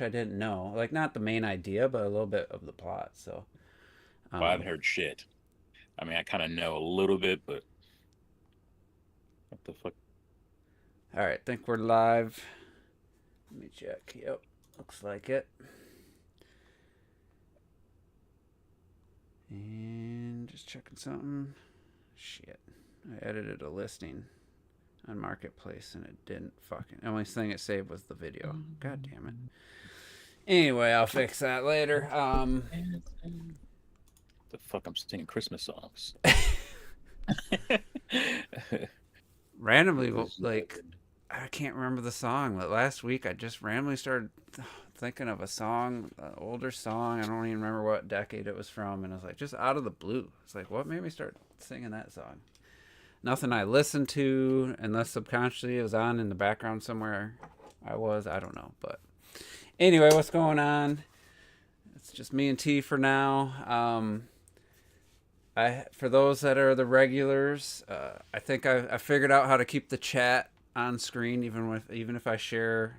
I didn't know. Like, not the main idea, but a little bit of the plot. So, Well, I haven't um, heard shit. I mean, I kind of know a little bit, but what the fuck? all right, think we're live. Let me check. Yep, looks like it. And just checking something. Shit, I edited a listing on Marketplace and it didn't fucking. The only thing it saved was the video. God damn it. Anyway, I'll fix that later. The fuck? I'm singing Christmas songs. Randomly, like, I can't remember the song, but last week I just randomly started thinking of a song, an older song. I don't even remember what decade it was from, and I was like, just out of the blue. It's like, what made me start singing that song? Nothing I listened to, unless subconsciously it was on in the background somewhere. I don't know, but anyway, what's going on? It's just me and T for now. I for those that are the regulars, I think I figured out how to keep the chat on screen even if I share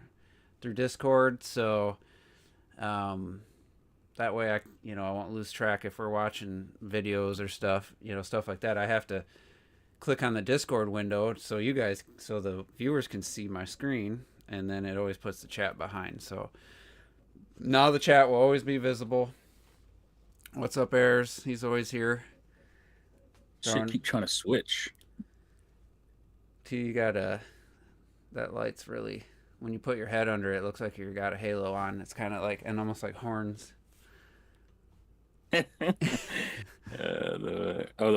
through Discord. So um, that way I won't lose track if we're watching videos or stuff stuff like that. I have to click on the Discord window so the viewers can see my screen, and then it always puts the chat behind. So now the chat will always be visible. What's up, Airs? He's always here. Shit, Throwing keep trying to switch. T, you got a that light's really when you put your head under it, it looks like you got a halo on. It's kind of like and almost like horns. The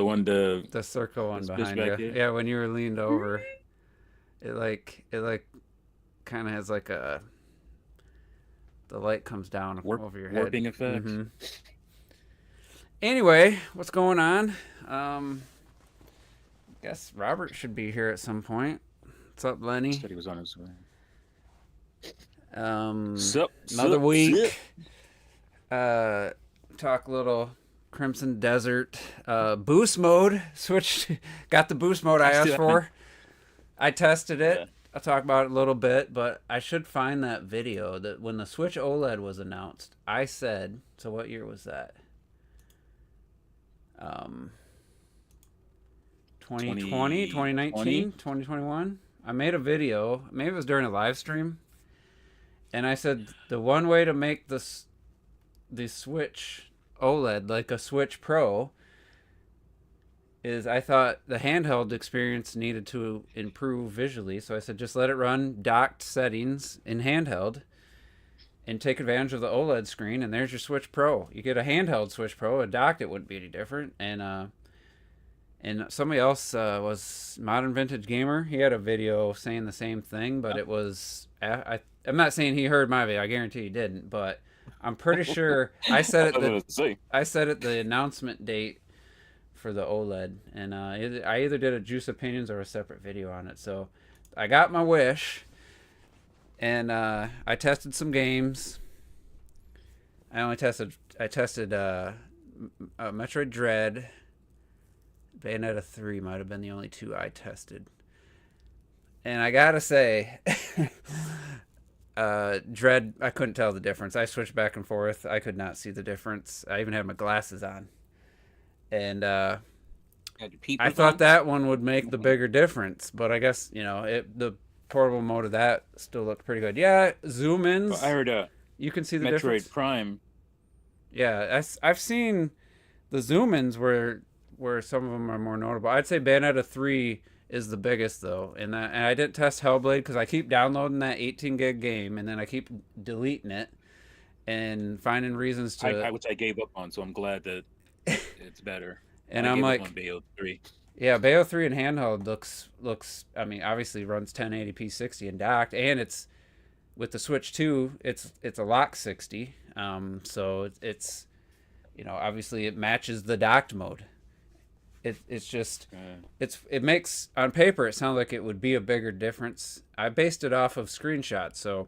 one The circle one this bitch behind back you. here. Yeah, when you were leaned over, it kind of has like a the light comes down over your head. Warping effect. Mm-hmm. Anyway, what's going on? Guess Robert should be here at some point. What's up, Lenny? Said he was on his way. Um, Sup, Another sup, sup. week. Uh, talk a little Crimson Desert. Boost mode. Switched. Got the boost mode I I asked still haven't. for. I tested Yeah. it. I'll talk about it a little bit, but I should find that video that when the Switch OLED was announced, I said, so what year was that? Um, 2020, 2020. 2019, 2021. I made a video, maybe it was during a live stream, and I said the one way to make the Switch OLED like a Switch Pro is I thought the handheld experience needed to improve visually. So I said just let it run docked settings in handheld and take advantage of the OLED screen, and there's your Switch Pro. You get a handheld Switch Pro, a docked it wouldn't be any different. And somebody else was Modern Vintage Gamer. He had a video saying the same thing, but it was I'm not saying he heard my video. I guarantee he didn't, but I'm pretty sure I said I it was that gonna say. I said it the announcement date for the OLED, and I either did a Juice Opinions or a separate video on it. So I got my wish, and I tested some games. I tested Metroid Dread, Bayonetta 3 might have been the only two I tested. And I gotta say, Dread, I couldn't tell the difference. I switched back and forth. I could not see the difference. I even had my glasses on. And Had your I peepers thought on? that one would make the bigger difference, but I guess the portable mode of that still looked pretty good. Yeah, zoom But I ins, heard you can see the Metroid difference. Prime. Yeah, I've seen the zoom ins where some of them are more notable. I'd say Bayonetta 3 is the biggest though, and I didn't test Hellblade because I keep downloading that 18 gig game and then I keep deleting it and finding reasons to. I which I gave up on, so I'm glad that it's better. And I I'm gave up on like, Bayo 3. yeah, Bayo 3 in handheld looks. I mean, obviously runs 1080p 60 and docked, and it's with the Switch 2. It's a lock 60. So it's obviously it matches the docked mode. It's just it makes on paper it sounds like it would be a bigger difference. I based it off of screenshots, so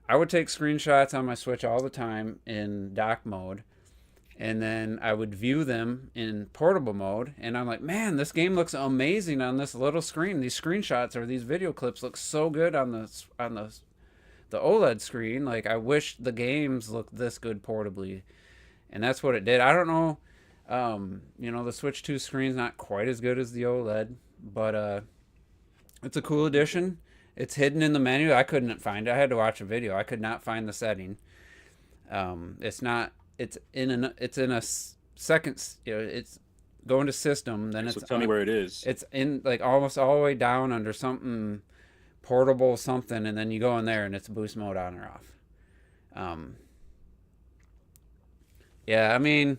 I would take screenshots on my Switch all the time in dock mode, and then I would view them in portable mode. And I'm like, man, this game looks amazing on this little screen. These screenshots or these video clips look so good on the the OLED screen. Like, I wish the games looked this good portably, and that's what it did. I don't know. The Switch 2 screen's not quite as good as the OLED, but it's a cool addition. It's hidden in the menu. I couldn't find it. I had to watch a video. I could not find the setting. It's not. It's in a second. It's going to system. Then So it's tell me where it is. it's in like almost all the way down under something portable something, and then you go in there and it's boost mode on or off. Yeah, I mean,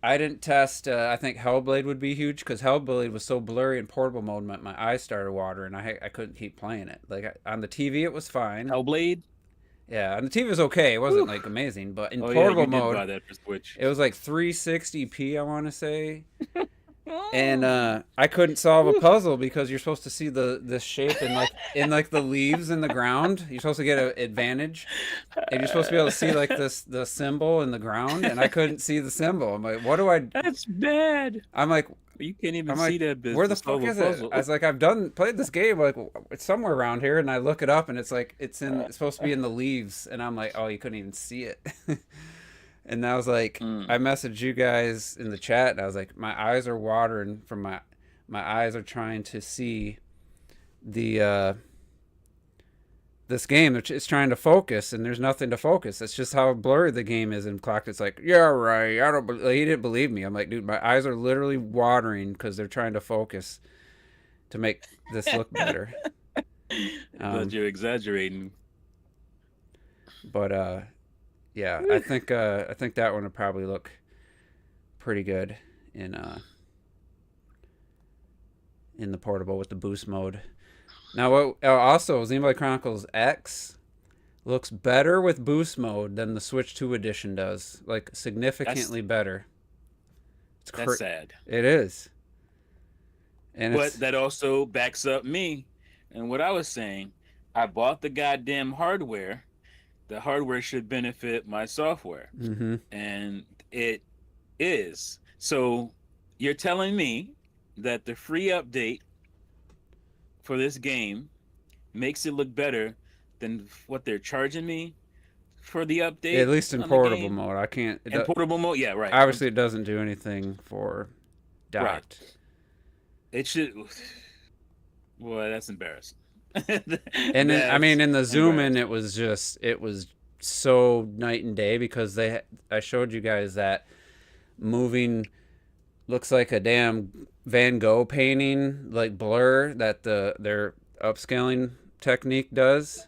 I didn't test. I think Hellblade would be huge because Hellblade was so blurry in portable mode. My eyes started watering. I couldn't keep playing it. Like on the TV, it was fine. Hellblade. Yeah, on the TV was okay. It wasn't Whew. like amazing, but in Oh yeah, portable you did buy mode, that for Switch. it was like 360p. I want to say. And I couldn't solve a puzzle because you're supposed to see the shape in the leaves in the ground. You're supposed to get an advantage, and you're supposed to be able to see like the symbol in the ground, and I couldn't see the symbol. I'm like, what do I? That's bad. I'm like, You can't even I'm see like, that business. where the fuck is it? I was like, played this game, like it's somewhere around here, and I look it up, and it's like it's supposed to be in the leaves, and I'm like, oh, you couldn't even see it. And I was like, I messaged you guys in the chat, and I was like, my eyes are watering from my eyes are trying to see the this game. It's trying to focus, and there's nothing to focus. It's just how blurry the game is. And Clock, it's like, yeah, right. I don't. He didn't believe me. I'm like, dude, my eyes are literally watering because they're trying to focus to make this look better. But you're exaggerating. But yeah, I think that one would probably look pretty good in the portable with the boost mode. Now, what also Xenoblade Chronicles X looks better with boost mode than the Switch 2 edition does, like significantly better. That's sad. It is. But that also backs up me and what I was saying. I bought the goddamn hardware. The hardware should benefit my software. Mm-hmm. And it is. So you're telling me that the free update for this game makes it look better than what they're charging me for the update? At least in portable mode. I can't. In portable mode? Yeah, right. Obviously, it doesn't do anything for docked. Right. It should. Boy, that's embarrassing. And then, I mean, in the zoom in, it was so night and day because I showed you guys that moving looks like a damn Van Gogh painting, like blur that their upscaling technique does,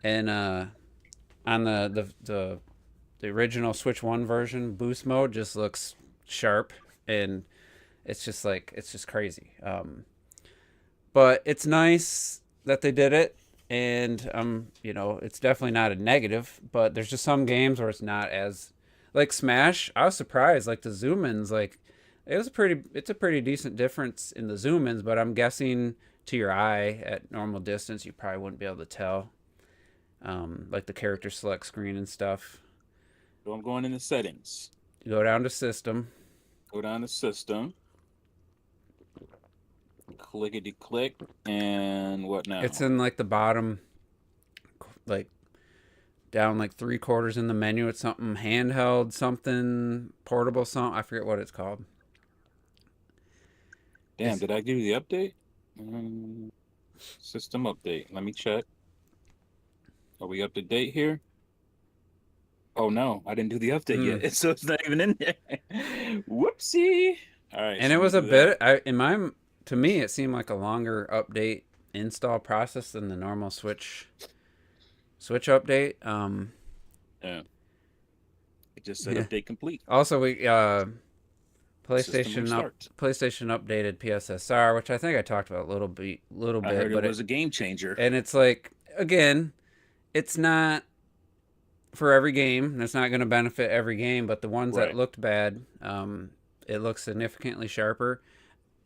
and on the original Switch 1 version, boost mode just looks sharp, and it's just crazy. But it's nice that they did it, and it's definitely not a negative, but there's just some games where it's not as, like Smash. I was surprised, like the zoom ins, like it's a pretty decent difference in the zoom ins, but I'm guessing to your eye at normal distance you probably wouldn't be able to tell, like the character select screen and stuff. So I'm going into settings. You go down to system. Clickety click, and what now? It's in like the bottom, like down like 3/4 in the menu. It's something handheld, something portable, something. I forget what it's called. Damn, did I give you the update? System update. Let me check. Are we up to date here? Oh no, I didn't do the update yet, so it's not even in there. Whoopsie. All right. And so it was a bit. To me, it seemed like a longer update install process than the normal Switch update. Yeah. It just said update complete. Also, we PlayStation updated PSSR, which I think I talked about a little bit. I heard it was a game changer. And it's like, again, it's not for every game, and it's not going to benefit every game. But the ones that looked bad, it looks significantly sharper.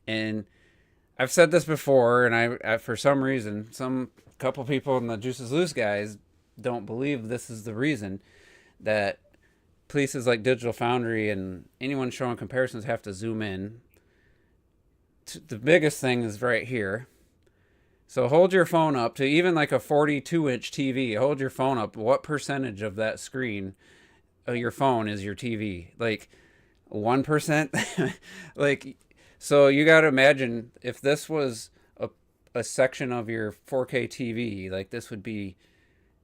And I've said this before, and I for some reason, some couple people in the Juices Loose guys don't believe this is the reason that places like Digital Foundry and anyone showing comparisons have to zoom in. The biggest thing is right here. So hold your phone up to even like a 42-inch TV. Hold your phone up. What percentage of that screen of your phone is your TV? Like 1%? Like, so you got to imagine if this was a section of your 4K TV, like this would be,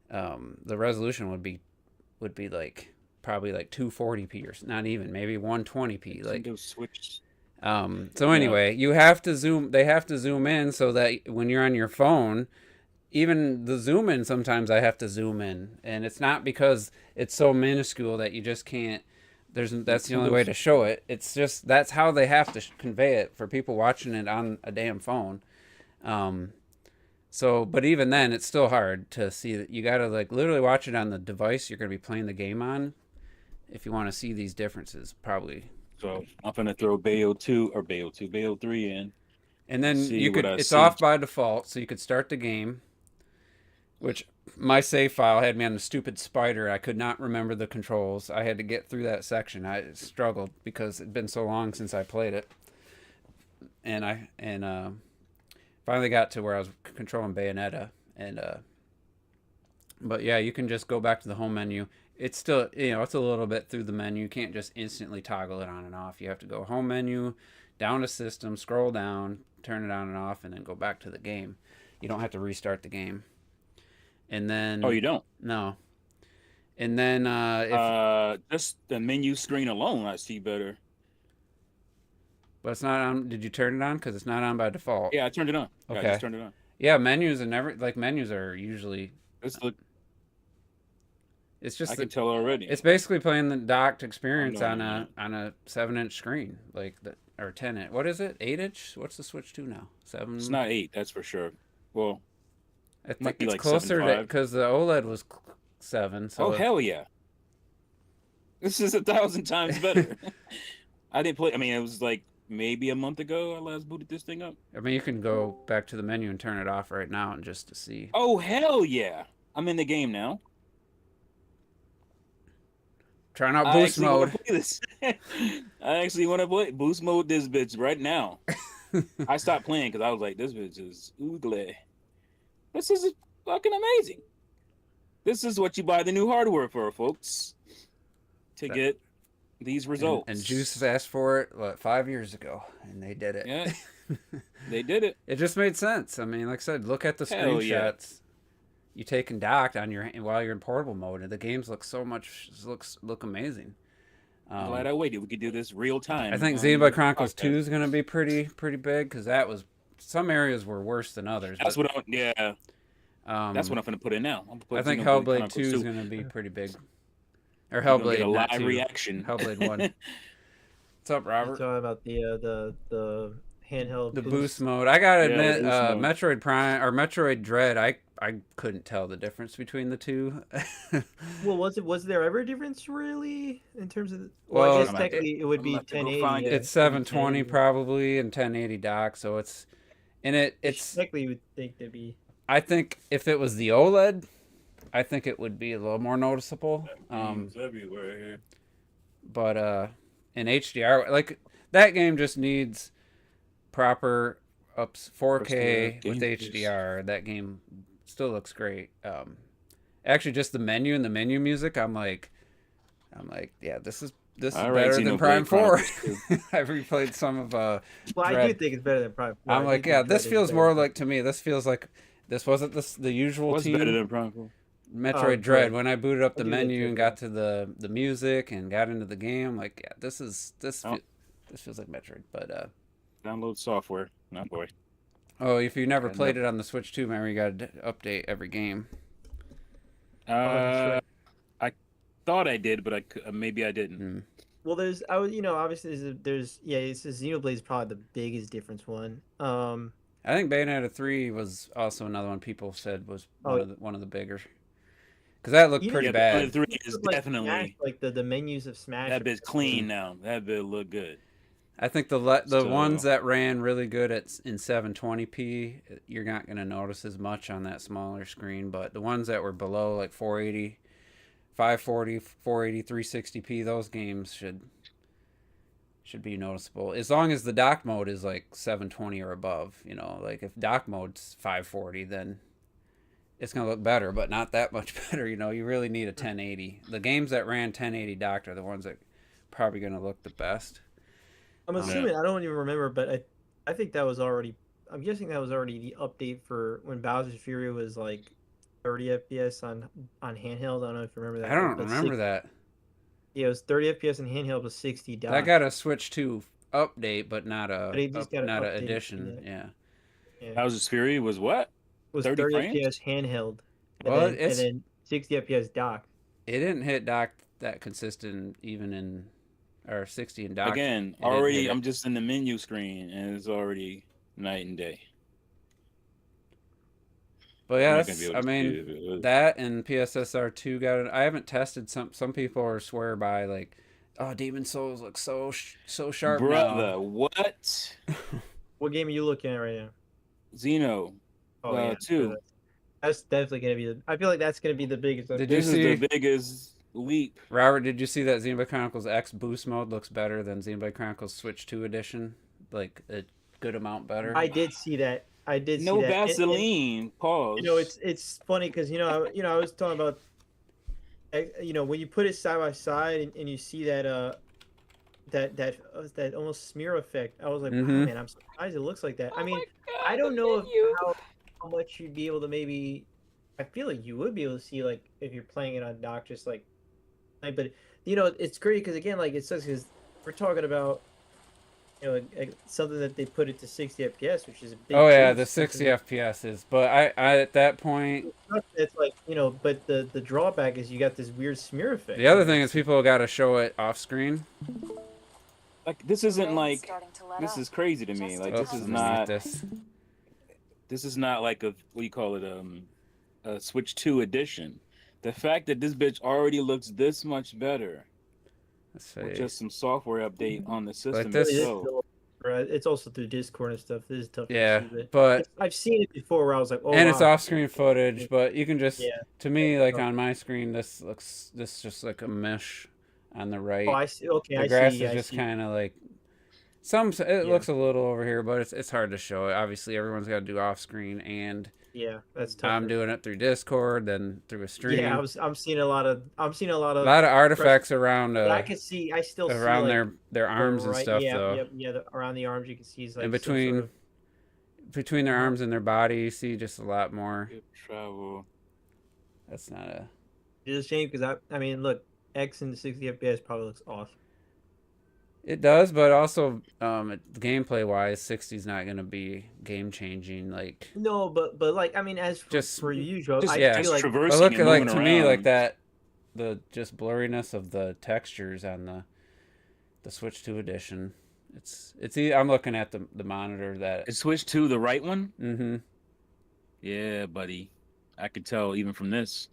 the resolution would be like probably like 240p or not even maybe 120p. Like, Nintendo Switch. so Yeah. anyway, you have to zoom. They have to zoom in so that when you're on your phone, even the zoom in sometimes I have to zoom in, and it's not because it's so minuscule that you just can't. That's the only way to show it. It's just that's how they have to convey it for people watching it on a damn phone. Um, so, but even then, it's still hard to see that you got to like literally watch it on the device you're going to be playing the game on if you want to see these differences, probably. So I'm gonna throw Bayo 2 or Bayo 2, Bayo 3 in. And then See you what could, I it's see. off by default, so you could start the game, which my save file had me on a stupid spider. I could not remember the controls. I had to get through that section. I struggled because it'd been so long since I played it. And finally got to where I was controlling Bayonetta. But yeah, you can just go back to the home menu. It's still, it's a little bit through the menu. You can't just instantly toggle it on and off. You have to go home menu, down to system, scroll down, turn it on and off, and then go back to the game. You don't have to restart the game. And then Oh, you don't? no. And then if Just the menu screen alone, I see better. but it's not on, did you turn it on? Because it's not on by default. Yeah, I turned it on. Yeah, I Okay. just turned it on. Yeah, menus and menus are usually Let's look. it's just I can tell already. it's basically playing the docked experience no, on no. a 7-inch screen, like the or 10-inch. What is it? 8-inch? What's the Switch 2 now? 7. It's not 8, that's for sure. Well, I think might be it's like closer to 7.5. because the OLED was 7. So Oh hell yeah! This is 1,000 times better. I didn't play. I mean, it was like maybe a month ago I last booted this thing up. I mean, you can go back to the menu and turn it off right now and just to see. Oh hell yeah! I'm in the game now. Trying out I boost actually want mode. to play this. I actually want to play boost mode this bitch right now. I stopped playing because I was like, this bitch is ugly. This is fucking amazing. This is what you buy the new hardware for, folks, to get these results. And Juice asked for it 5 years ago, and they did it. Yeah, they did it. It just made sense. I mean, like I said, look at the Hell screenshots yeah. you take and docked on your while you're in portable mode, and the games look amazing. I'm glad I waited. We could do this real time. I think Xenoblade Chronicles 2 is going to be pretty big because that was some areas were worse than others. That's what I'm. Yeah, that's what I'm going to put in now. I think Hellblade 2 is going to be pretty big. Or Hellblade, get a not live 2. reaction. Hellblade 1. What's up, You're Robert? talking about the handheld The boost mode. I gotta Yeah, admit, the boost mode. Metroid Prime or Metroid Dread, I couldn't tell the difference between the two. Well, was there ever a difference really in terms of? Well, I guess I'm technically it would I'm be gonna have to go 1080. find it. It's 720 probably and 1080 dock, so it's Technically, you would think there'd be. I think if it was the OLED, I think it would be a little more noticeable. Games everywhere here. But in HDR, like that game just needs proper ups 4K with game HDR. That game still looks great. Actually, just the menu and the menu music, I'm like, yeah, this is All right, better than Xenoblade Prime 4. Chronicles I've replayed some of Well, I do Dread. think it's better than Prime 4. I'm like, yeah, this feels more like to me. This feels like this wasn't the usual What's team. better than Chronicle? Metroid Dread. Dread. When I booted up the I'll give it menu Dread. and got to the music and got into the game, like, yeah, this Oh. feels like Metroid. But Download software. Not boy. oh, if you never Yeah, played it on the Switch 2, remember you got to update every game. I thought I did, but maybe I didn't. Mm. Well, obviously it's Xenoblade's probably the biggest difference one. I think Bayonetta 3 was also another one people said was one of the bigger. Because that looked pretty Yeah, bad. 3 is Like definitely Smash, like the menus of Smash. that bit's clean now. That bit look good. I think the So- ones that ran really good in 720p, you're not going to notice as much on that smaller screen. But the ones that were below, like 480, 540, 480, 360p, those games should should be noticeable. As long as the dock mode is like 720 or above, you know, like if dock mode's 540, then it's gonna look better, but not that much better. You know, you really need a 1080. The games that ran 1080 docked are the ones that probably gonna look the best. I'm assuming I don't even remember, but I think that was already. I'm guessing that was already the update for when Bowser's Fury was like 30 FPS on handheld. I don't know if you remember that. I don't but remember that. Yeah, it was 30 FPS on handheld with 60 dock. That got a Switch 2 update, but not a But it just got an not an update, edition. Yeah. Yeah. Bowser's Fury was what? It was 30 frames? FPS handheld. And, Well, and then 60 FPS dock. It didn't hit dock that consistent even in, or 60 in dock. Again, It didn't already hit it. I'm just in the menu screen and it's already night and day. But I'm yeah, not gonna be that's, able I to mean, see it if it was- that and PSSR 2 got it. I haven't tested some people are swear by like, oh, Demon Souls looks so sharp Brother, now. what? What game are you looking at right now? Xeno. Oh, yeah. 2. That's definitely going to be I feel like that's going to be the biggest. Did you This is see, the biggest leap. Robert, did you see that Xenoblade Chronicles X boost mode looks better than Xenoblade Chronicles Switch 2 edition? Like a good amount better. I did see that. I did No see that. Vaseline. Pause. You know, it's funny because I was talking about, when you put it side by side and you see that that almost smear effect. I was like, wow, Mhm. man, I'm surprised it looks like that. I mean, God, I don't know you. how much you'd be able to maybe. I feel like you would be able to see like if you're playing it on dock, just like, but it's great because again, like it says, because we're talking about. Something that they put it to 60 FPS, which is a big. Oh yeah, the boost. 60 FPS is. But I at that point, It's like but the drawback is you got this weird smear effect. the other thing is people got to show it off screen. Like this isn't Rain's like starting to let this up. is crazy to me. Just Like a this Oops, is let me mute not this. like a what do you call it a Switch 2 edition. The fact that this bitch already looks this much better Let's with see. just some software update on the system this- itself. It's also through Discord and stuff. This is tough. Yeah, to see, but I've seen it before where I was like, oh, and it's wow. off-screen footage, but you can just Yeah. to me like on my screen this just like a mesh on the right. Oh, I see. Okay, The I grass see. is I just see. kind of like it looks a little over here, but it's hard to show it. Obviously, everyone's got to do off-screen, and Yeah, that's tough. I'm doing it through Discord, then through a stream. Yeah, I'm seeing a lot of. a lot of artifacts around But I can see. I still see around like, their arms and right- stuff yeah, though. around the arms you can see. Like And some sort of- between their arms and their body, you see just a lot more. Good travel. That's not a. It's a shame because I mean, look, X in the 60 FPS probably looks awesome. It does, but also gameplay wise, 60 is not going to be game changing. Like, No, but like I mean, as for, Just- for usual, Just, I yeah. feel just like traversing but look and at like moving to me around. like that, the just blurriness of the textures on the Switch 2 edition. I'm looking at the monitor that. It switched to the right one. Mm-hmm. Yeah, buddy. I could tell even from this.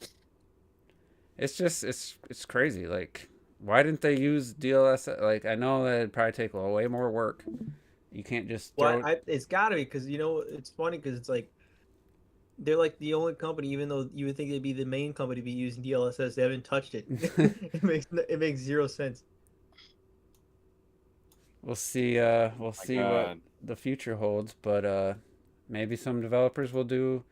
It's just it's crazy. Like, why didn't they use DLSS? Like, I know that it'd probably take way more work. You can't just throw. well, it's got to be because it's funny because it's like they're like the only company, even though you would think they'd be the main company to be using DLSS, they haven't touched it. It makes zero sense. We'll see. We'll see what God. the future holds, but maybe some developers will do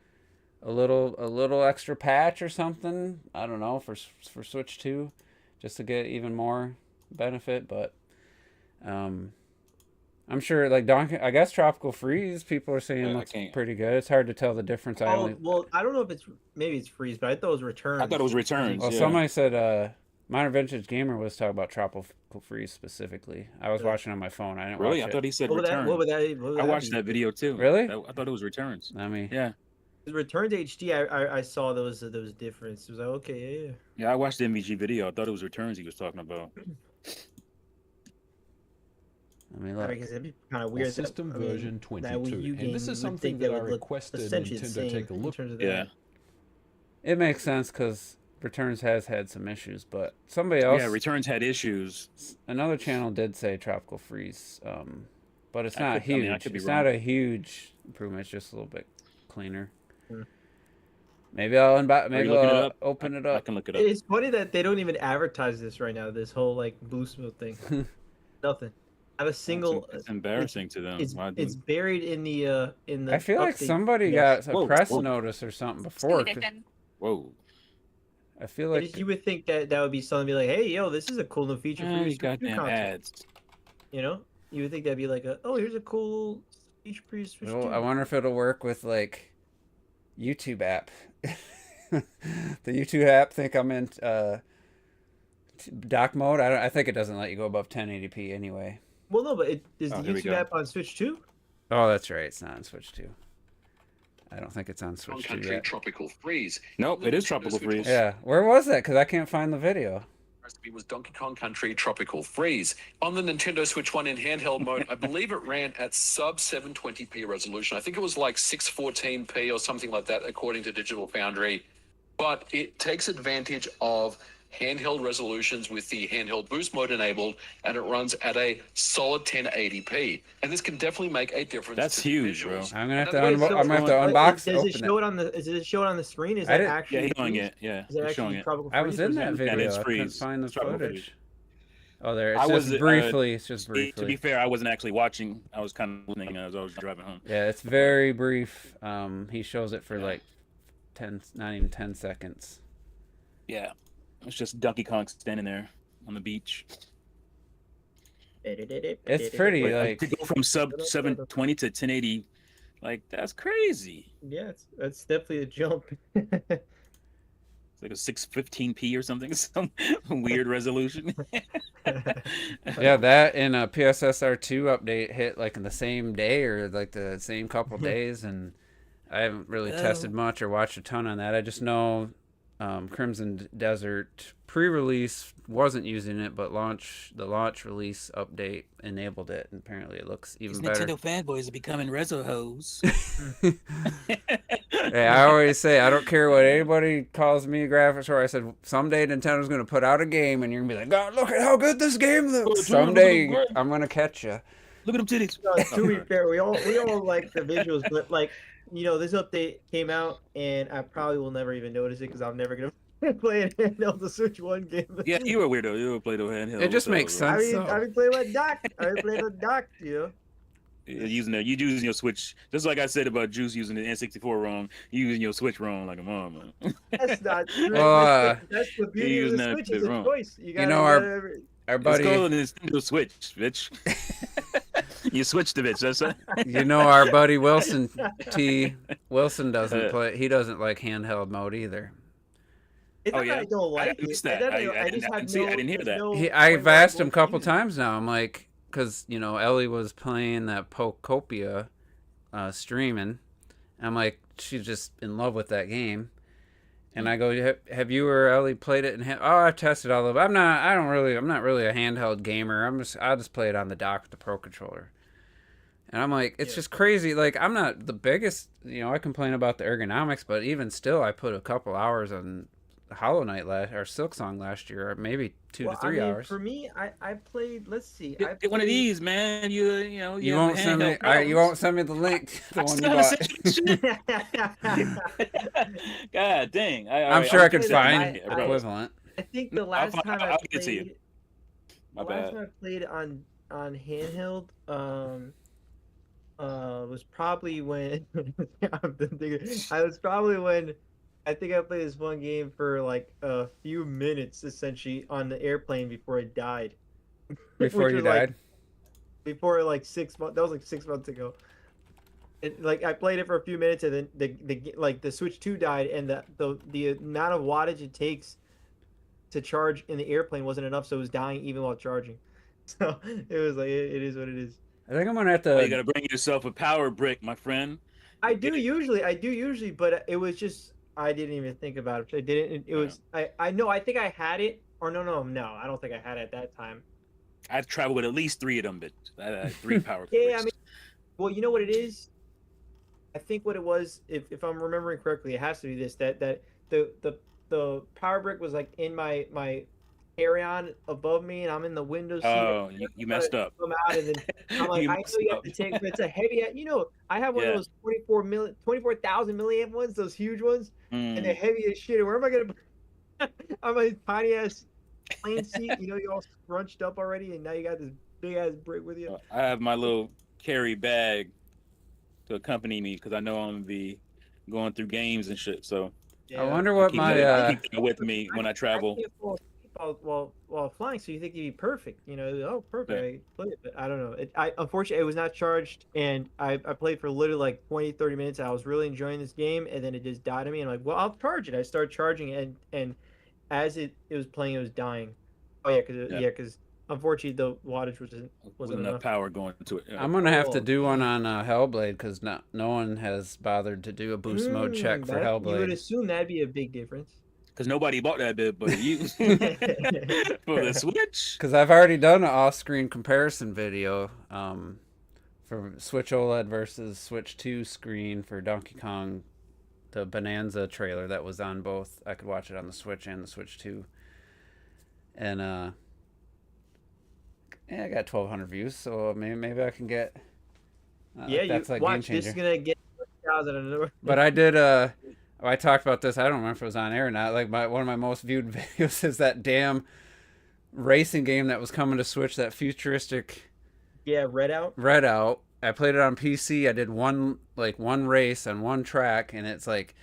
a little extra patch or something. I don't know for Switch 2, just to get even more benefit. But I'm sure like I guess Tropical Freeze, people are saying Yeah, I looks can't- pretty good. It's hard to tell the difference. Well, I don't know if maybe it's freeze, but I thought it was returns. I thought it was returns. Well, yeah. somebody said Modern Vintage Gamer was talking about Tropical Freeze specifically. I was watching on my phone. I didn't Really? watch I it. thought he said What would that? returns. What would that? I watched that video too. Really? I thought it was returns. I mean, Yeah. Return to HD. I saw those differences. It was like okay, yeah. Yeah, I watched the MVG video. I thought it was returns he was talking about. I mean, I look. guess it'd be kind of Well, weird. system I mean, version that Wii 22. U And game, this you is would something think that they I would look requested essentially the Nintendo same take a in look. terms of Yeah. that. It makes sense because Returns has had some issues, but somebody else, Yeah, returns had issues. another channel did say Tropical Freeze, but it's not I huge. could be It's wrong. not a huge improvement. It's just a little bit cleaner. Hmm. Maybe I'll looking it I'll up? open it I up. can look it up. It's funny that they don't even advertise this right now. This whole like boost mode thing. Nothing. have a single. It's embarrassing to them. Why do- It's buried in the I feel like update. somebody Yes. got a Whoa, press whoa. notice or something before. Whoa. I feel And like you would think that would be something to be like, hey, yo, this is a cool new feature for your You Switch 2 goddamn console. ads. You know, you would think that'd be like here's a cool feature for your Switch 2. well, I wonder if it'll work with like YouTube app. The YouTube app think I'm in dock mode. I think it doesn't let you go above 1080p anyway. Well, no, but is Oh, the here we YouTube go. app on Switch 2? Oh, that's right. It's not on Switch 2. I don't think it's on Switch 2 Country yet. Tropical Freeze. Nope, it is Tropical Freeze. Yeah, where was that? Because I can't find the video. Recipe was Donkey Kong Country Tropical Freeze. On the Nintendo Switch 1 in handheld mode, I believe it ran at sub 720p resolution. I think it was like 614p or something like that, according to Digital Foundry. But it takes advantage of handheld resolutions with the handheld boost mode enabled, and it runs at a solid 1080p. And this can definitely make a difference. That's to the huge, visuals. I'm gonna have to, Another- I'm gonna have to Wait, unbox. Does it Open show it on the? Does it show it on the screen? Is I that didn't- actually? Yeah, he's showing freeze? it. Yeah, Is that he's showing actually it. Tropical I was Freeze, in or is that it- video. And it's I couldn't freeze. find the It's Tropical footage. Freeze. Oh, there. It's I just was, briefly. It's just To be briefly. fair, I wasn't actually watching. I was kind of listening as I was driving home. Yeah, it's very brief. He shows it for like 10, not even 10 seconds. Yeah, it's just Donkey Kong standing there on the beach. It's pretty Like, like. to go from sub 720 to 1080, like that's crazy. Yeah, that's definitely a jump. It's like a 615p or something, some weird resolution. Yeah, that and a PSSR2 update hit like in the same day or like the same couple days, and I haven't really tested much or watched a ton on that. I just know Crimson Desert pre-release wasn't using it, but the launch release update enabled it, and apparently it looks even better. fanboys are becoming reso hoes. Hey, I always say I don't care what anybody calls me a graphics whore. I said someday Nintendo's gonna put out a game, and you're gonna be like, "God, look at how good this game looks." Someday I'm gonna catch you. Look at them titties. To be fair, we all like the visuals, but like this update came out, and I probably will never even notice it because I'm never gonna play it handheld the Switch 1 game. Yeah, you were a weirdo. You were playing the handheld. It just makes sense. I've been playing with dock. I've been playing with dock, You're using your Switch, just like I said about Juice using the N64 wrong. You using your Switch wrong like a mom, man. That's not true. Well, that's the beauty of using the that Switch. bit It's a wrong. choice. You know, our It's buddy, called a Nintendo Switch, bitch. You switched the bitch. That's it. our buddy Wilson Wilson doesn't play. He doesn't like handheld mode either. It's Oh, not yeah? that I don't like missed it. that. I just have no. I didn't hear that. I've asked him a couple times now. I'm like, because Ellie was playing that Pokopia streaming. I'm like, she's just in love with that game. And I go, have you or Ellie played it? I've tested all of it. I'm not really a handheld gamer. I'll just play it on the dock with the Pro Controller. And I'm like, it's just crazy. Like, I'm not the biggest, I complain about the ergonomics, but even still, I put a couple hours on Hollow Knight or Silksong last year, or maybe 2 to 3 hours. For me, I played. Let's see. Get one of these, man. You won't send me. You won't send me the link. The one you bought. God dang! I'm sure I could say find that equivalent. I think the last time I I'll get to you. played. My The last bad. time I played on handheld, was probably when I think I played this one game for like a few minutes, essentially, on the airplane before it died. Before Which you was, like, died? Before like 6 months. That was like 6 months ago. It, like I played it for a few minutes, and then the Switch 2 died, and the amount of wattage it takes to charge in the airplane wasn't enough, so it was dying even while charging. So it was like it is what it is. I think I'm gonna have to. You gotta bring yourself a power brick, my friend. I do usually, but it was just I didn't even think about it. I didn't. It was I know. I think I had it, or no. I don't think I had it at that time. I've traveled with at least 3 of them, but 3 power Yeah, bricks. I mean, well, you know what it is. I think what it was, if I'm remembering correctly, it has to be this that the power brick was like in my carry-on above me, and I'm in the window seat. Oh, you messed up. Come out, and then I'm like, You I know messed you have up. to take, but it's a heavy. I have one of those 24,000 milliamp ones, those huge ones, and they're heavy as shit. Where am I gonna? I'm a tiny ass plane seat. You're all scrunched up already, and now you got this big ass brick with you. I have my little carry bag to accompany me because I know I'm gonna be going through games and shit. So I wonder what keep my that with me when I travel. can't fall asleep while flying, so you think you'd be perfect. Oh, perfect. Yeah. I played it, but I don't know. Unfortunately, it was not charged, and I played for literally like 20, 30 minutes. I was really enjoying this game, and then it just died on me. And I'm like, well, I'll charge it. I started charging it, and as it was playing, it was dying. Oh yeah, because unfortunately the wattage wasn't enough enough. power going into it. Yeah. I'm gonna have to Oh, do one on Hellblade because no one has bothered to do a boost mode check for You would Hellblade. assume that'd be a big difference. Because nobody bought that bit, but you for the Switch. Because I've already done an off-screen comparison video for Switch OLED versus Switch 2 screen for Donkey Kong, the Bonanza trailer that was on both. I could watch it on the Switch and the Switch 2. And I got 1,200 views, so maybe I can get. That's like watch. game This changer. is gonna get 1,000. But I did. I talked about this. I don't remember if it was on air or not. Like one of my most viewed videos is that damn racing game that was coming to Switch. That futuristic. Yeah, Redout. Redout. I played it on PC. I did one race on one track, and it's like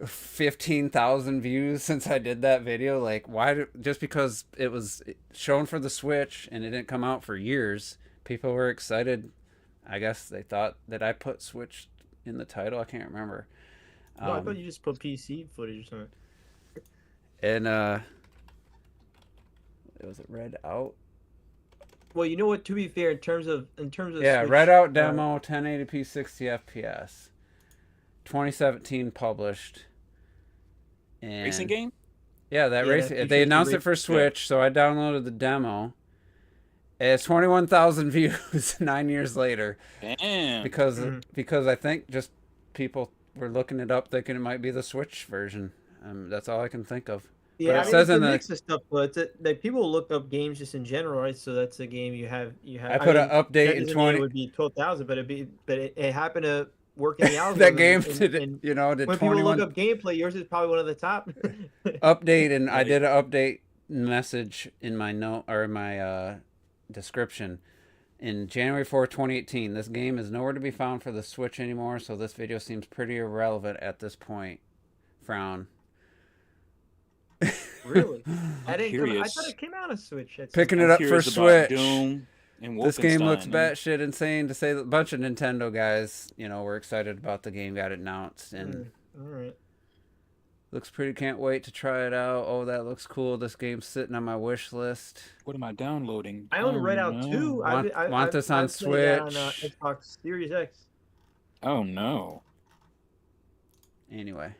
15,000 views since I did that video. Like, why? Just because it was shown for the Switch and it didn't come out for years, people were excited. I guess they thought that I put Switch in the title. I can't remember. No, I thought you just put PC footage or something. And was it Red Out? Well, you know what? To be fair, in terms of Yeah, Switch, Red Out demo, 1080p, 60 FPS, 2017 published. And Racing game? Yeah, that Yeah, racing. that They announced it futuristic for Switch, so I downloaded the demo. It's 21,000 views 9 years later Damn. because I think just people were looking it up thinking it might be the Switch version. That's all I can think of. Yeah, But I it mean, says it's in a the mix of stuff, but that people look up games just in general, right? So that's a game you have. I put an update that in doesn't mean 20. It would be 12,000, but it happened to work in the algorithm. That game and did, did when people 21 look up gameplay, yours is probably one of the top. update, and I did an update message in my note or in my description. In January 4, 2018, this game is nowhere to be found for the Switch anymore, so this video seems pretty irrelevant at this point. Frown. Really? I Curious. thought it came out of Switch. Picking I'm it up for curious about Switch. Doom and This game looks Wolfenstein, man. batshit insane to say. A bunch of Nintendo guys, were excited about the game, got it announced, and All right. looks pretty. Can't wait to try it out. Oh, that looks cool. This game's sitting on my wish list. What am I downloading? I own Oh, Redout no. too. Want this on I've played it on, Switch. Xbox Series X. Oh no. Anyway,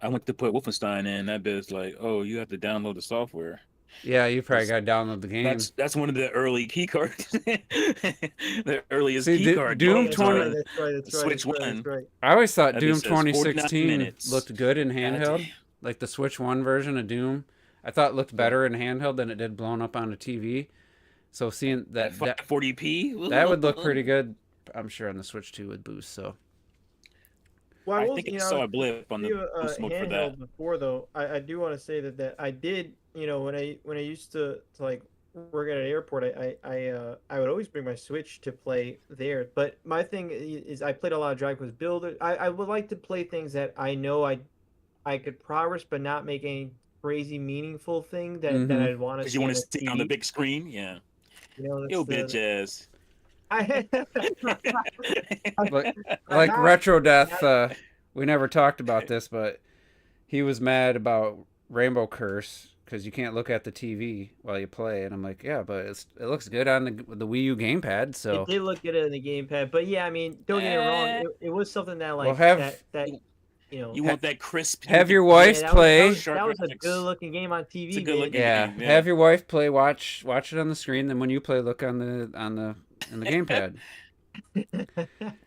I went to put Wolfenstein in. That bit's like, oh, you have to download the software. yeah, you probably got to download the game. That's one of the early key cards. The earliest See, key card. Doom games 20 are- That's right. Switch one. That's right. I always thought That Doom just says 49 2016 minutes. looked good in handheld, damn. like the Switch 1 version of Doom. I thought it looked better in handheld than it did blown up on a TV. So seeing that 40p. that would look pretty good, I'm sure, on the Switch 2 with boost. So Well, I will, think I you saw know, a blip on the boost mode for that. handheld before though. I do want to say that I did, when I used to like work at an airport, I would always bring my Switch to play there. But my thing is I played a lot of Dragon Quest Builder. I would like to play things that I know I could progress, but not make any crazy meaningful thing that I'd want to. Because you want to see on the big screen, yeah. Yo, bitch ass. like Retro Death, we never talked about this, but he was mad about Rainbow Curse because you can't look at the TV while you play, and I'm like, yeah, but it looks good on the Wii U gamepad. So It did look good in the gamepad, but yeah, I mean, don't get me wrong, it was something that like Well, that You want that crisp. have your wife that play. Was, that was a good looking game on TV. It's a good looking Yeah, game, yeah. have your wife play. Watch it on the screen. Then when you play, look on the gamepad.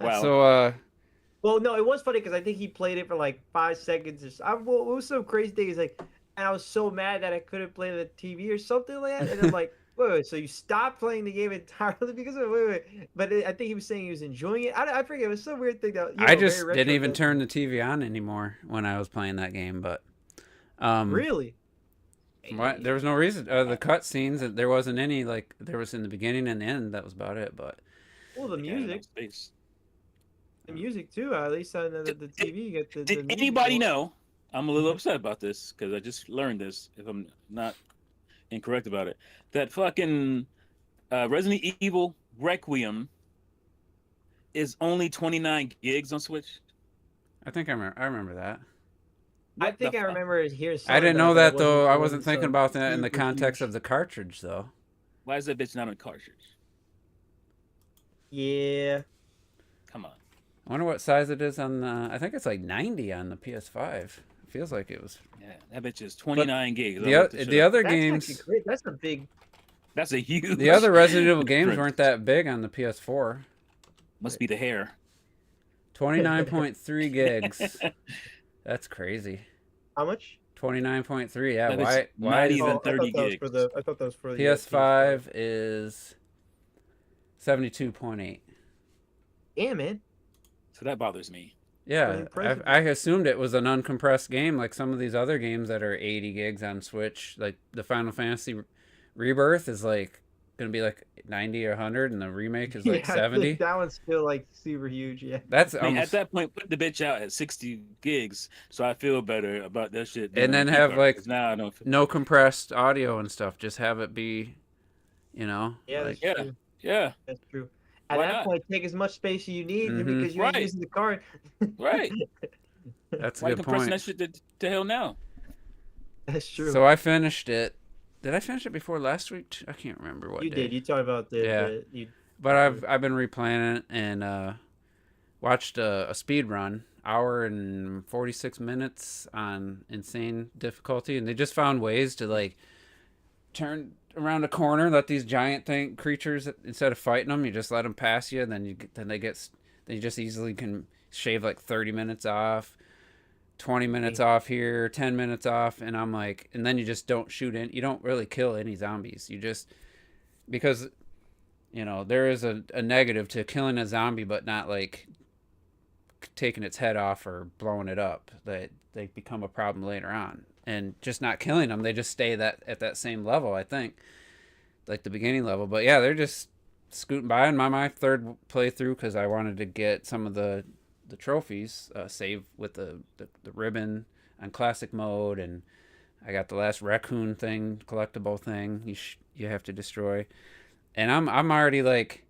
Wow. So Well, no, it was funny because I think he played it for like 5 seconds. Or so. What was so crazy thing is like, and I was so mad that I couldn't play the TV or something like that. And I'm like, wait, so you stopped playing the game entirely because of wait. But I think he was saying he was enjoying it. I forget. It was some weird thing that I just didn't even turn the TV on anymore when I was playing that game. But Really? What? There was no reason. The cut scenes, there wasn't any, like, there was in the beginning and the end. That was about it, but. Well, the Yeah, no music, space. the music too. At least on the TV, you get the. Did music anybody going. know? I'm a little upset about this because I just learned this. If I'm not incorrect about it, that fucking Resident Evil Requiem is only 29 gigs on Switch. I think I remember that. I What think the I fuck? remember hearing. I didn't something know about that, though. I It wasn't thinking some about that in the super context huge- of the cartridge, though. Why is that bitch not on cartridge? Yeah. Come on. I wonder what size it is on the. I think it's like 90 on the PS5. It feels like it was. Yeah, that bitch is 29 gigs. The other That's games. actually great. That's a big. That's a huge. The other Resident Evil games difference. weren't that big on the PS4. Must be the hair. 29.3 gigs. That's crazy. How much? 29.3. Yeah. That is Why? not even I thought 30 that was gigs. for the. I thought that was for the PS5 is 72.8. Yeah, man. So that bothers me. Yeah, impressive. I assumed it was an uncompressed game like some of these other games that are 80 gigs on Switch. Like the Final Fantasy Rebirth is like gonna be like 90 or 100, and the remake is like Yeah, I 70. think that one's still like super huge. Yeah. That's I mean, almost, at that point, put the bitch out at 60 gigs, so I feel better about that shit. than And then on have, keycard, like, 'cause now I don't. Feel, no compressed audio and stuff. Just have it be, Yeah, like, that's yeah. true. yeah, That's true. At Why that not? point, take as much space as you need Mhm. because you ain't Right. using the card. right. that's a Why good compressing point. that shit to hell now? That's true. So I finished it. Did I finish it before last week? I can't remember what you day. did. You talked about the. Yeah. You, But I've been replaying it and watched a speed run, hour and 46 minutes on insane difficulty, and they just found ways to like turn around a corner, let these giant creatures, instead of fighting them, you just let them pass you, and then you just easily can shave like 30 minutes off. 20 minutes off here, 10 minutes off, and I'm like, and then you just don't shoot in. You don't really kill any zombies. You just, because, there is a negative to killing a zombie, but not like taking its head off or blowing it up. They become a problem later on. And just not killing them, they just stay at that same level, I think, like the beginning level. But yeah, they're just scooting by. And my third playthrough, because I wanted to get some of the trophies, save with the ribbon on classic mode, and I got the last raccoon thing, collectible thing you have to destroy, and I'm already like,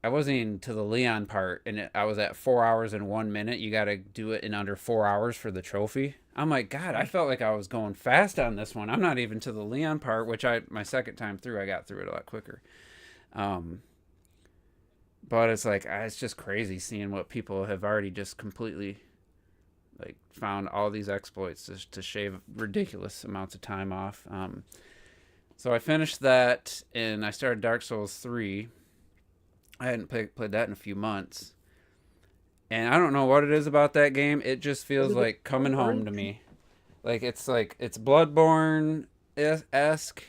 I wasn't even to the Leon part, and I was at 4 hours and 1 minute. You got to do it in under 4 hours for the trophy. I'm like, God, I felt like I was going fast on this one. I'm not even to the Leon part, which my second time through, I got through it a lot quicker. But it's like, it's just crazy seeing what people have already just completely like found all these exploits to shave ridiculous amounts of time off. So I finished that, and I started Dark Souls 3. I hadn't played that in a few months. And I don't know what it is about that game. It just feels Is it like coming Bloodborne? home to me. Like it's Bloodborne-esque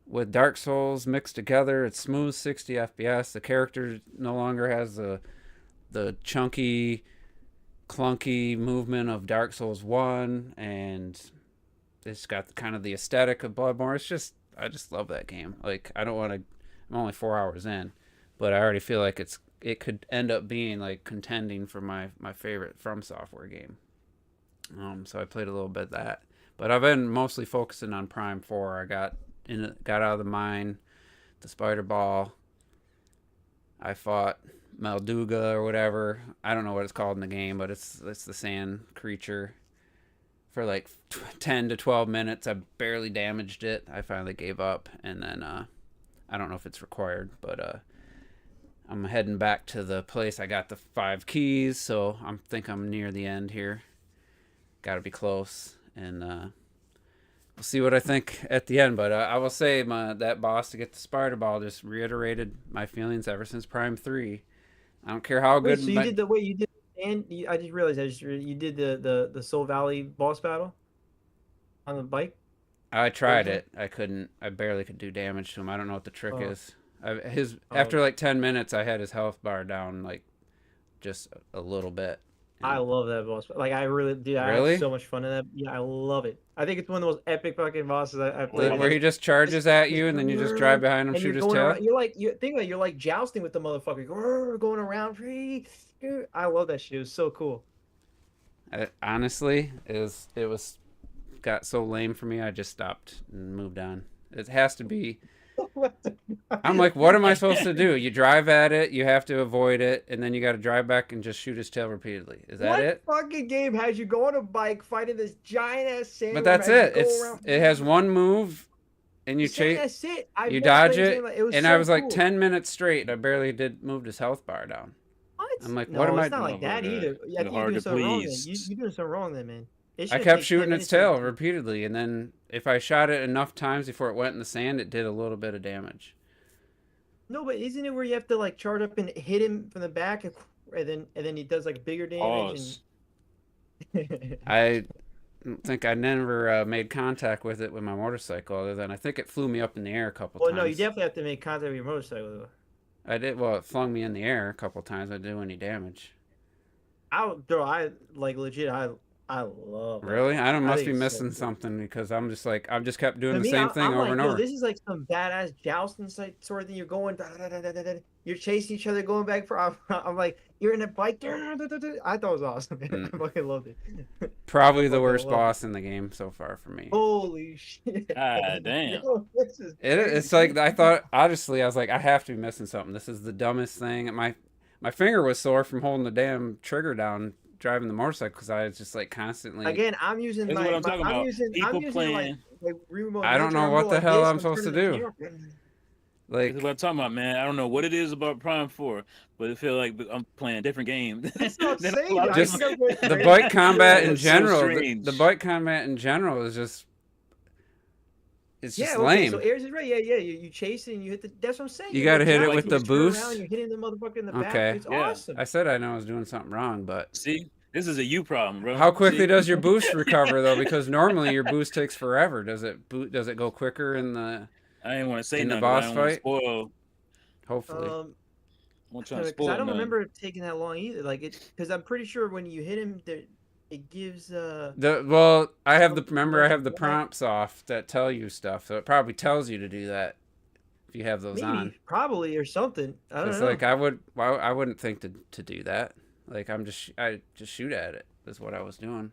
with Dark Souls mixed together. It's smooth 60 FPS. The character no longer has the chunky, clunky movement of Dark Souls 1, and it's got kind of the aesthetic of Bloodborne. I just love that game. Like, I don't want to. I'm only 4 hours in, but I already feel like it could end up being like contending for my favorite From Software game. So I played a little bit of that, but I've been mostly focusing on Prime 4. I got out of the mine, the spider ball. I fought Malduga or whatever. I don't know what it's called in the game, but it's the sand creature. For like 10 to 12 minutes, I barely damaged it. I finally gave up, and then I don't know if it's required, but I'm heading back to the place. I got the 5 keys, so I think I'm near the end here. Got to be close, and we'll see what I think at the end. But I will say that boss to get the spider ball just reiterated my feelings ever since Prime 3. I don't care how good. Wait, so you did and I just realized you did the Soul Valley boss battle on the bike. I tried Okay. it. I couldn't. I barely could do damage to him. I don't know what the trick Oh. is. After okay. like 10 minutes, I had his health bar down like just a little bit. I love that boss. Like I really, dude, I Really? had so much fun in that. Yeah, I love it. I think it's one of the most epic fucking bosses I played. Where he just charges at you and then you just drive behind him, and shoot you're his going tail. around. You think like you're like jousting with the motherfucker, going around. Dude, I love that shit. It was so cool. Honestly, it was got so lame for me. I just stopped and moved on. It has to be. I'm like, what am I supposed to do? You drive at it, you have to avoid it, and then you got to drive back and just shoot his tail repeatedly. Is that it? What fucking game has you go on a bike fighting this giant ass sand? But that's it. It has one move, and you chase. That's it. You dodge it, was and so I was like cool. 10 minutes straight. And I barely did move his health bar down. What? I'm like, no, what am it's I not like that either. I think you're hard doing to something wrong. Then. please. You're doing something wrong, then, man. I kept shooting its tail repeatedly, and then if I shot it enough times before it went in the sand, it did a little bit of damage. No, but isn't it where you have to like charge up and hit him from the back, and then he does like bigger damage? And... I think I never made contact with it with my motorcycle, other than I think it flew me up in the air a couple times. Well, no, you definitely have to make contact with your motorcycle. Though. I did. Well, it flung me in the air a couple times. I didn't do any damage. I like legit. I love. Really? I must be think it's so missing cool. something because I'm just like I've just kept doing To the me, same I'm thing over like, and yo, over. this is like some badass jousting sort of thing. You're going, you're chasing each other, going back for. I'm like, you're in a bike. I thought it was awesome. Man. I fucking loved it. Probably the fucking worst love it. boss in the game so far for me. Holy shit! God damn. Yo, this is It's crazy. like I thought. Honestly, I was like, I have to be missing something. This is the dumbest thing. My finger was sore from holding the damn trigger down driving the motorcycle because I was just like constantly. Again, I'm using This is my. what I'm talking about. People playing. like remote I don't control. know I'm what going the like hell this, I'm supposed to turning do. the Like This is what I'm talking about, man. I don't know what it is about Prime 4, but it feels like I'm playing a different game. That's what I'm than a saying. lot of I Just think I'm going the crazy. bike combat in It's so general. strange. The bike combat in general is just. It's just Yeah, okay, lame. so Ayers is right. Yeah. You chase it and you hit the. That's what I'm saying. You gotta hit it like with you the just turn boost. around, you're hitting the motherfucker in the back. Okay. It's Yeah. awesome. I said I know I was doing something wrong, but See, this is a you problem, bro. how quickly See? does your boost recover though? Because normally your boost takes forever. Does it go quicker in the? I didn't want to say in the nothing. I boss don't wanna fight? spoil. Hopefully. I won't try to Because spoil I don't nothing. remember it taking that long either. Like it, because I'm pretty sure when you hit him, it gives I have the Yeah. prompts off that tell you stuff, so it probably tells you to do that if you have those maybe on. probably or something. I don't It's know. like I wouldn't think to do that. Like I just shoot at it. Is what I was doing.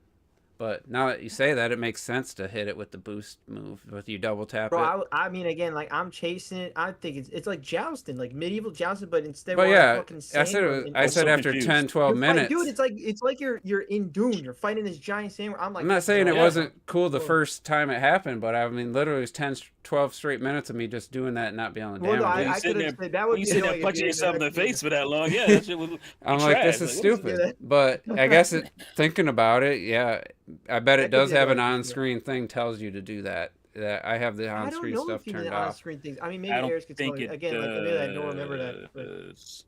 But now that you say that, it makes sense to hit it with the boost move. With you double tap it. Bro, I mean, again, like I'm chasing it. I think it's like jousting, like medieval jousting, but instead But we're yeah, fucking I sand said and- I I'm said so after confused. 10, 12 You're fighting- minutes. dude, it's like you're in Dune. You're fighting this giant sand. I'm like, I'm not saying it Yeah. wasn't cool the Cool. first time it happened, but I mean, literally, it was 10, 12 straight minutes of me just doing that and not being able to Well, no, damage it. I sitting could have there- said that would When you be sit there annoying if punching you yourself in the didn't face for that long, yeah, that shit was. I'm trash. like, this is Like, what stupid. that? But I guess thinking about it, yeah, I bet That it could does be have an annoying, yeah. on-screen thing tells you to do that. That I have the I don't on-screen know stuff if you turned did off. on-screen things. I mean, maybe I don't Ayers could tell think me. it Again, like maybe I don't remember that. But does.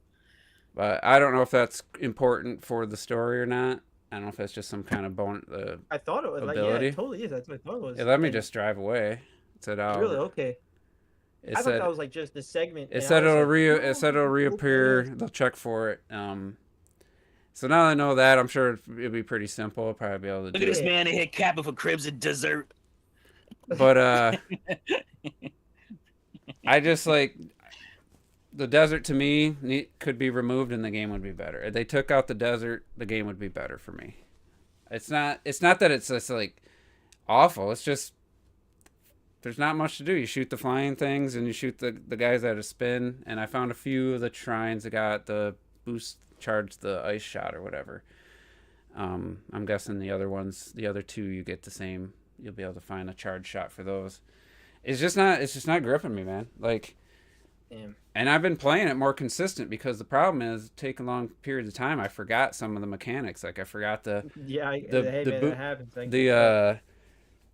But I don't know if that's important for the story or not. I don't know if that's just some kind of I thought it was like, yeah, ability. it totally is. That's what I thought it was. It let me And- just drive away. It said, "Oh, really okay. It I thought said that was like just the segment. it and I said was it'll like, it said it'll "Oh, reappear. okay." They'll check for it. So now that I know that, I'm sure it'll be pretty simple. I'll probably be able to Look at do this it. man. They hit Kappa for cribs and dessert. But I just like the desert to me could be removed and the game would be better. If they took out the desert, the game would be better for me. It's not that it's just like awful. It's just there's not much to do. You shoot the flying things and you shoot the guys at a spin. And I found a few of the shrines that got the boost charge the ice shot or whatever. I'm guessing the other ones, the other two, you get the same. You'll be able to find a charge shot for those. It's just not gripping me, man. Like, Damn. and I've been playing it more consistent because the problem is taking long periods of time. I forgot some of the mechanics. Like I forgot Yeah, hey, the man, boot- that happens. Thank the you.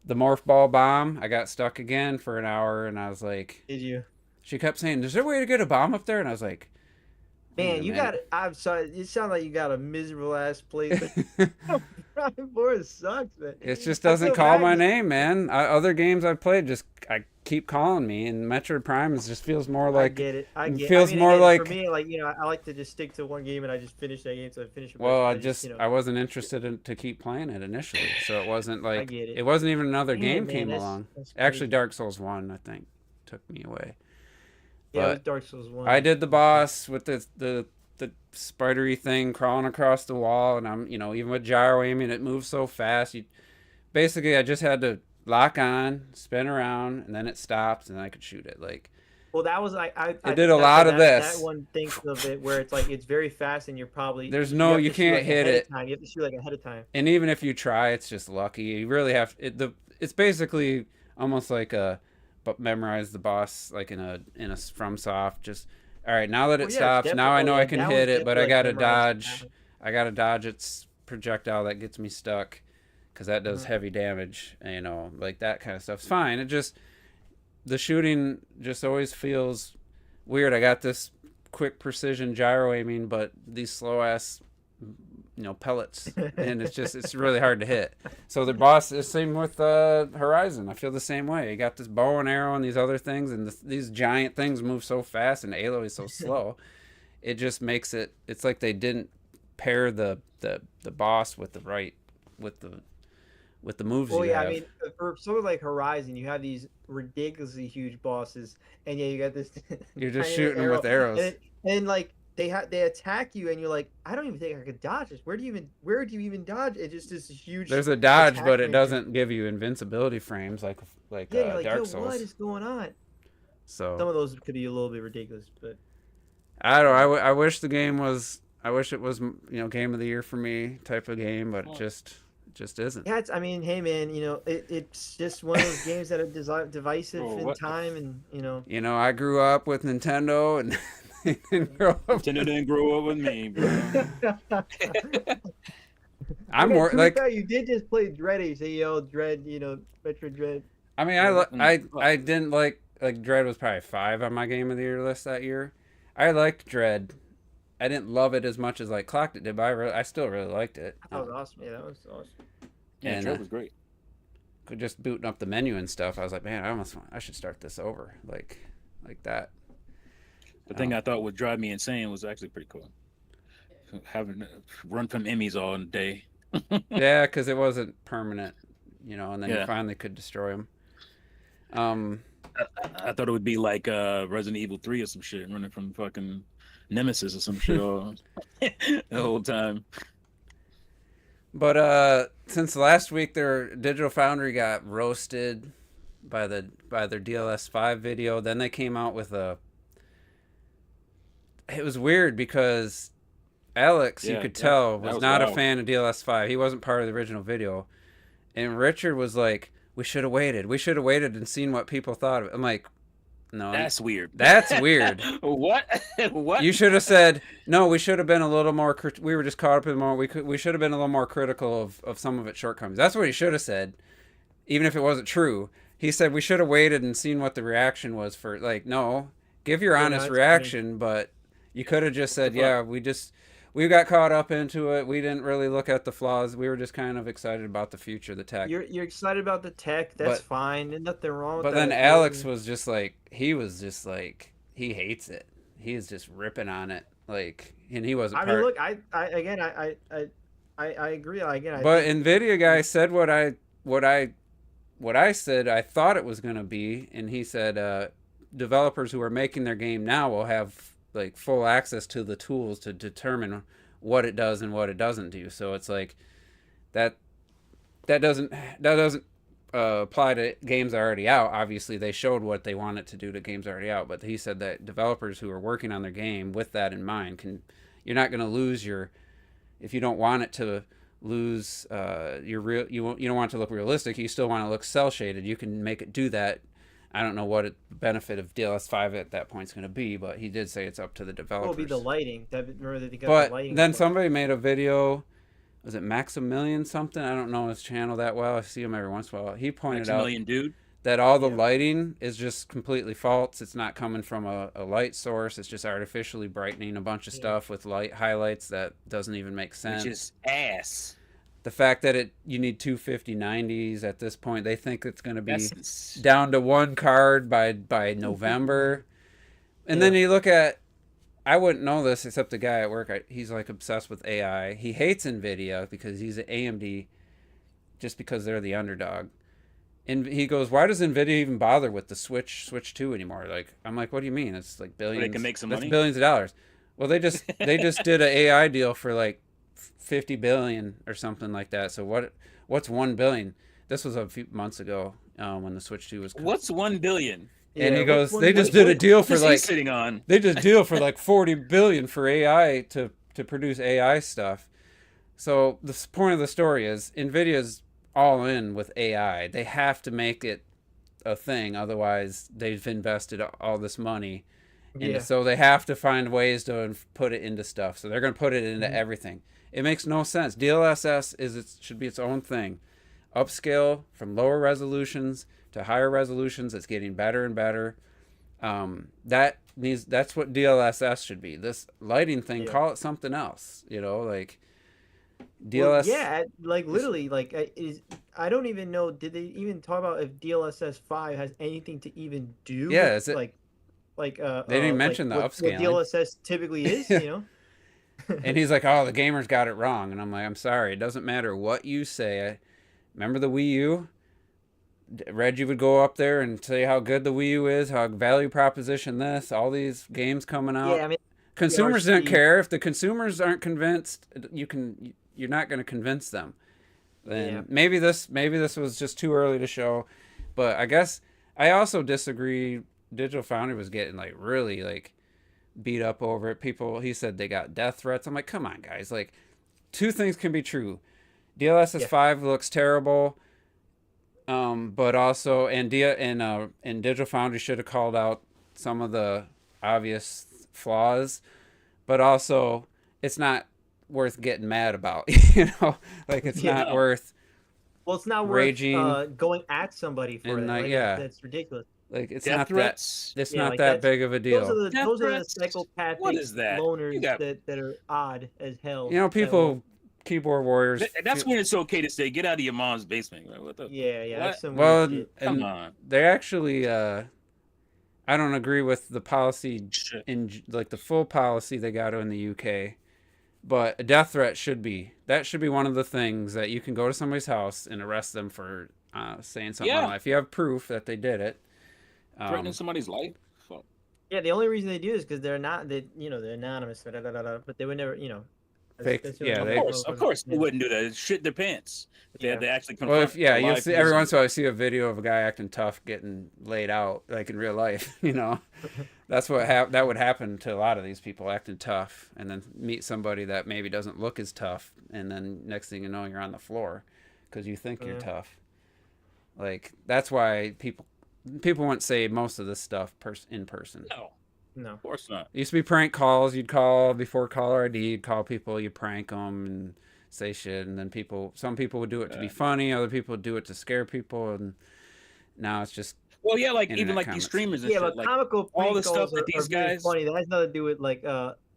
the morph ball bomb. I got stuck again for an hour, and I was like, Did you? she kept saying, "Is there a way to get a bomb up there?" And I was like, Man, you got. I'm sorry. It sounds like you got a miserable ass playthrough. Prime 4 sucks, man. It just I doesn't feel call bad my 'cause- name, man. Other games I've played just I keep calling me, and Metroid Prime just feels more like I get it. I get. feels I mean, more again, like. for me, like I like to just stick to one game, and I just finish that game, so I finish it. Well, but I just you know, I wasn't interested in to keep playing it initially, so it wasn't like get it. it wasn't even another Man, game man, came that's- along. that's Actually, crazy. Dark Souls 1 I think took me away. Yeah, it was But Dark Souls 1. I did the boss with the spidery thing crawling across the wall, and I'm even with gyro aiming, it moves so fast. Basically I just had to lock on, spin around, and then it stops, and I could shoot it. Like Well, that was I did a lot of that this. one thinks of it where it's like it's very fast, and you're probably There's you no have you to shoot, can't like, hit ahead of it, time. You have to shoot like ahead of time. and even if you try, it's just lucky. You really have it's basically almost like but memorize the boss like in a FromSoft. Just all right, now that it Well, yeah, stops, now I know I can that hit one's it, but I definitely, gotta like, memorized. dodge. I gotta dodge its projectile that gets me stuck, because that does Mhm. heavy damage. Like that kind of stuff's fine. It just the shooting just always feels weird. I got this quick precision gyro aiming, but these slow ass pellets, and it's really hard to hit. So the boss is same with Horizon. I feel the same way. You got this bow and arrow and these other things, and these giant things move so fast, and Aloy is so slow. It just makes it's like they didn't pair the boss with the right with the moves Well, you yeah, have. I mean, for something like Horizon, you have these ridiculously huge bosses, and yeah, you got this. You're just tiny shooting them with arrows. and like they attack you, and you're like, I don't even think I could dodge this. Where do you even dodge? It's just this huge. There's a dodge, attack but it menu. doesn't give you invincibility frames like Yeah, you're like, Dark yo, Souls. what is going on? Some So of those could be a little bit ridiculous, but I don't know. I wish the game was. I wish it was game of the year for me type of game, but it just isn't. yeah, I mean, hey man, it's just one of those games that are divisive Oh, in what? time, and I grew up with Nintendo, and they didn't grow up. Nintendo didn't grow up with me, bro. I'm Okay, more to be like. fair, you did just play Dread. You say, yo, Dread, Metroid Dread. I mean, I didn't like Dread was probably 5 on my game of the year list that year. I liked Dread. I didn't love it as much as like Clocked it did, but I still really liked it. That was awesome. Yeah, that was awesome. Yeah, And, Dread was great. Just booting up the menu and stuff, I was like, man, I should start this over, like that. The thing I thought would drive me insane was actually pretty cool. Having to run from Emmys all day. Yeah, because it wasn't permanent, and then you Yeah. finally could destroy them. I thought it would be like Resident Evil 3 or some shit, running from fucking Nemesis or some shit all the whole time. But since last week, their Digital Foundry got roasted by their DLS5 video. Then they came out with it was weird because Alex, you Yeah, could that- tell, that was was not a wild. fan of DLS5. He wasn't part of the original video. And Richard was like, we should have waited. We should have waited and seen what people thought of it. I'm like, no. That's weird. That's weird. What? What? You should have said, no, we should have been a little more, we were just caught up in the moment. We should have been a little more critical of some of its shortcomings. That's what he should have said, even if it wasn't true. He said, we should have waited and seen what the reaction was for, like, no, give your Yeah, no, honest it's reaction, but you could have just said, yeah, we got caught up into it. We didn't really look at the flaws. We were just kind of excited about the future, the tech. You're excited about the tech. That's But- fine. There's nothing wrong with But that. then Alex was just like, he hates it. He is just ripping on it, like, and he wasn't. I mean, look, I agree. Again, But Nvidia guy said what I said I thought it was gonna be, and he said developers who are making their game now will have like full access to the tools to determine what it does and what it doesn't do. So it's like that doesn't apply to games already out. Obviously, they showed what they want it to do to games already out, but he said that developers who are working on their game with that in mind you're not going to lose if you don't want it to lose you don't want it to look realistic. You still want to look cell shaded. You can make it do that. I don't know what the benefit of DLS5 at that point is going to be, but he did say it's up to the developers. Will be the lighting. Remember that they got But the lighting. then somebody made a video. Was it Maximilian something? I don't know his channel that well. I see him every once in a while. He pointed out Maximilian dude. that all the Yeah. lighting is just completely false. It's not coming from a light source. It's just artificially brightening a bunch of Yeah. stuff with light highlights that doesn't even make Which sense. is ass. The fact that you need two 5090s at this point, they think it's going to be That's down to one card by November. And then you look at, I wouldn't know this except the guy at work. He's like obsessed with AI. He hates Nvidia because he's an AMD, just because they're the underdog. And he goes, "Why does Nvidia even bother with the Switch 2 anymore?" Like, I'm like, "What do you mean? It's like billions. they can make some that's money? billions of dollars." Well, they just did an AI deal for like 50 billion or something like that. So what's 1 billion? This was a few months ago when the Switch 2 was coming. What's 1 billion? And he Yeah, goes, what- "They what- just what- did a deal for What's he like sitting on? they just deal for like 40 billion for AI to produce AI stuff." So the point of the story is Nvidia's all in with AI. They have to make it a thing, otherwise they've invested all this money. And Yeah. so they have to find ways to put it into stuff. So they're going to put it into Mhm. everything. It makes no sense. DLSS should be its own thing. Upscale from lower resolutions to higher resolutions. It's getting better and better. That's what DLSS should be. This lighting thing, Yeah. call it something else. Like Well, DLS. yeah, like literally, like I don't even know. Did they even talk about if DLSS 5 has anything to even do? Yeah, with, is it- like They didn't like mention the what upscaling. DLSS typically is, you know? And he's like, "Oh, the gamers got it wrong." And I'm like, "I'm sorry. It doesn't matter what you say." Remember the Wii U? Reggie would go up there and say how good the Wii U is, how value proposition this, all these games coming out. Yeah, I mean, Consumers don't RC. care. If the consumers aren't convinced, you're not going to convince them. Then Yeah. maybe this was just too early to show. But I guess I also disagree. Digital Foundry was getting like really like beat up over it. He said they got death threats. I'm like, come on, guys. Like, two things can be true. DLSS 5 looks terrible. But also, and Digital Foundry should have called out some of the obvious flaws, but also it's not worth getting mad about. Like it's Yeah. not worth. Well, it's not Raging. worth going at somebody for And, that. like, Like, yeah. that's ridiculous. Like it's Death not threats? that. It's Yeah, not like, that that's- big of a Those deal. are the Death those are the threats? psychopathic What is that? You loners got- that are odd as hell. People, keyboard warriors. That's when it's okay to say, get out of your mom's basement. Like, what the? Yeah, What? that's some Well, weird shit. Come and on. they actually. I don't agree with the policy Shit. in like the full policy they got in the UK, but a death threat should be one of the things that you can go to somebody's house and arrest them for saying something Yeah. online if you have proof that they did it. Threatening somebody's life? Fuck. Yeah, the only reason they do is because they're they're anonymous, but they would never, Fake- the yeah, only they- Of course, they Yeah. wouldn't do that. It's shit their pants. If they had to actually confront Well, a you'll live see every person. once in a while I see a video of a guy acting tough getting laid out like in real life. That's what that would happen to a lot of these people acting tough, and then meet somebody that maybe doesn't look as tough, and then next thing you know you're on the floor because you think you're Yeah. tough. Like that's why people wouldn't say most of this stuff in person. No, No. of course not. It used to be prank calls. You'd call before caller ID. You'd call people. You prank them and say shit, and then some people would do it to be Yeah. funny. Other people would do it to scare people, and now it's just Well, yeah, like even Internet like comments. these streamers and Yeah, shit. but Like, comical all the prank stuff calls that are these very guys- funny. That has nothing to do with like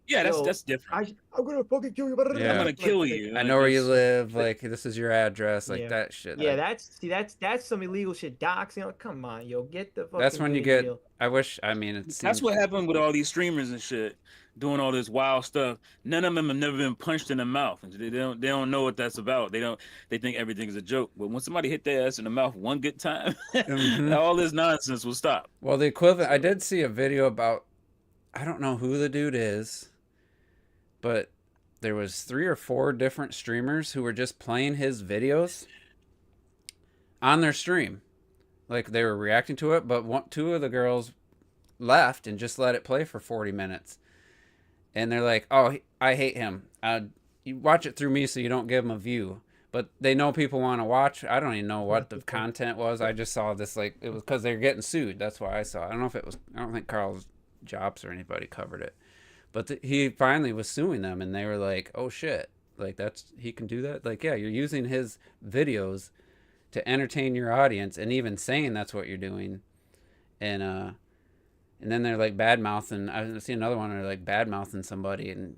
yeah, yo, that's different. I'm gonna fucking kill you. Yeah. I'm gonna Like, kill you. I know where you Like, live. Like this is your address. Like Yeah. that shit. Yeah, that's some illegal shit. Doxing. Come on, yo, get the fucking. That's when you plea get. deal. I wish. I mean, it That's seems, what happened with all these streamers and shit, doing all this wild stuff. None of them have never been punched in the mouth. They don't know what that's about. They think everything's a joke. But when somebody hit their ass in the mouth one good time, Mhm. all this nonsense will stop. Well, the equivalent. I did see a video about. I don't know who the dude is, but there was 3 or 4 different streamers who were just playing his videos on their stream. Like they were reacting to it, but 2 of the girls left and just let it play for 40 minutes. And they're like, "Oh, I hate him. You watch it through me so you don't give him a view." But they know people want to watch. I don't even know what the content was. I just saw this, like, it was because they're getting sued. That's why I saw it. I don't know if it was, I don't think Carl Jobs or anybody covered it. But he finally was suing them, and they were like, "Oh shit, like he can do that." Like, yeah, you're using his videos to entertain your audience, and even saying that's what you're doing, and then they're like bad mouthing. I see another one, they're like bad mouthing somebody and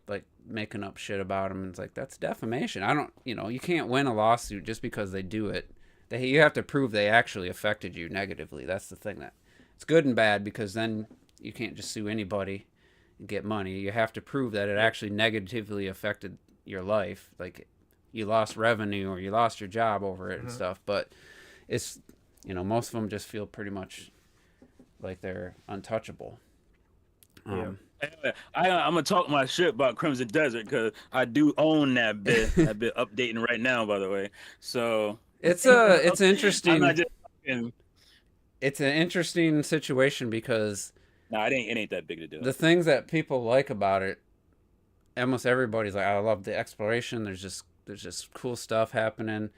like making up shit about them. And it's like, that's defamation. I don't, you can't win a lawsuit just because they do it. You have to prove they actually affected you negatively. That's the thing. That it's good and bad, because then you can't just sue anybody and get money. You have to prove that it actually negatively affected your life, like you lost revenue or you lost your job over it and stuff. But it's, most of them just feel pretty much like they're untouchable. I'm gonna talk my shit about Crimson Desert, because I do own that bit. That bit updating right now, by the way. So it's interesting. I'm not just fucking... It's an interesting situation, because it ain't that big to do. The things that people like about it, almost everybody's like, I love the exploration. There's just cool stuff happening,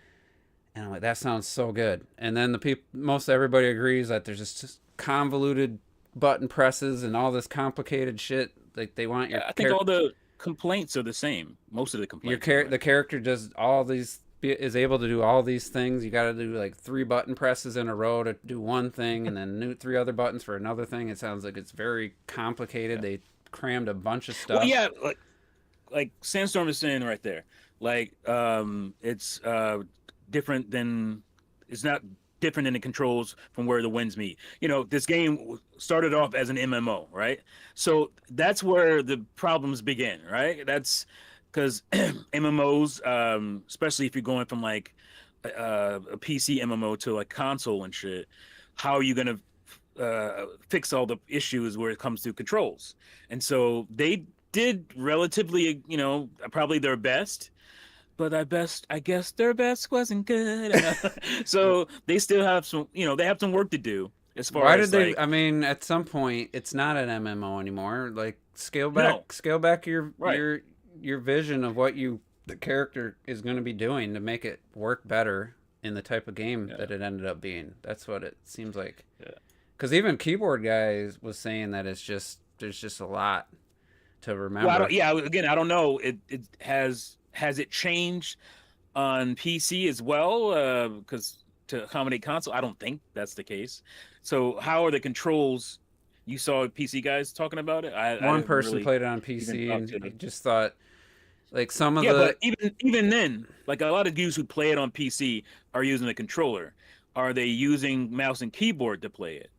and I'm like, that sounds so good. And then most everybody agrees that there's just convoluted button presses and all this complicated shit. Like, they want your. I think all the complaints are the same. Most of the complaints. The character does all these, is able to do all these things. You got to do like 3 button presses in a row to do one thing, and then 3 other buttons for another thing. It sounds like it's very complicated. They crammed a bunch of stuff. Well, yeah, like Sandstorm is saying right there. Like, it's different than. It's not different in the controls from where the winds meet. This game started off as an MMO, right? So that's where the problems begin, right? That's because MMOs, especially if you're going from like a PC MMO to like console and shit, how are you gonna fix all the issues where it comes to controls? And so they did relatively, probably their best. But I guess their best wasn't good. So they still have some, they have some work to do as far as. Why did they? I mean, at some point, it's not an MMO anymore. Like, scale back your vision of what the character is going to be doing to make it work better in the type of game that it ended up being. That's what it seems like. Yeah. Because even Keyboard Guys was saying that there's just a lot to remember. Well, I don't know. It has it changed on PC as well? Because to accommodate console, I don't think that's the case. So how are the controls? You saw PC guys talking about it. One person really played it on PC and just thought, like, some of but even then, like, a lot of dudes who play it on PC are using a controller. Are they using mouse and keyboard to play it?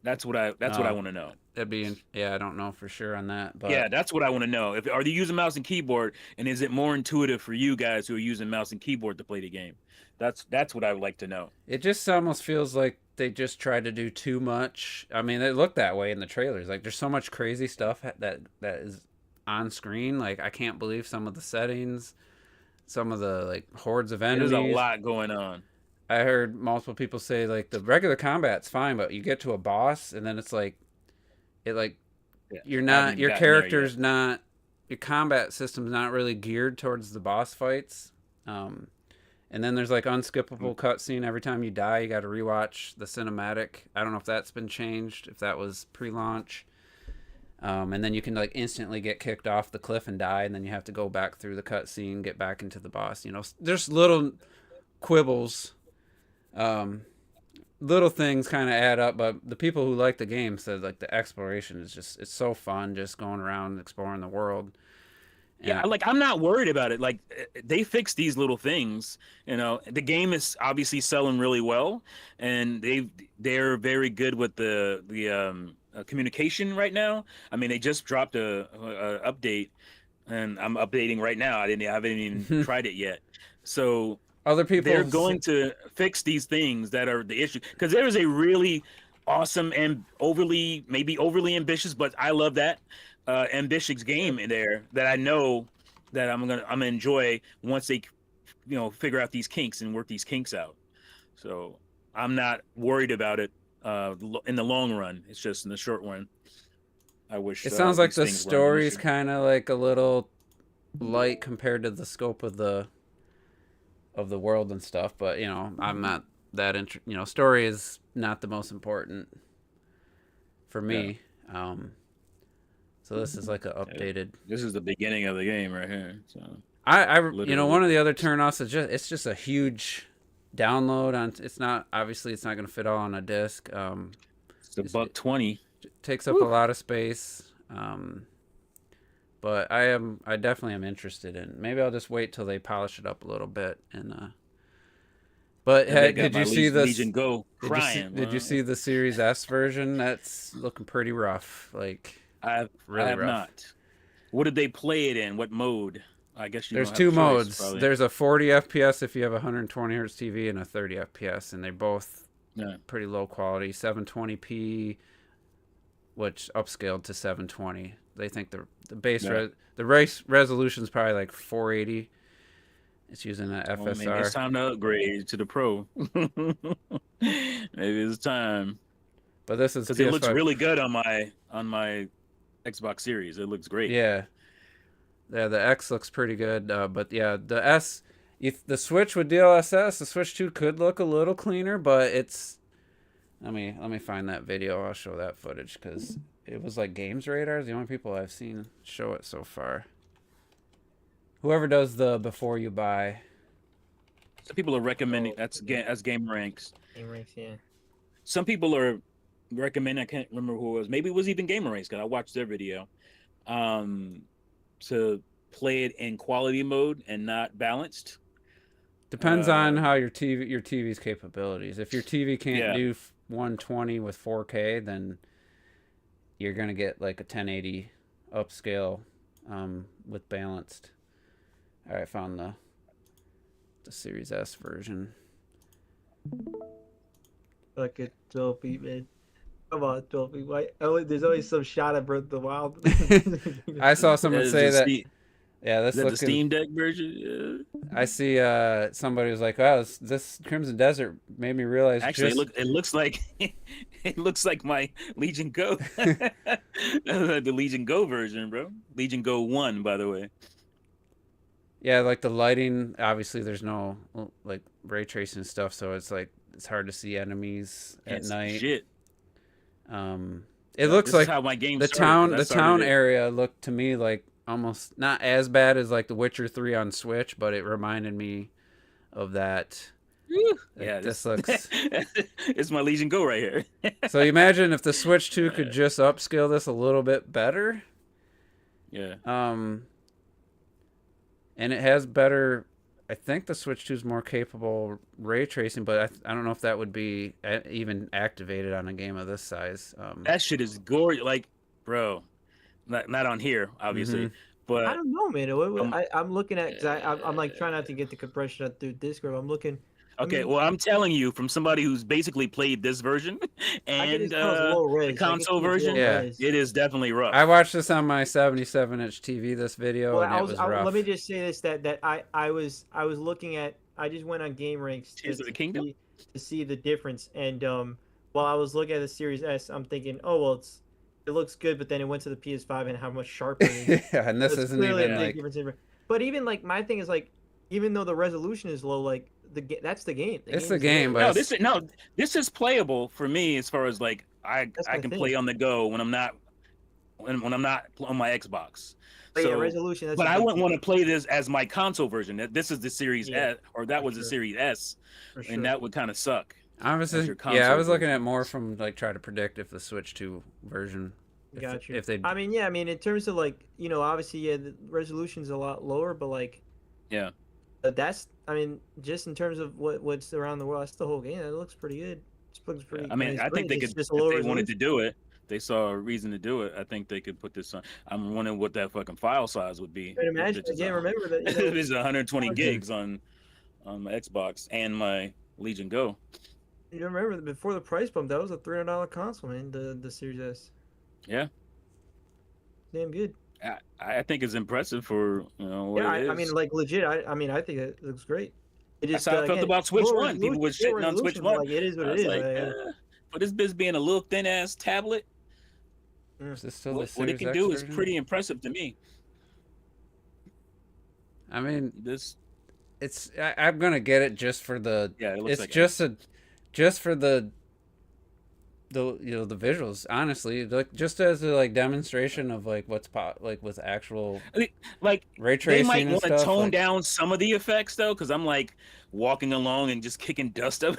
That's what I want to know. That'd be, I don't know for sure on that. But yeah, that's what I want to know. Are they using mouse and keyboard, and is it more intuitive for you guys who are using mouse and keyboard to play the game? That's what I would like to know. It just almost feels like they just tried to do too much. I mean, it looked that way in the trailers. Like, there's so much crazy stuff that is on screen. Like, I can't believe some of the settings, some of the like hordes of enemies. There's a lot going on. I heard multiple people say, like, the regular combat's fine, but you get to a boss and then it's like, your character's not, your combat system's not really geared towards the boss fights. And then there's like unskippable cutscene every time you die. You got to rewatch the cinematic. I don't know if that's been changed, if that was pre-launch. And then you can like instantly get kicked off the cliff and die, and then you have to go back through the cutscene, get back into the boss. There's little quibbles. Little things kind of add up, but the people who like the game said like the exploration is it's so fun, just going around exploring the world. And I'm not worried about it. Like, they fix these little things. The game is obviously selling really well, and they're very good with the communication right now. I mean, they just dropped a update, and I'm updating right now. I haven't even tried it yet. So other people, they're going to fix these things that are the issue, because there is a really awesome and maybe overly ambitious, but I love that ambitious game in there that I know that I'm gonna enjoy once they figure out these kinks and work these kinks out. So I'm not worried about it in the long run. It's just in the short run. I wish it sounds like the story's kind of like a little light compared to the scope of the world and stuff, but I'm not that story is not the most important for me. So this is like an updated. This is the beginning of the game right here. So I one of the other turnoffs is it's just a huge download on. It's not obviously it's not going to fit all on a disc. It's a $120. It takes up a lot of space. But I definitely am interested in. Maybe I'll just wait till they polish it up a little bit and. But And they got did my you see this? Legion Go crying? Did you see the Series S version? That's looking pretty rough. Like I really have rough. not. What did they play it in? What mode? I guess you There's don't two have a choice, modes. probably. There's a 40 FPS if you have a 120 hertz TV and a 30 FPS, and they're both Yeah. pretty low quality. 720p, which upscaled to 720. They think the base Yeah. the race resolution is probably like 480. It's using an Well, maybe FSR. it's time to upgrade to the Pro. Maybe it's time, But this is because it looks PS5. really good on my Xbox Series. It looks great. Yeah, the X looks pretty good, but yeah, the S, the Switch with DLSS, the Switch 2 could look a little cleaner, but it's. Let me find that video. I'll show that footage because it was like Games Radar is the only people I've seen show it so far. Whoever does the before you buy. Some people are recommending that's Game Ranks. Game Ranks, yeah. Some people are recommending. I can't remember who it was. Maybe it was even Gamer Ranks because I watched their video. To play it in quality mode and not balanced. Depends on how your TV's capabilities. If your TV can't Yeah. do 120 with 4K, then you're gonna get like a 1080 upscale with balanced. All right, found the Series S version. Fuck it, 12 feet, man. Come on, 12 feet. Why? Oh, there's always some shot of Breath of the Wild. I saw someone Is say the that. Ste- Yeah, is that's that the looking. Steam Deck version? I see. Somebody was like, "Wow, this Crimson Desert made me realize." Actually, just... it looks like it looks like my Legion Go, the Legion Go version, bro. Legion Go 1, by the way. Yeah, like the lighting. Obviously, there's no like ray tracing stuff, so it's like it's hard to see enemies at It's night. Shit. It looks This like is how my game the started, 'cause I town started it- area looked to me like almost not as bad as like The Witcher 3 on Switch, but it reminded me of that. Whew. Like, Yeah, this looks. it's my Legion Go right here. So you imagine if the Switch 2 could just upscale this a little bit better. Yeah. And it has better. I think the Switch 2 is more capable ray tracing, but I don't know if that would be even activated on a game of this size. That shit is gorgeous. Like, bro, not on here, obviously, but I don't know, man. I'm looking at, because I'm like trying not to get the compression up through Discord. I'm looking. okay. mean- Well, I'm telling you from somebody who's basically played this version I can and just tell it's low res. I can console see it's low version, Yeah. res. it is definitely rough. I watched this on my 77-inch TV. This video, Well, and it was rough. let me just say this: that I was looking at. I just went on Game Ranks Tears of the Kingdom? to see the difference, and while I was looking at the Series S, I'm thinking, oh well, it looks good, but then it went to the PS5 and how much sharper it is. Yeah, and this It's isn't clearly even a big like. difference in- But even like my thing is like, even though the resolution is low, like that's the game. It's game's the game, there. but no, this is playable for me as far as like That's I my can thing. play on the go when I'm not when I'm not on my Xbox. But yeah, So, resolution. That's but a I big wouldn't deal, want to play this as my console version. This is the Series Yeah, S, or that for was the sure. Series S, for sure. and that would kind of suck. obviously, your yeah, I console was looking version. at more from like try to predict if the Switch 2 version. Got you. If they. I mean, yeah. I mean, in terms of like, obviously, yeah, the resolution's a lot lower, but like, Yeah. but that's. I mean, just in terms of what's around the world, that's the whole game. It looks pretty good. It looks pretty. I mean, it's I think great. they It's could, just if a lower they wanted to resolution. do it, they saw a reason to do it. I think they could put this on. I'm wondering what that fucking file size would be. And imagine If it's again. Remember that. If it's 120 Okay. gigs on my Xbox and my Legion Go. You remember that before the price bump, that was a $300 console, man. The Series S. Yeah. Damn good. I think it's impressive for what Yeah, it is. I mean, like legit. I mean, I think it looks great. It That's just, how I felt again, about Switch lower 1. People was lower shitting on Switch resolution, but, 1. Like, it is what I it was is. like, for this bitch being a little thin ass tablet, Is this still the what it Series can X do is version? pretty impressive to me. I mean, This, I'm gonna get it just for the. yeah, it looks It's like just for the the visuals, honestly, like just as a like demonstration of like what's like with actual Like ray they might tracing and want to stuff. tone Like, down some of the effects though, because I'm like walking along and just kicking dust up,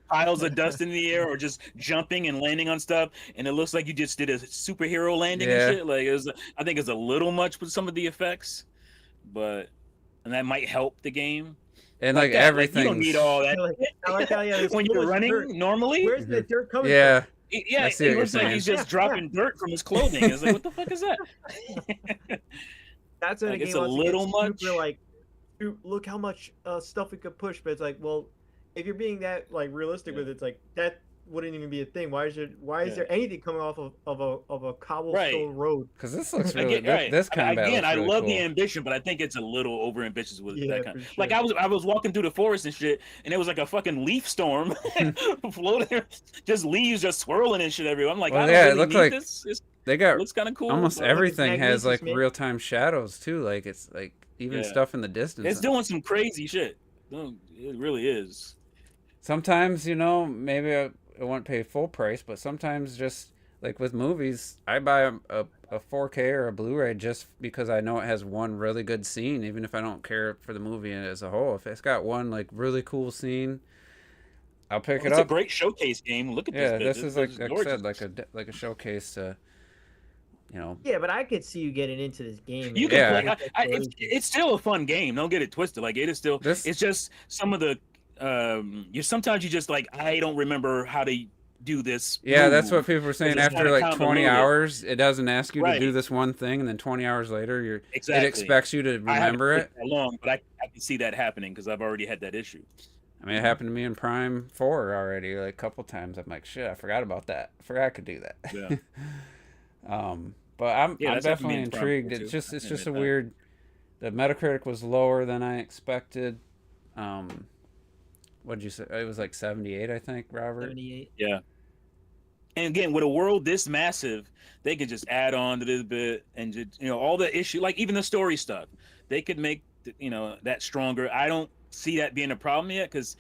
piles of dust in the air, or just jumping and landing on stuff, and it looks like you just did a superhero landing Yeah. and shit. Like I think it's a little much with some of the effects, and that might help the game. and Like like that, like, you everything. don't need all that I like how there's when so you're much running dirt. normally. Where's the dirt coming Yeah, from? Yeah, I see what it you're looks like saying. he's just Yeah, dropping dirt from his clothing. It's like, what the fuck is that? That's when Like, a it's game a wants to get little much. super, like, look how much stuff we could push. But it's like, well, if you're being that like realistic Yeah. with it, it's like that wouldn't even be a thing. Why is there anything coming off of a cobblestone road? Because this looks really. Again, right. This combat Again, looks I really love cool. the ambition, but I think it's a little over ambitious with Yeah, that kind. for Like sure. I was walking through the forest and shit, and it was like a fucking leaf storm floating, just leaves just swirling and shit everywhere. I'm like, Well, I don't yeah, it really looked need like this. They It got looks kind of cool. almost but everything has like Magnesis, man. real time shadows too. Like it's like even Yeah. stuff in the distance. It's doing some crazy shit. It really is. Sometimes maybe I won't pay full price, but sometimes just like with movies, I buy a 4K or a Blu-ray just because I know it has one really good scene, even if I don't care for the movie as a whole. If it's got one like really cool scene, I'll pick it It's up. a great showcase game. Look at Yeah, this. this is This like I gorgeous. said, like a showcase to, Yeah, but I could see you getting into this game. You and can Yeah. play. It's still a fun game. Don't get it twisted. Like it is still. This- It's just some of the. Sometimes you just like I don't remember how to do this. Yeah, that's move. what people were saying. It's After kinda like 20 convoluted. hours, it doesn't ask you to do Right. this one thing, and then 20 hours later, Exactly. it expects you to I haven't remember played it. that long, but I can see that happening because I've already had that issue. I mean, it happened to me in Prime 4 already, like a couple times. I'm like, shit, I forgot about that. I forgot I could do that. Yeah. But I'm Yeah, that's happened to definitely me in Prime intrigued. 4 It's too. just I it's can just a admit that. weird. The Metacritic was lower than I expected. What'd you say? It was like 78, I think, Robert. 78. Yeah. And again, with a world this massive, they could just add on to this bit and just, all the issue, like even the story stuff, they could make that stronger. I don't see that being a problem yet because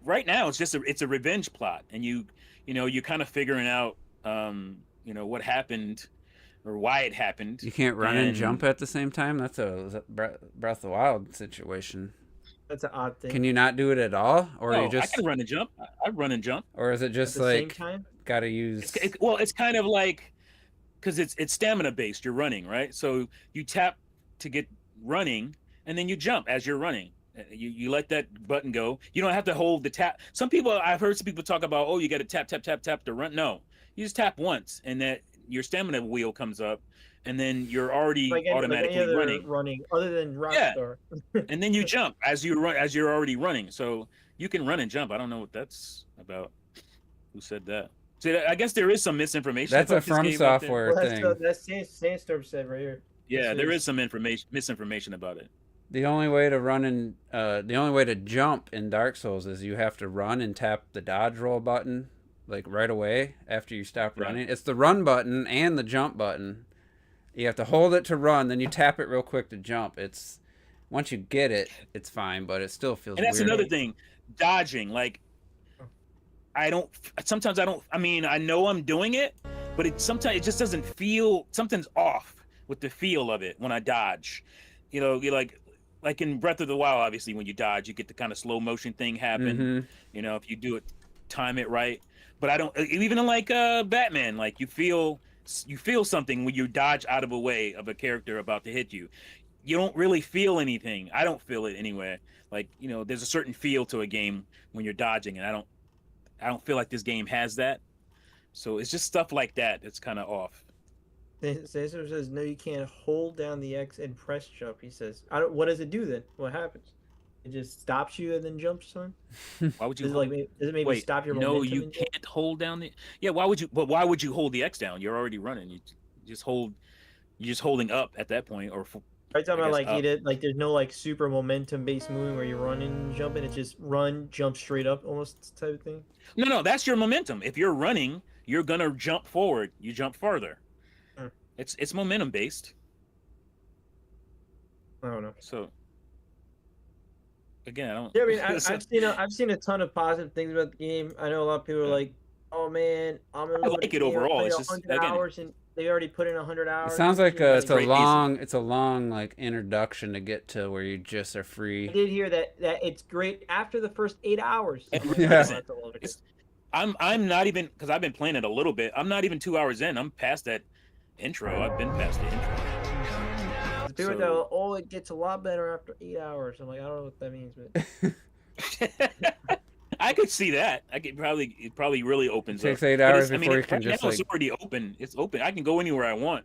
right now it's just it's a revenge plot, and you're kind of figuring out what happened or why it happened. You can't run and And- jump at the same time. That's a Breath of the Wild situation. That's an odd thing. Can you not do it at all, or Oh, you just, I can run and jump. I run and jump. or is it at just the same like time? gotta use? It's kind of like because it's stamina based. You're running, right? So you tap to get running, and then you jump as you're running. You let that button go. You don't have to hold the tap. I've heard some people talk about, oh, you got to tap to run. No, you just tap once, and that your stamina wheel comes up, and then you're already Like any automatically other running, other than Yeah. Rockstar. and then you jump as you're already running. So you can run and jump. I don't know what that's about. Who said that? So I guess there is some misinformation. That's a about this From game out there. Software Well, thing. that's Sandstorm said right here. Yeah, there This is some misinformation about it. The only way to the only way to jump in Dark Souls is you have to run and tap the dodge roll button like right away after you stop Right. running. It's the run button and the jump button. You have to hold it to run, then you tap it real quick to jump. It's once you get it, it's fine, but it still feels And that's weird. another thing, dodging. Like, sometimes I don't. I mean, I know I'm doing it, but sometimes it just doesn't feel. Something's off with the feel of it when I dodge. You're like in Breath of the Wild. Obviously, when you dodge, you get the kind of slow motion thing happen. Mhm. If you do it, time it right. But I don't. Even in like Batman, like you feel something when you dodge out of a way of a character about to hit you. You don't really feel anything. I don't feel it anyway. Like, there's a certain feel to a game when you're dodging, and I don't feel like this game has that. So it's just stuff like that that's kind of off. Sandstorm says no, you can't hold down the X and press jump. He says, I don't. What does it do then? What happens? It just stops you and then jumps on. Why would you? Does it maybe Wait, stop your no, momentum? you and jump? can't hold down the. Yeah, why would you? But why would you hold the X down? You're already running. You just hold. You're just holding up at that point, or Are you talking about guess like up. there's no like super momentum based moving where you're running and jumping. It's just run, jump straight up almost type of thing. No, that's your momentum. If you're running, you're gonna jump forward. You jump farther. Hmm. It's momentum based. I don't know. So again, I don't. Yeah, I mean, I've seen a ton of positive things about the game. I know a lot of people are like, Oh man, I'm in I love with like the it game. I overall. played It's just 100 again, hours, and they already put in 100 It hours. sounds like into it. it's a crazy. long like introduction to get to where you just are I free. did hear that it's great after the first 8 hours. It I'm like, really Yeah. oh, isn't. that's all over. It's I'm not even because I've been playing it a little bit. I'm not even 2 hours in. I'm past that intro. I've been past the intro. The people So- go, oh, it gets a lot better after 8 hours. I'm like, I don't know what that means, but I could see that. It probably really opens It takes up. 8 But hours it's- before you right can now just it's like. already open. It's open. I can go anywhere I want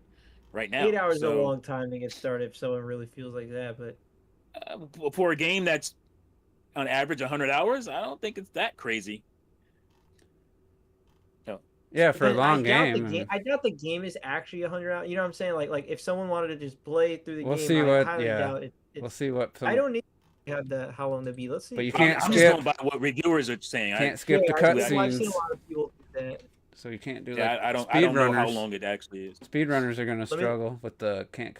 right now. 8 hours is a So, long time to get started if someone really feels like that. But for a game that's on average 100 hours, I don't think it's that crazy. Yeah, for a Because long I doubt the game is actually 100 hours. You know what I'm saying? Like if someone wanted to just play through the We'll game, see I what- highly yeah. doubt it. We'll see what. I don't need to have how long to be. Let's see. But you I'm can't just skip. going by what reviewers are saying. Can't skip the I've seen a cutscenes, lot of people do that. so you can't do like I don't know how speedrunners. long it actually is. Speedrunners are gonna me- struggle with the can't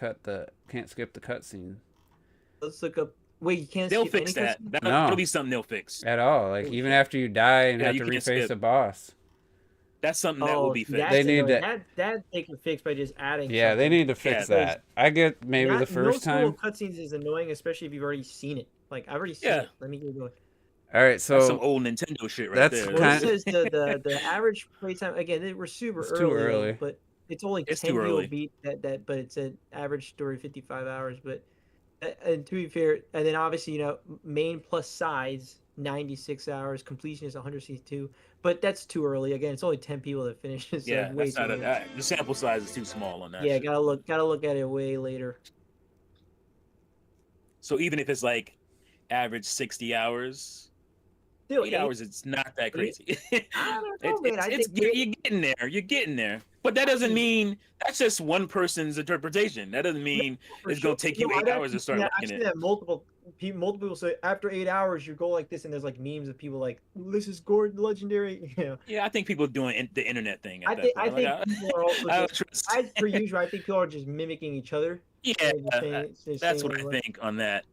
skip the cutscene Let's look up. Wait, you can't. They'll skip fix any that. cutscenes? That'll No. be something they'll fix. at all. Like Oh, even shit. after you die and Yeah, have you to can't reface skip. a boss. That's something that will be fixed. that's They need annoying. That they can fix by just adding. Yeah, they something. need to fix Yeah, that. I get maybe the first time. Cutscenes is annoying, especially if you've already seen it. Like I've already seen Yeah. it. Let me get it going. All right, That's some so old Nintendo shit right that's there. Well, kind- it says the average playtime again. We're super It's too early, though, early. but it's only It's 10 too people early. beat that. But it's an average story 55 hours. But and to be fair, and then obviously main plus sides 96 hours. Completion is 162. But that's too early. Again, it's only 10 people that finish. So Yeah, way that's too not early. the sample size is too small on that. Yeah, shit. gotta look at it way later. So even if it's like average 60 hours, Still, 8 hours, it's not that crazy. I don't know, man. I think you're getting there. You're getting there. But that doesn't mean that's just one person's interpretation. That doesn't mean for it's gonna take you No, 8 hours to start I've looking seen at. that multiple people say after 8 hours you go like this, and there's like memes of people like this is Gordon legendary. You know, Yeah, I think people doing the internet thing. At I that think point. Like, people are also I don't just, trust- per usual. I think people are just mimicking each other. yeah, and just saying that's what what they I want. think on that.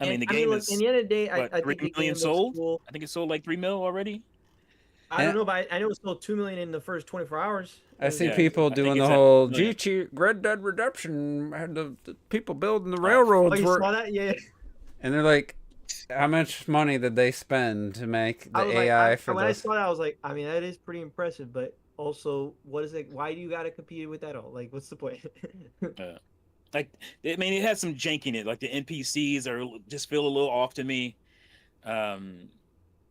I mean, And, the game look, is. in the end of the day, what, I 3 think the million game looks sold? cool. I think it sold like 3 mil already. I don't know, but I know it sold 2 million in the first 24 hours. I see Yeah, people I think doing the it's at whole million. GT Red Dead Redemption had the people building the Oh, railroads you were, saw that? Yeah. and they're like, how much money did they spend to make the I was AI like, for when this? I saw that, I was like, I mean, that is pretty impressive, but also, what is it? Why do you got to compete with that all? Like, what's the point? Like, I mean, it has some jank in it. Like the NPCs just feel a little off to me.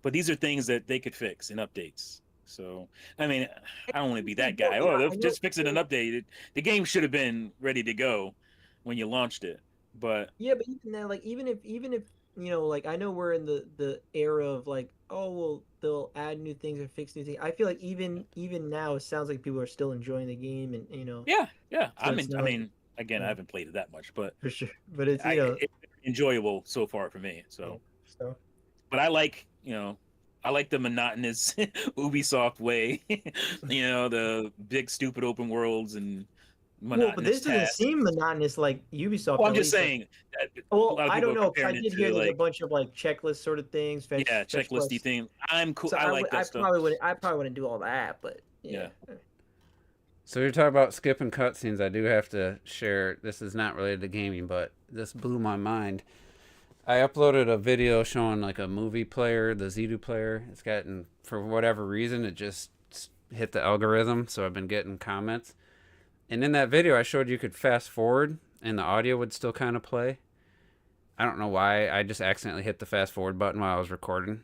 But these are things that they could fix in updates. So, I mean, I don't want to be that guy. Oh, they'll just fix it and update it. The game should have been ready to go when you launched it. But Yeah, but even then, like even if like I know we're in the era of like, oh well, they'll add new things or fix new things. I feel like even now it sounds like people are still enjoying the game, and yeah. So I it's not- mean, again, I yeah. haven't played it that much, but for sure. But it's it's enjoyable so far for me. So, so but I like the monotonous Ubisoft way. The big stupid open worlds and monotonous but this doesn't tasks. seem monotonous like Ubisoft. Well, I'm at just least. saying. That a Well, lot of I people don't are know, 'cause I comparing it did to, hear there's a like, bunch of like checklist sort of things. Fetch checklisty quests. thing. I'm cool. So I like that I stuff. I probably wouldn't do all that, but yeah. So you're talking about skipping cutscenes. I do have to share. This is not related to gaming, but this blew my mind. I uploaded a video showing like a movie player, the Zedu player. It's gotten, for whatever reason, it just hit the algorithm. So I've been getting comments. And in that video, I showed you could fast forward and the audio would still kind of play. I don't know why. I just accidentally hit the fast forward button while I was recording.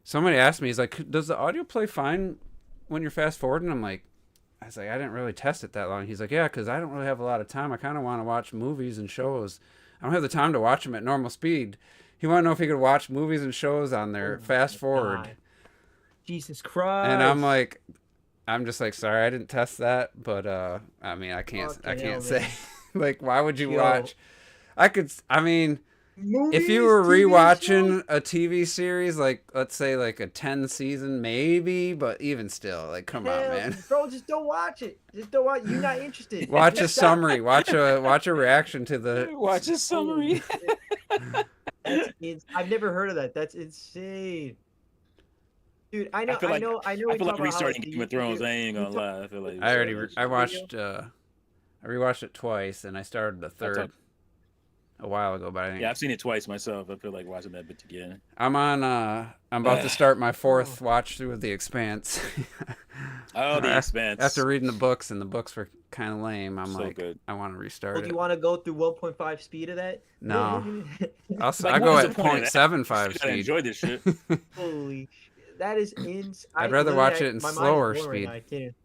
Somebody asked me, he's like, does the audio play fine when you're fast forwarding? I was like, I didn't really test it that long. He's like, yeah, because I don't really have a lot of time. I kind of want to watch movies and shows. I don't have the time to watch them at normal speed. He wanted to know if he could watch movies and shows on their fast forward. God. Jesus Christ. And I'm just like, sorry, I didn't test that. But, I mean, I can't Fucking hell, say. man. Like, why would you Yo. watch? I mean, Movies, if you were TV rewatching shows? a TV series, like, let's say, like a 10 season, maybe, but even still, like, come on, Hell, man. Bro, just don't watch it. Just don't watch. You're not interested. Watch a Just stop. summary. Watch a reaction to the. Watch a summary. I've never heard of that. That's insane. Dude, I know, I feel like I know. I We feel like talk about how, restarting the Game of YouTube Thrones. video- I ain't we gonna talk- lie. I feel like I already YouTube I video. watched I rewatched it twice and I started the third a while ago, but I think Yeah, I've seen it twice myself. I feel like watching that bit again. I'm about to start my fourth watch through of The Expanse. Oh, The Expanse. After reading the books, and the books were kind of lame, I'm So like, good. I want to restart Well, do it. you want to go through 1.5 speed of that? No. Like, I what go is at the point of that? 0.75 I speed. enjoy this shit. Holy shit. That is insane. I'd rather watch it in my mind is slower blown right speed. now, I can't.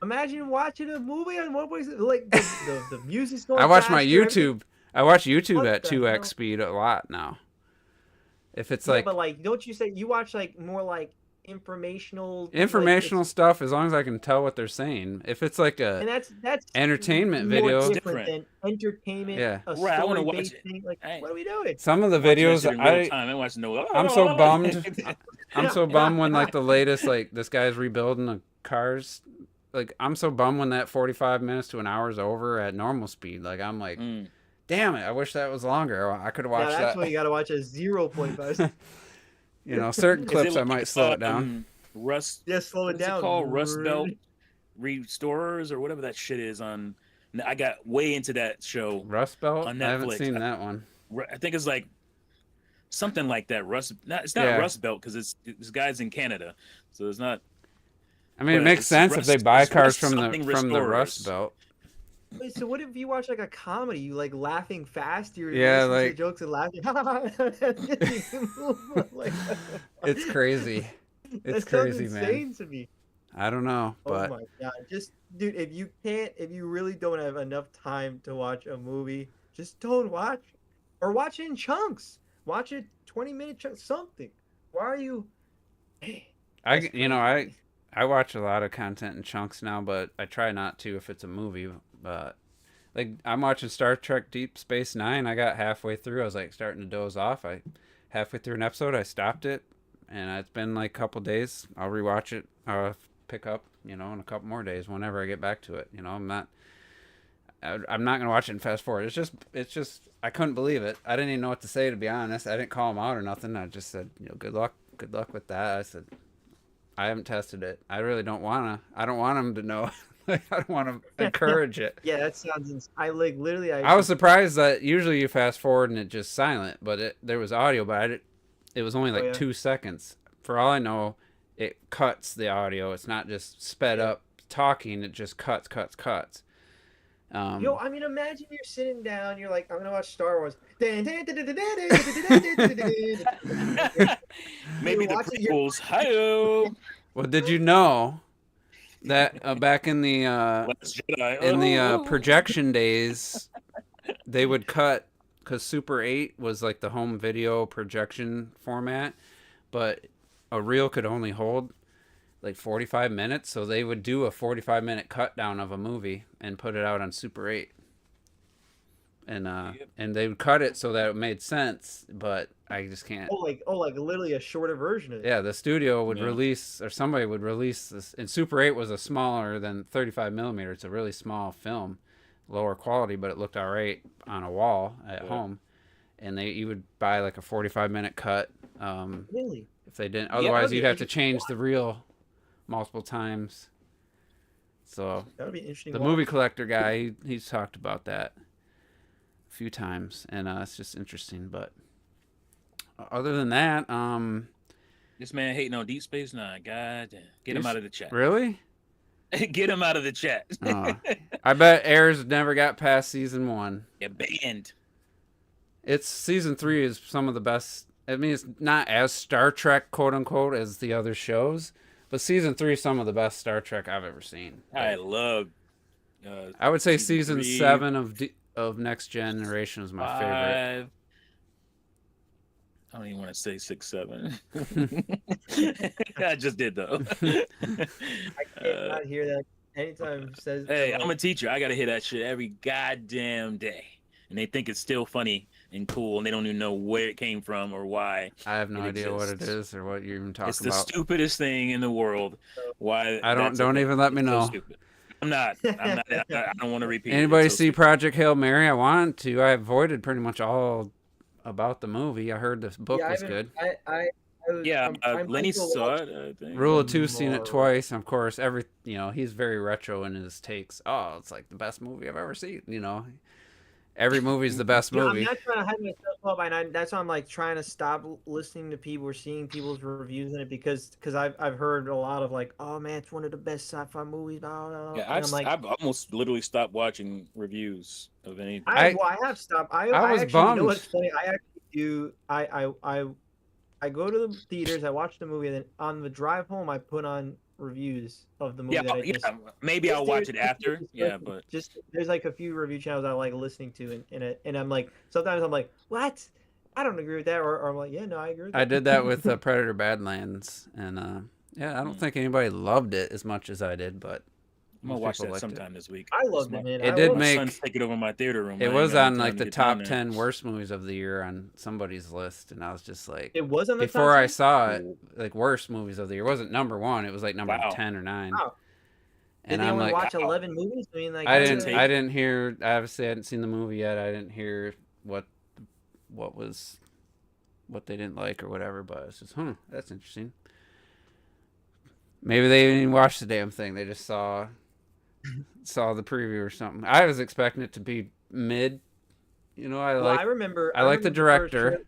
Imagine watching a movie on 1.6, like the music's going I watch my faster, everything. YouTube. I watch YouTube What at the 2x hell? speed a lot now. If it's Yeah, like but like, don't you say you watch like more like informational stuff, as long as I can tell what they're saying. If it's like and a that's entertainment more video, different than entertainment. Yeah. A Right, I wanna watch story-based it. thing. Like, Hey. what are we doing? some of the Watching that videos shit in real time. I watch no. I'm so bummed. I'm so bummed when like the latest like this guy's rebuilding the cars. Like I'm so bummed when that 45 minutes to an hour is over at normal speed. Like I'm like, Mm. damn it! I wish that was longer. I could have Yeah, watched that's that. when you gotta watch a 0.5. You know, certain Is clips it I might slow it down. Rust. Yeah, slow What it is down. it called? Rust Belt Restorers or whatever that shit is on. I got way into that show. Rust Belt. On I haven't Netflix. seen that one. I think it's like something like that. It's not Yeah. Rust Belt because it's guys in Canada, so it's not. I mean, it But makes it's sense if they buy it's cars Rust from the something Rust Restorers. Belt. Wait, so what if you watch like a comedy? You like laughing fast? You're Yeah, listening to like- the jokes and laughing. Like, It's crazy. It's that sounds crazy, man. insane to me. I don't know, Oh but my god! Just dude, if you really don't have enough time to watch a movie, just don't watch, or watch it in chunks. Watch it 20-minute chunks, something. Why are you? That's I watch a lot of content in chunks now, but I try not to if it's a movie. But like I'm watching Star Trek Deep Space Nine. I got halfway through. I was like starting to doze off. Halfway through an episode, I stopped it, and it's been like a couple days. I'll rewatch it. I'll pick up, in a couple more days whenever I get back to it. I'm not gonna watch it and fast forward. It's just I couldn't believe it. I didn't even know what to say, to be honest. I didn't call him out or nothing. I just said, good luck with that. I said, I haven't tested it. I really don't wanna. I don't want him to know. Like, I don't want to encourage it. Yeah, that sounds. I like literally. I was surprised that usually you fast forward and it's just silent, but there was audio, but it was only like yeah. 2 seconds. For all I know, it cuts the audio. It's not just sped up talking. It just cuts. Yo, I mean, imagine you're sitting down. You're like, I'm gonna watch Star Wars. Maybe You're the watching- prequels. Hi-oh. Well, did you know that back in the Last Jedi. projection days, they would cut, because Super 8 was like the home video projection format, but a reel could only hold like 45 minutes, so they would do a 45-minute cut down of a movie and put it out on Super 8. And they would cut it so that it made sense, but I just can't. like literally a shorter version of it. Yeah, the studio would Yeah. release, or somebody would release this. And Super 8 was a smaller than 35 millimeter. It's a really small film, lower quality, but it looked all right on a wall at home. And you would buy like a 45-minute cut. Really? If they didn't, Yeah, otherwise that'd be you'd have to interesting change the reel multiple times. So That would be interesting. the watch. movie collector guy, he's talked about that a few times, and it's just interesting. But other than that, This man hating on Deep Space Nine. God damn. Get him out of the chat. really. Get him out of the chat. I bet Airs never got past season 1. You're banned. It's season 3 is some of the best. I mean, it's not as Star Trek, quote unquote, as the other shows, but season 3 is some of the best Star Trek I've ever seen. I love. I would say season 3, 7 of Next Generation is my favorite. 5. I don't even want to say 6, 7. I just did though. I can't not hear that anytime it says. Hey, like, I'm a teacher. I gotta hear that shit every goddamn day, and they think it's still funny and cool, and they don't even know where it came from or why. I have no It idea what it exists. is or what you're even talking It's the about. stupidest thing in the world. Why? I don't that's a thing. even let me It's so know. stupid. I'm not. I don't want to repeat. it. Anybody It's so see stupid. Project Hail Mary? I want to. I avoided pretty much all about the movie. I heard the book yeah, was good. I Yeah, I'm Lenny still saw watching. it, I think. Rule of Two seen it More. twice. And of course, he's very retro in his takes. Oh, it's like the best movie I've ever seen. Every movie's the best I'm movie. not trying to hype myself up, and that's why I'm like trying to stop listening to people or seeing people's reviews in it because I've heard a lot of like, oh man, it's one of the best sci-fi movies. Blah, blah, blah. Yeah, And I'm like, I've almost literally stopped watching reviews of anything. I have stopped. I was actually, you know bummed. what's funny? I actually do. I go to the theaters, I watch the movie, and then on the drive home, I put on reviews of the movie Yeah, that I just. maybe I'll watch it There's- after. Yeah, but just there's like a few review channels I like listening to, and I'm like sometimes I'm like, what? I don't agree with that, or I'm like, yeah, no, I agree with that. I did that with Predator Badlands, and yeah, I don't think anybody loved it as much as I did, but I'm gonna most watch people that liked sometime this week. I loved it, man. It I did loved My make- son's taking over my theater room. it I was ain't got on time like to the get down top there. 10 worst movies of the year on somebody's list, and I was just like, It was on the before top I 10? saw it, like worst movies of the year. It wasn't number one. It was like number Wow. 10 or 9. Wow. Did And they I'm only like, watch wow. 11 movies? I mean, like I that's didn't. a- I didn't hear. I obviously hadn't seen the movie yet. I didn't hear what they didn't like or whatever. But it's just, that's interesting. Maybe they didn't even watch the damn thing. They just saw the preview or something. I was expecting it to be mid. I remember. I like the director.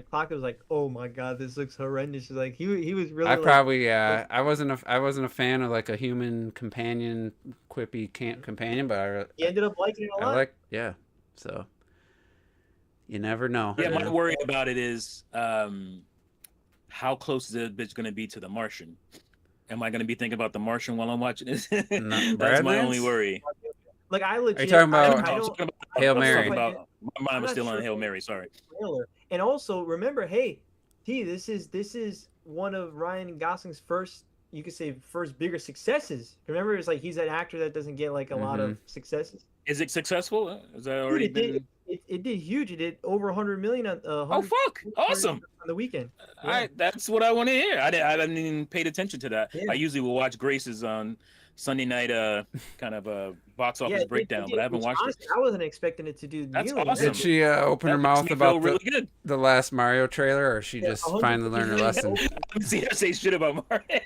Clock was like, "Oh my god, this looks horrendous." He's like, he was really. I like, probably I wasn't a fan of like a human companion, quippy companion, but he ended up liking it a lot. So you never know. Yeah, my worry about it is how close is the bitch gonna be to The Martian? Am I gonna be thinking about The Martian while I'm watching this? That's my Badlands? only worry. Like I legit. talking about I I'm don't, talking about, Hail I'm talking Mary? about- my mind I'm was not still on sure Hail if- Mary. Sorry. trailer. And also remember, hey, this is one of Ryan Gosling's first, you could say, first bigger successes. Remember, it's like he's an actor that doesn't get like a lot of successes. Is it successful? Has that Dude, already it been? did. It did huge. It did over 100 million on. Oh 100 fuck! Awesome. on the weekend. That's what I want to hear. I didn't even paid attention to that. Yeah. I usually will watch Grace's on Sunday night, kind of a box office it did- breakdown, it but did, I haven't which watched honestly, it. I wasn't expecting it to do. That's nearly awesome. Did she open her That mouth makes me feel about really good. the last Mario trailer, or she Yeah, just 100% finally learned her lesson? See her say shit about Mario.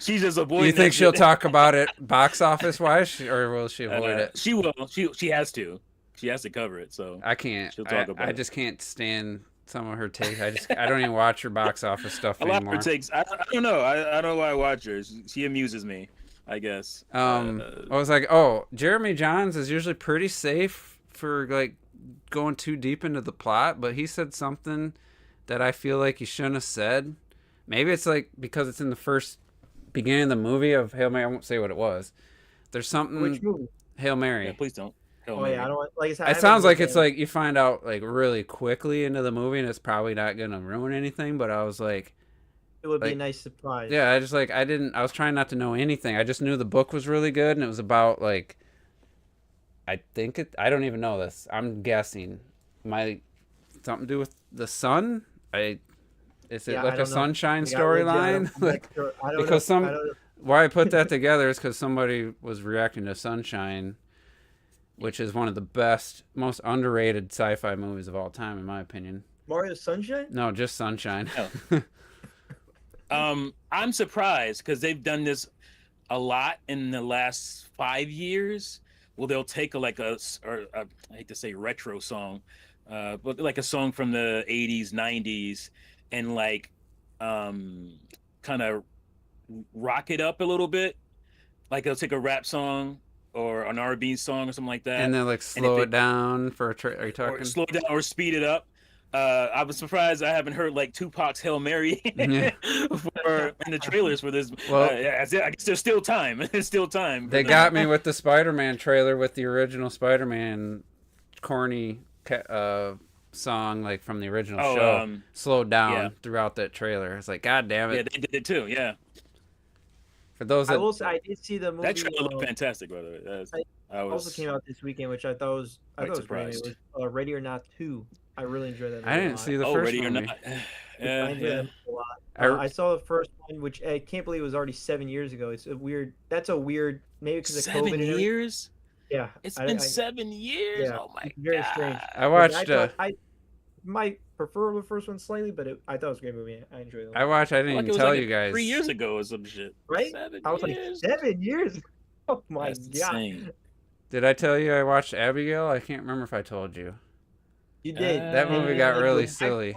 She's just Do avoiding. you think that she'll shit. talk about it box office wise, or will she avoid it? She will. She has to. She has to cover it. So I can't. She'll talk about I it. just can't stand some of her takes. I don't even watch her box office stuff a lot of anymore. her takes. I don't know. I don't know why I watch her. She amuses me, I guess. I was like, Jeremy Johns is usually pretty safe for like going too deep into the plot, but he said something that I feel like he shouldn't have said. Maybe it's like because it's in the first beginning of the movie of Hail Mary. I won't say what it was. There's something. Which movie? Hail Mary. Yeah, please don't. Hail Oh Mary. yeah, I don't like. I said, I It haven't sounds like looked it's at it. like you find out like really quickly into the movie, and it's probably not gonna ruin anything. But I was like, It would be a like- nice surprise. yeah, I was trying not to know anything. I just knew the book was really good, and it was about like, I don't even know this. I'm guessing, something to do with the sun. Is it Yeah, I like a don't know. sunshine Like, I legit- storyline? I'm not Like, sure. I don't because know. some- I don't know. why I put that together is because somebody was reacting to Sunshine, which is one of the best, most underrated sci-fi movies of all time, in my opinion. Mario Sunshine. No, just Sunshine. I'm surprised because they've done this a lot in the last 5 years. Well, they'll take I hate to say retro song, but like a song from the 80s, 90s, and like kind of rock it up a little bit. Like they'll take a rap song or an R&B song or something like that, And then like slow if it down for a are you or talking? slow it down or speed it up. I was surprised I haven't heard like Tupac's Hail Mary Yeah. in the trailers for this. Well- I guess there's still time. There's still time. They got me with the Spider-Man trailer with the original Spider-Man corny song like from the original show slowed down yeah. throughout that trailer. It's like, God damn it. Yeah, they did it too. Yeah, For those I that will say I did see the movie. that trailer looked fantastic, by the way. I was also came out this weekend, which I thought was quite great. It surprised. was Ready or Not 2. I really enjoyed that. I movie a didn't lot. see the first Ready or movie. Not. I Yeah, enjoyed yeah. that a lot. I- I saw the first one, which I can't believe it was already 7 years ago. It's a weird. That's a weird. Maybe because of COVID. 7 and everything. years. Yeah, It's I- been I- 7 years. yeah, Oh my it's very god. strange. I watched I my prefer the first one slightly, but I thought it was a great movie. I enjoyed it. I watched. I didn't Like even it was tell like you guys. 3 years ago or some shit. Right? 7 I was years. like 7 years. Oh my That's god! insane. Did I tell you I watched Abigail? I can't remember if I told you. You did. That movie got And really I- silly.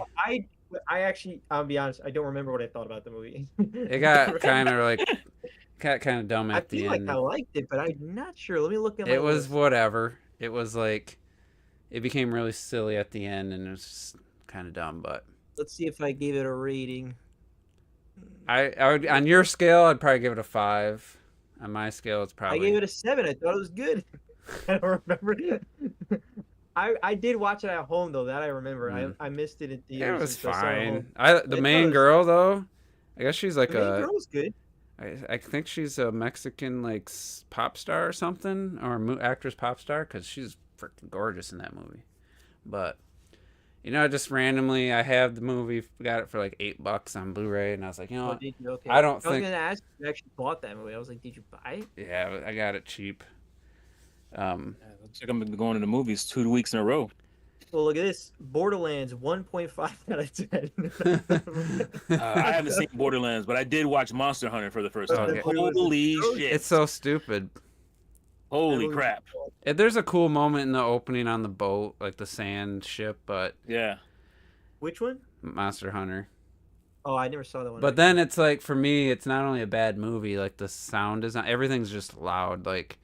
I actually, I'll be honest, I don't remember what I thought about the movie. It got kind of like got kind of dumb I at the feel like end. I liked it, but I'm not sure. Let me look at my It was list. whatever. It was like it became really silly at the end, and it was just kind of dumb. But Let's see if I gave it a rating. I would, on your scale, I'd probably give it a 5. On my scale, it's probably I gave it a 7. I thought it was good. I don't remember. I did watch it at home though. That I remember. I missed it in it theaters. was and so I saw it at home. fine. The thought main it was- girl though, I guess she's like The main a. girl was good. I think she's a Mexican like pop star or something, or actress pop star, because she's freaking gorgeous in that movie. But just randomly, I have the movie, got it for like $8 on Blu-ray, and I was like, Oh, did you? Okay. I don't I was think- gonna ask if you actually bought that movie. I was like, did you buy it? yeah, I got it cheap. Looks like I'm going to the movies 2 weeks in a row. Well, look at this. Borderlands 1.5 out of 10. I haven't seen Borderlands, but I did watch Monster Hunter for the first time. Okay. Holy shit! It's so stupid. Holy crap! There's a cool moment in the opening on the boat, like the sand ship, but Yeah. Which one? Monster Hunter. Oh, I never saw that one. But then it's like, for me, it's not only a bad movie, like the sound design, everything's just loud. Like,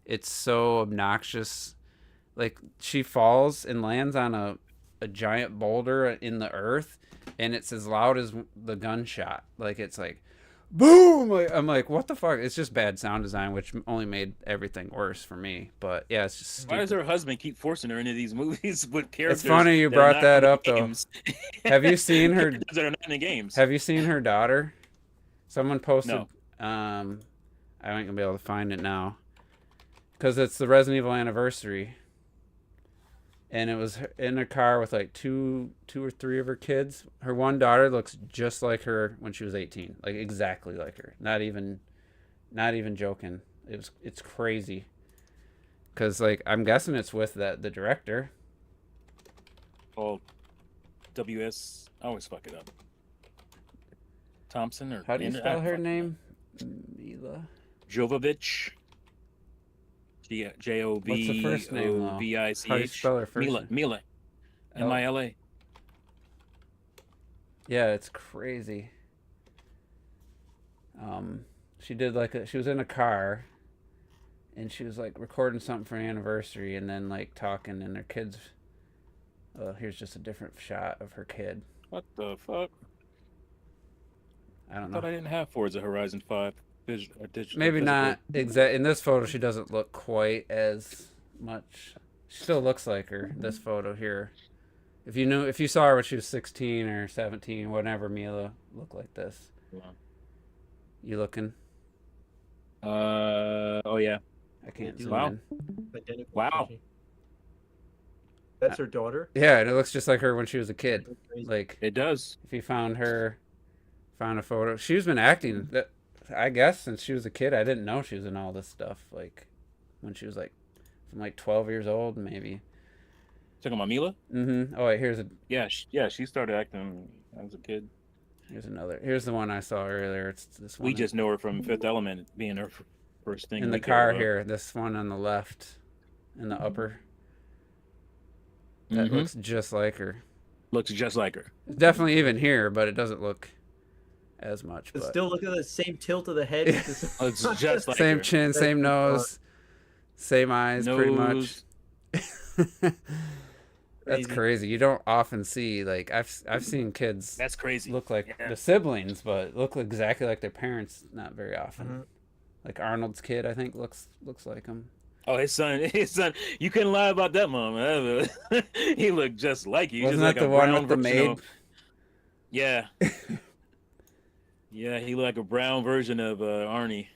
it's so obnoxious. Like, she falls and lands on a giant boulder in the earth, and it's as loud as the gunshot. Like, it's like, boom! Like, I'm like, what the fuck? It's just bad sound design, which only made everything worse for me. But yeah, it's just stupid. Why does her husband keep forcing her into these movies with characters? funny you that are brought not that in the up, though. games? Have you seen her? Characters that are not in the games. Have you seen her daughter? Someone posted. No. I ain't gonna be able to find it now, because it's the Resident Evil anniversary, and it was in a car with like two or three of her kids. Her one daughter looks just like her when she was 18, like exactly like her. Not even joking. It's crazy. Cause like I'm guessing it's with the director. Oh, W.S. I always fuck it up. Thompson or How do you I spell her fuck it name? Mila. up. Jovovich. J-O-V-O-V-I-C-H. What's the first name, though? How do you spell her first Mila. name? Mila. M-I-L-A. Yeah, it's crazy. She did she was in a car, and she was like recording something for an anniversary, and then like talking, and her kids. Here's just a different shot of her kid. What the fuck? I don't I know. thought I didn't have Forza Horizon 5. Digital, Maybe physical. not exact. In this photo, she doesn't look quite as much. She still looks like her. This photo here. If you saw her when she was 16 or 17, whatever, Mila looked like this. Yeah. You looking? Oh yeah. I can't do zoom wow. in. Identical. Wow. That's her daughter. Yeah, and it looks just like her when she was a kid. That's crazy. Like, It does. if you found a photo, she's been acting. That I guess since she was a kid, I didn't know she was in all this stuff. Like, when she was like, from like 12 years old, maybe. Talking about Mila? Mm-hmm. Oh wait, here's She started acting as a kid. another. Here's the one I saw earlier. It's this one. We just know her from Fifth Element being her first thing. in the we car care about. here. This one on the left, in the upper. That Mhm. looks just like her. Looks just like her. It's definitely even here, but it doesn't look as much. But But still look at the same tilt of the head. Looks just like same her. chin, same nose, same eyes, pretty much. Nose. That's Crazy. crazy. You don't often see like I've seen kids That's crazy. look like Yeah. the siblings, but look exactly like their parents. Not very often. Mhm. Like Arnold's kid, I think looks like him. Oh, his son. You couldn't lie about that, mom. He looked just like you. Wasn't just that like the a one brown with the version maid? of- Yeah. Yeah, he looked like a brown version of Arnie.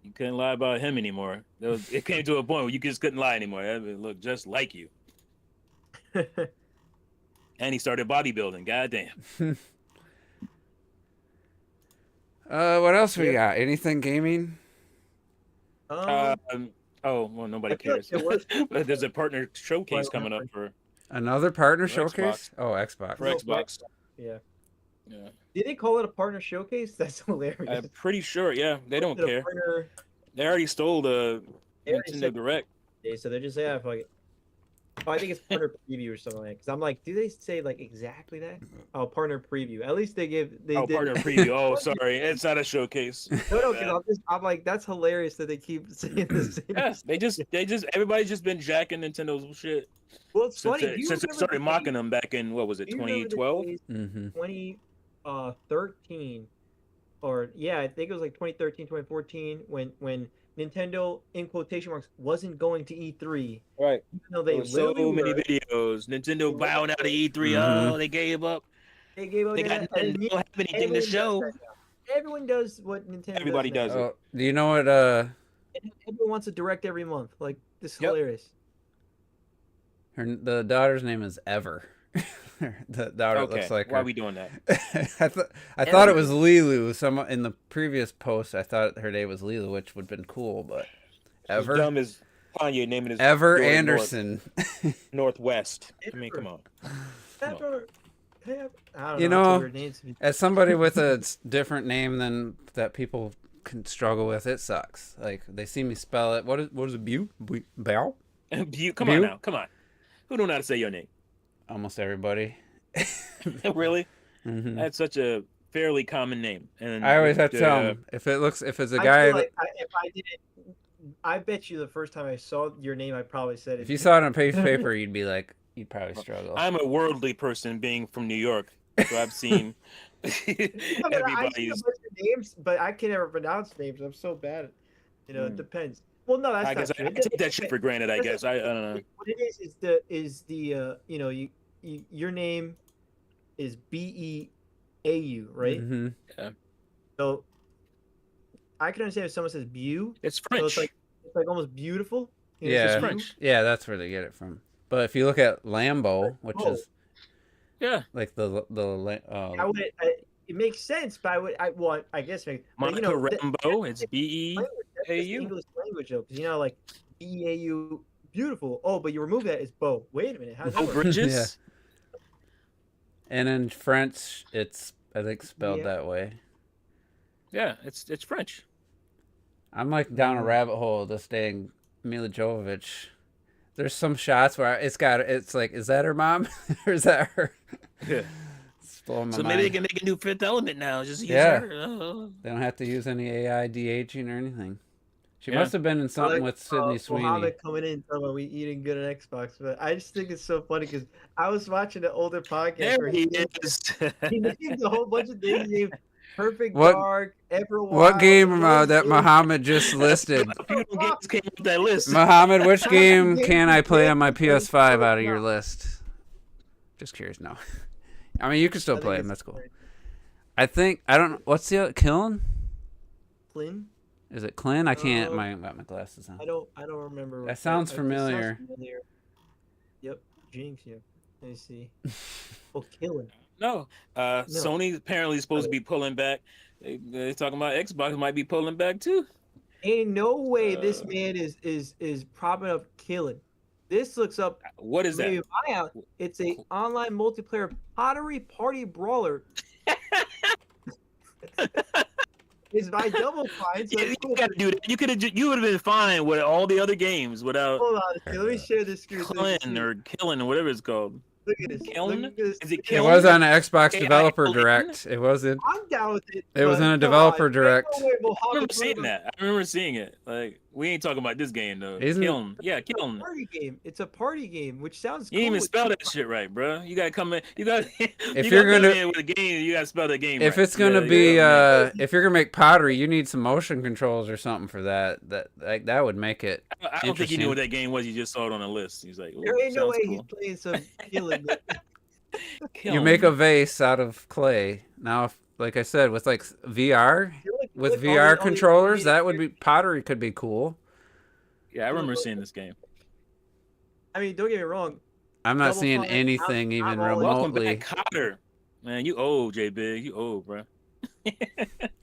You couldn't lie about him anymore. It came to a point where you just couldn't lie anymore. That looked just like you. And he started bodybuilding. Goddamn. What else we Yeah. got? Anything gaming? Oh well, nobody I feel like cares. there was- But there's a partner showcase Well, coming up for Another partner For showcase? Xbox. Oh, Xbox. For No, Xbox. Yeah. Yeah. Did they call it a partner showcase? That's hilarious. I'm pretty sure. Yeah, they don't Is it a care. partner- They already stole the They already Nintendo said- Direct. So they're just fuck it. Oh, I think it's partner preview or something like that. Because I'm like, do they say like exactly that? Oh, partner preview. At least they did. Partner preview. Oh, sorry, it's not a showcase. No, because I'm like, that's hilarious that they keep saying the same. Yeah, they just, everybody's just been jacking Nintendo's shit Well, it's since funny. it, Do you since it remember started the mocking days- them back in what was it, do you remember the 2012? days, Mm-hmm. 2013, or yeah, I think it was like 2013, 2014, when Nintendo, in quotation marks, wasn't going to E3, Right. even though There they were so literally many were. videos. Nintendo They bowing out of E3. Mhm. Oh, they gave up. They gave out They got they don't have anything to show. Everyone does what Nintendo. Everybody does. does it. Oh, do you know what? Everyone wants a direct every month. Like this is Yep. hilarious. The daughter's name is Ever. The daughter Okay, looks like why her. are we doing that? I thought it was Lilu. Some in the previous post, I thought her name was Lilu, which would have been cool. But As Ever, dumb as Kanye naming his Ever daughter Anderson. Northwest. I mean, come on. Ever. I don't You know. know, Weird names. As somebody with a different name than that people can struggle with, it sucks. Like they see me spell it. What is it? Bow? Come on Bew? now. Come on. Who don't know how to say your name? Almost everybody. Really? Hmm. That's such a fairly common name. And I always have to tell uh, them if it's a I guy. feel like if I did it, I bet you the first time I saw your name, I probably said it. If you saw it on a piece of paper, you'd probably struggle. I'm a worldly person being from New York, so I've seen I seen a everybody's. bunch of names, but I can never pronounce names. I'm so bad. It depends. Well, no, that's I guess not I true. take that shit for granted. I guess I don't know. What it is the your name is Beau, right? Hmm. So I can understand if someone says Beau, It's so French. it's like almost beautiful. You know, Yeah. it's It's Beau. French. Yeah, that's where they get it from. But if you look at Lambo, which Oh. is Yeah. like I would. It makes sense, but I guess maybe. But, Monica Rambeau. It's that's BEAU. just English language though, because like Beau, beautiful. Oh, but you remove that, it's Bo. Wait a minute, how's that Oh, work? Bridges. and in French, it's I think spelled Yeah. that way. Yeah, it's French. I'm like down a rabbit hole this day in Mila Jovovich. There's some shots where it's like, is that her mom or is that her? Yeah. It's blowing my So mind. maybe they can make a new Fifth Element now. Just use Yeah. her. Oh. They don't have to use any AI de-aging or anything. She Yeah. must have been in something Like, with Sydney Sweeney. Mohammed coming in talking about we eating good on Xbox, but I just think it's so funny because I was watching an older podcast There where he named- is. he named a whole bunch of things. He named Perfect What- Dark, Everwild. What game that Everwild. Muhammad just listed? A few games came with that list. Muhammad, which game can I play on my PS5 out of your list? Just curious. No, I mean you can still I think play it's them. That's cool. great. I think I don't. What's the other Killen? Flynn? Is it Clint? I can't. Uh, I got my glasses on. I don't remember. That sounds it familiar. Yep, Jinx. Yeah. Let me see. Oh, killing. No. Sony apparently is supposed to be pulling back. They're talking about Xbox might be pulling back too. Ain't no way this Uh, man is propping up killing. This looks up. What is Maybe that? my out. It's a online multiplayer pottery party brawler. It's by Double Fine. So Yeah, you gotta do that. You would have been fine with all the other games without hold on. Okay, let me share this screen. so you can Killing see. or Killing or whatever it's called. Look at this. Kiln? Look at this. Is it It Kiln? was on an Xbox AI Developer Killen? Direct. It wasn't. I'm down with it. It was but in a come Developer on, Direct. ain't no way I Mohammed remember seeing put that. I remember seeing it. Like we ain't talking about this game though. Isn't it- Kiln. Yeah, It's a Kiln. party game. It's a party game, which sounds. You didn't even cool. spell that shit right, bro. You gotta come in. You got. If you're gonna- with a game, you gotta spell the game. If right. it's gonna You be, gotta- if you're gonna make pottery, you need some motion controls or something for that. That would make it. I don't think he knew interesting. what that game was. You just saw it on a list. He's like, There ain't no way cool. he's playing some killing. You make a vase out of clay. Now, if, like I said, with like VR, with Look, VR all the controllers, that would animated be pottery. Could be cool. Yeah, I remember seeing this game. I mean, don't get me wrong. I'm not Double seeing Fine, anything I'm even all in. Welcome remotely. back, Cotter. Man, you old, J Big. You old, bro.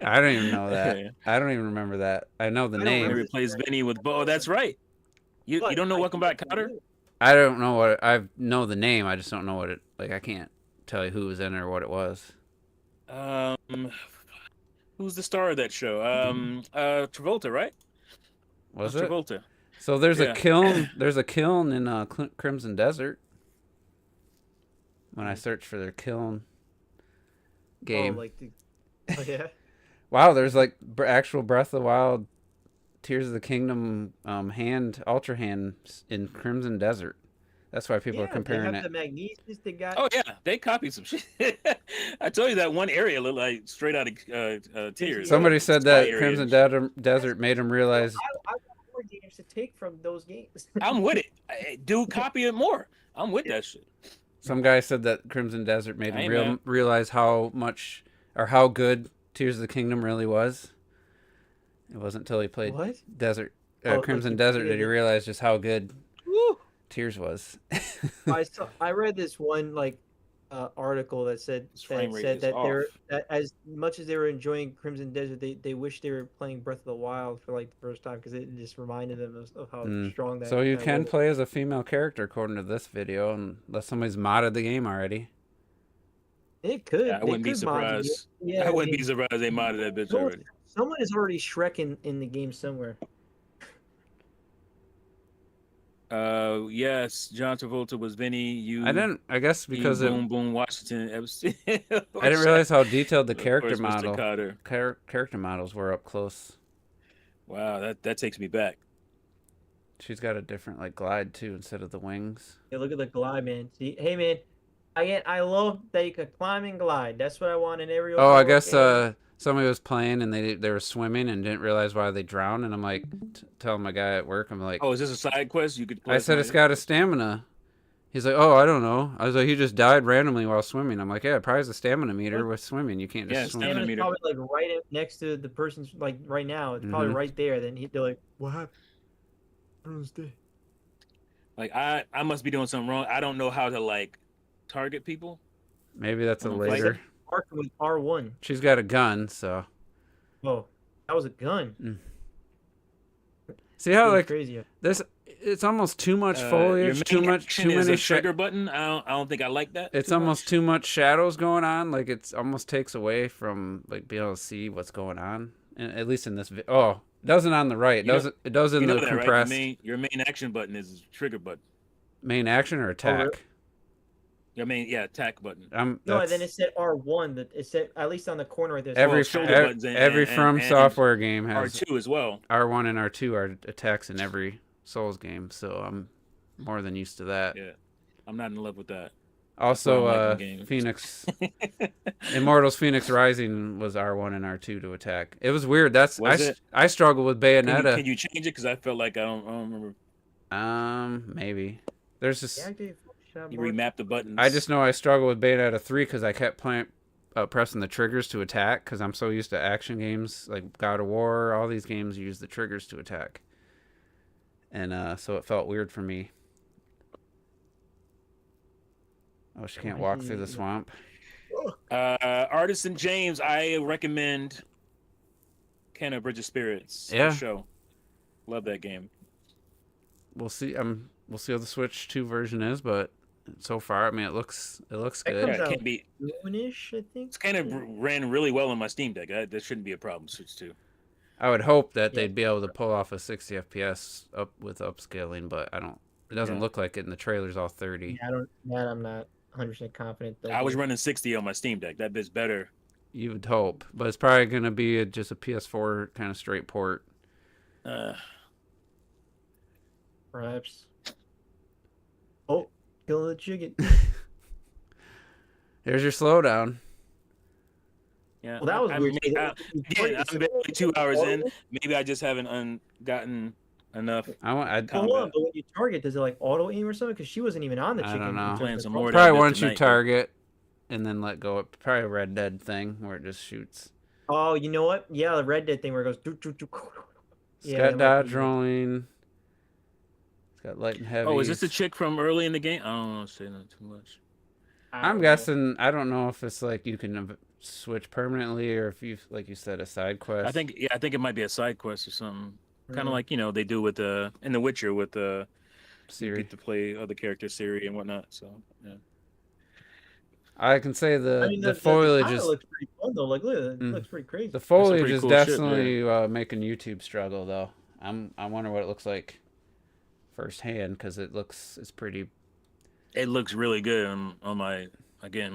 I don't even know that. Yeah. I don't even remember that. I know the I don't name. He remember. replaced Vinny with Bo. Oh, that's right. You But don't know I Welcome do Back, remember Cotter? it. I don't know what I know the name. I just don't know what it like. I can't tell you who was in it or what it was. Who's the star of that show? Travolta, right? Was That's it? Travolta. So there's a Yeah. kiln. There's a kiln in Crimson Desert. When I search for their kiln game, Oh, like oh yeah. wow, there's like actual Breath of the Wild, Tears of the Kingdom Ultra Hand in Crimson Desert. That's why people are comparing they have it. the Magnesis. They got. Oh yeah, they copied some shit. I told you that one area looked like straight out of Tears. Somebody said that Sky Crimson area. Desert made them realize. I want more games to take from those games. I'm with it. Dude, copy it more. I'm with that shit. Some guy said that Crimson Desert made Hey, him man. realize how much or how good Tears of the Kingdom really was. It wasn't until he played What? Desert Oh, Crimson like Desert you that he did- realized just how good Woo. Tears was. I read this one article that said This frame rate that is they're off. that as much as they were enjoying Crimson Desert, they wish they were playing Breath of the Wild for like the first time because it just reminded them of how strong that. So you that can was. play as a female character according to this video, unless somebody's modded the game already. It could. Yeah, I they wouldn't be could mod the game. surprised. Yeah, I wouldn't mean, be surprised they modded that bitch already. Someone is already Shrek in the game somewhere. Yes, John Travolta was Vinny. You. I didn't. I guess because you it, Boom Boom Washington. Epstein. I didn't realize how detailed the Of character course, Mr. model Cotter. character models were up close. Wow, that takes me back. She's got a different like glide too instead of the wings. Yeah, look at the glide, man. See, hey, man, I love that you could climb and glide. That's what I want in every. Oh, I Overwatch guess game. somebody was playing and they were swimming and didn't realize why they drowned. And I'm like, telling my guy at work, I'm like, Oh, is this a side quest? You could. Play I said it's somebody- got a stamina. He's like, oh, I don't know. I was like, he just died randomly while swimming. I'm like, yeah, probably has a stamina meter with swimming. You can't just Yeah, swim. stamina It's meter. probably like right next to the person's like right now. It's probably Mhm. right there. Then they're like, "What happened?" I don't understand. Like I must be doing something wrong. I don't know how to like target people. Maybe that's a Like- later. Marking with R1. She's got a gun, so Oh, that was a gun. see how Pretty like crazy. this. It's almost too much Your foliage, too main much, action too is many. a trigger button. I don't think I like that. It's too almost much. too much shadows going on. Like it's almost takes away from like being able to see what's going on. And at least in this, oh, it doesn't on the right. It You know- doesn't. It does in You know the that, right? compressed Your main action button is a trigger button. main action or attack. really? Your main attack button. No, and that's- then it said R1. That it said at least on the corner right there. every Well, shoulder ev- buttons and- every and- From and Software game has R2 as well. R1 and R2 are attacks in every Souls game, so I'm more than used to that. Yeah, I'm not in love with that. Also, That's why I'm liking games. Phoenix Immortals Phoenix Rising was R1 and R2 to attack. It was weird. Was it? I struggle with Can Bayonetta. you change it? Because I felt like I don't remember. Maybe there's just You remap the buttons. I just know I struggle with Bayonetta 3 because I kept pressing the triggers to attack because I'm so used to action games like God of War. All these games use the triggers to attack, and so it felt weird for me. Oh, she can't walk through the swamp. Artisan James, I recommend Kenna Bridge of Spirits. the Yeah. show. Love that game. We'll see. We'll see how the Switch 2 version is, but so far, I mean, it looks That good. comes Yeah, it out can't be. soonish, I think. It's kind of ran really well on my Steam Deck. That shouldn't be a problem. Switch 2. I would hope that Yeah. they'd be able to pull off a 60 FPS up with upscaling, but I don't. It doesn't Yeah. look like it in the trailer's all 30. Yeah, I'm not 100% confident. I was running 60 on my Steam Deck. That bit's better. You would hope, but it's probably gonna be just a PS4 kind of straight port. Perhaps. Oh, kill the chicken. Here's your slowdown. Yeah. Well, that was I weird. mean, again, I'm barely 2 hours in. Maybe I just haven't gotten enough. I'd Hold on, but when you target, does it like auto aim or something? Because she wasn't even on the I chicken. don't know. until Playing the some cross- more of probably that once you tonight, target and then let go. Probably a Red Dead thing where it just shoots. Oh, you know what? Yeah, the Red Dead thing where it goes. Doo, doo, doo. It's Yeah, got that might dodge be- rolling. It's got light and heavy. Oh, is this the chick from early in the game? I don't know. Say not too much. I I'm don't know. guessing. I don't know if it's like you can switch permanently or if you, like you said, a side quest. I think it might be a side quest or something. Kind Mm. of like they do with in The Witcher with You Siri. get to play other characters, Siri and whatnot. So yeah. I can say I the mean, the the foliage tile is looks pretty fun though. Like, look, at it. It Mm. looks pretty crazy. the foliage pretty is cool shit, definitely making YouTube struggle though. I wonder what it looks like firsthand because it's pretty. It looks really good on my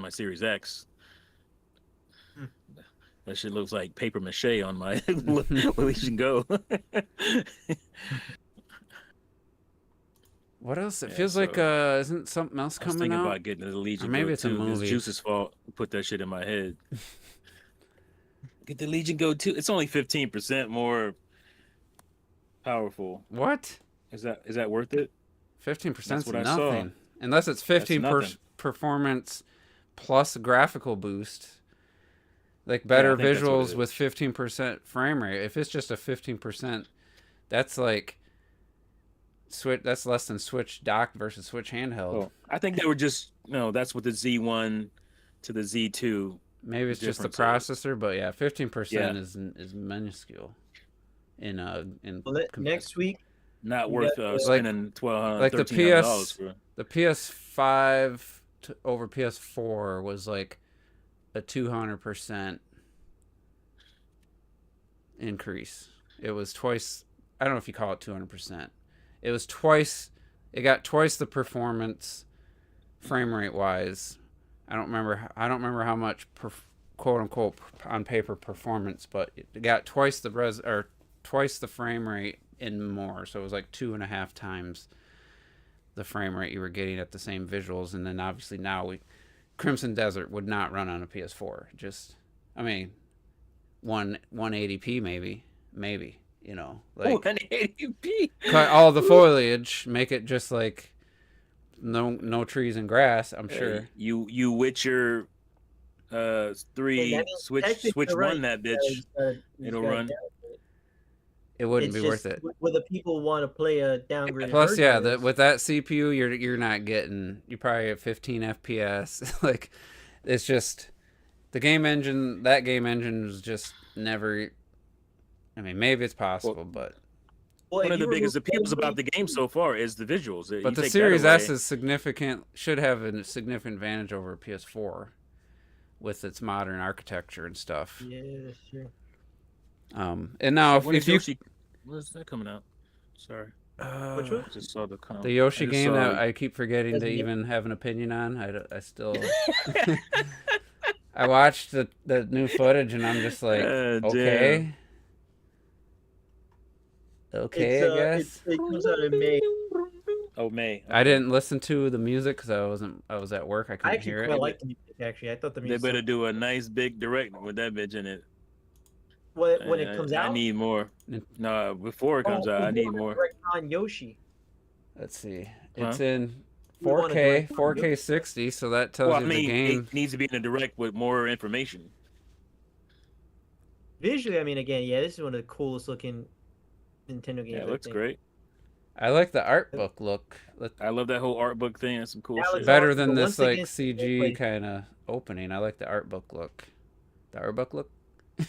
Series X. Hmm. That shit looks like paper mache on my Legion Go. What else? It Yeah, feels like so- isn't something else I was coming thinking out? about getting the Legion Or maybe Go it's a too. It's movie. Juice's fault. Put that shit in my head. Get the Legion Go too. It's only 15% more powerful. What? Is that worth it? 15% is what I saw. nothing. Unless it's 15 nothing. performance plus graphical boost. Like better I think that's what it visuals is. with 15% frame rate. If it's just a 15%, that's like Switch. That's less than Switch docked versus Switch handheld. Oh, I think they were just that's what the Z1 to the Z2. Maybe it's just the difference processor, but yeah, 15% Yeah. is minuscule. In Well, next week, Not You worth got the- spending $1,200, like the $1,300 for. the PS5 over PS4 was like a 200% increase. It was twice. I don't know if you call it 200%. It was twice. It got twice the performance, frame rate wise. I don't remember how much quote unquote on paper performance, but it got twice the twice the frame rate and more. So it was like 2.5 times the frame rate you were getting at the same visuals. And then obviously now Crimson Desert would not run on a PS4. Just, I mean, 180p maybe, you know, like 180p. cut all the foliage, make it just like no trees and grass. I'm sure. You Witcher 3 And that means technically Switch you're right. one that bitch. It'll run. It wouldn't It's be worth just it. whether people want to play a downgraded Plus, version yeah, of this. with that CPU, you're not getting. You probably have 15 FPS. Like, it's just the game engine. That game engine was just never. I mean, maybe it's possible, but Well, One if of the you biggest remove appeals every- about the game so far is the visuals. You the take that Series away, S is should have a significant advantage over a PS4 with its modern architecture and stuff. Yeah, that's true. And now When if is you Yoshi, when's that coming out? Sorry, Which one? I just saw the comment. the Yoshi I just game saw- that I keep forgetting to Doesn't it- even have an opinion on, I still. I watched the new footage and I'm just like, okay. Okay, I guess. It comes out in May. Oh, May. I didn't listen to the music because I was at work. I I couldn't actually hear quite it. like the music. Actually, I thought the They music. better do a nice big direct with that bitch in it. when it comes out. I need more. No, before it comes out, I need more. Direct on Yoshi. Let's see. Huh? It's in We want a 4K, direct 4K 60, so that tells Well, I you mean, the game. it needs to be in a direct with more information. Visually, I mean, again, yeah, this is one of the coolest looking Nintendo games. Yeah, it I looks think. great. I like the art book look. I love that whole art book thing. That's some cool That shit. looks Better awesome, than but this once like again, CG like- kind of opening. I like the art book look. The art book look.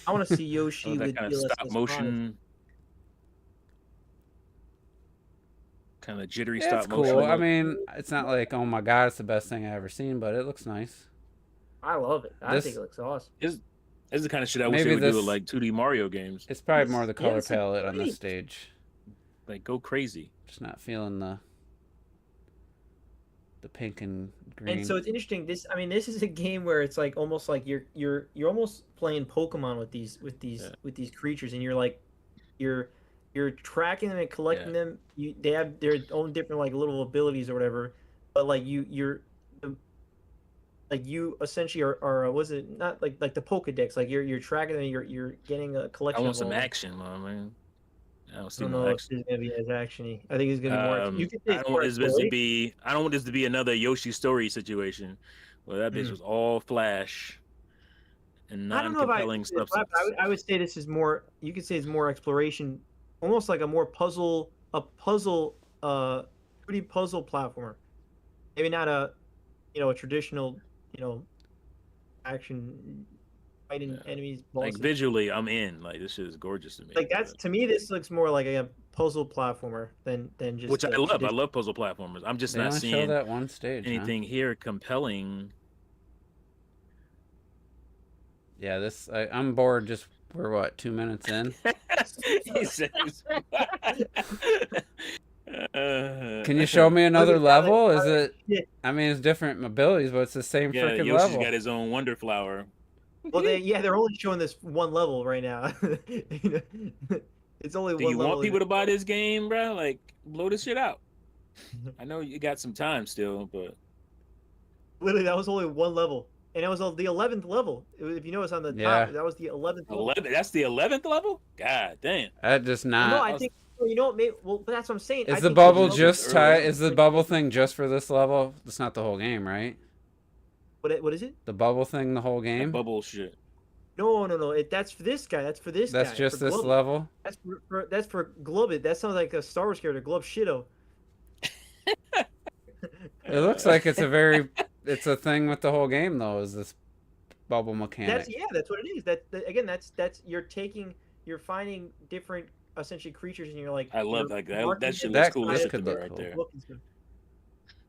I want to see Yoshi Oh, that with kind of DLSS stop motion, kind of jittery Yeah, stop it's cool. motion. I mean, it's not like oh my god, it's the best thing I ever seen, but it looks nice. I love it. I This- think it looks awesome. It's the kind of shit I wish Maybe they would do this- with like 2D Mario games. It's probably Yes, more the yeah, color it's palette on this great. stage. Like go crazy. Just not feeling the pink and green. And so it's interesting. This is a game where it's like almost like you're almost playing Pokemon with these creatures, and you're like you're tracking them and collecting them. They have their own different like little abilities or whatever, but like you essentially are was it not like the Pokedex? Like you're tracking them, and you're getting a I collection. want of some all- action, man. I don't I see don't no know if action. it's gonna be as actiony. I think it's gonna be more. You could say I it's don't more want this to exploration. be. I don't want this to be another Yoshi Story situation, where that bitch was all flash and I don't know if non-compelling I substance. I would say this is more. You could say it's more exploration, almost like a more puzzle, 3D puzzle platformer. Maybe not a, a traditional, action fighting Yeah. enemies, Like bosses. visually, I'm in. Like this shit is gorgeous to me. Like that's to me, this looks more like a puzzle platformer than just Which I love. I traditional- love puzzle platformers. I'm just They not only show seeing that one stage. Huh? anything here compelling. Yeah, I'm bored. Just we're what 2 minutes in. He says. Can you show me another Look at that, level? like, Is it? yeah. I mean, it's different abilities, but it's the same Yeah, freaking Yoshi's level. got his own Wonder Flower. Well, they're only showing this one level right now. It's only Do one you level. want people to buy this game, bro? Like, blow this shit out. I know you got some time still, but Literally, that was only one level, and it was the 11th level. If you notice on the Yeah. top, that was the 11th level. 11. That's the 11th level. God damn. That just No, not. I think you know what? Maybe, well, but that's what I'm saying. I Is the think bubble level- just early. tied? Is the bubble thing just for this level? That's not the whole game, right? What is it? The bubble thing, the whole That game. bubble shit. No. That's for this guy. That's for this guy. That's just for this Glub. level. That's for Glubit. That sounds like a Star Wars character, Glub Shido. It looks like it's a thing with the whole game though. Is this bubble mechanic? That's what it is. Again, that's you're finding different essentially creatures, and you're like. I love you're that. marking That shit them looks That- cool that as shit could to me look right cool. there. looking good.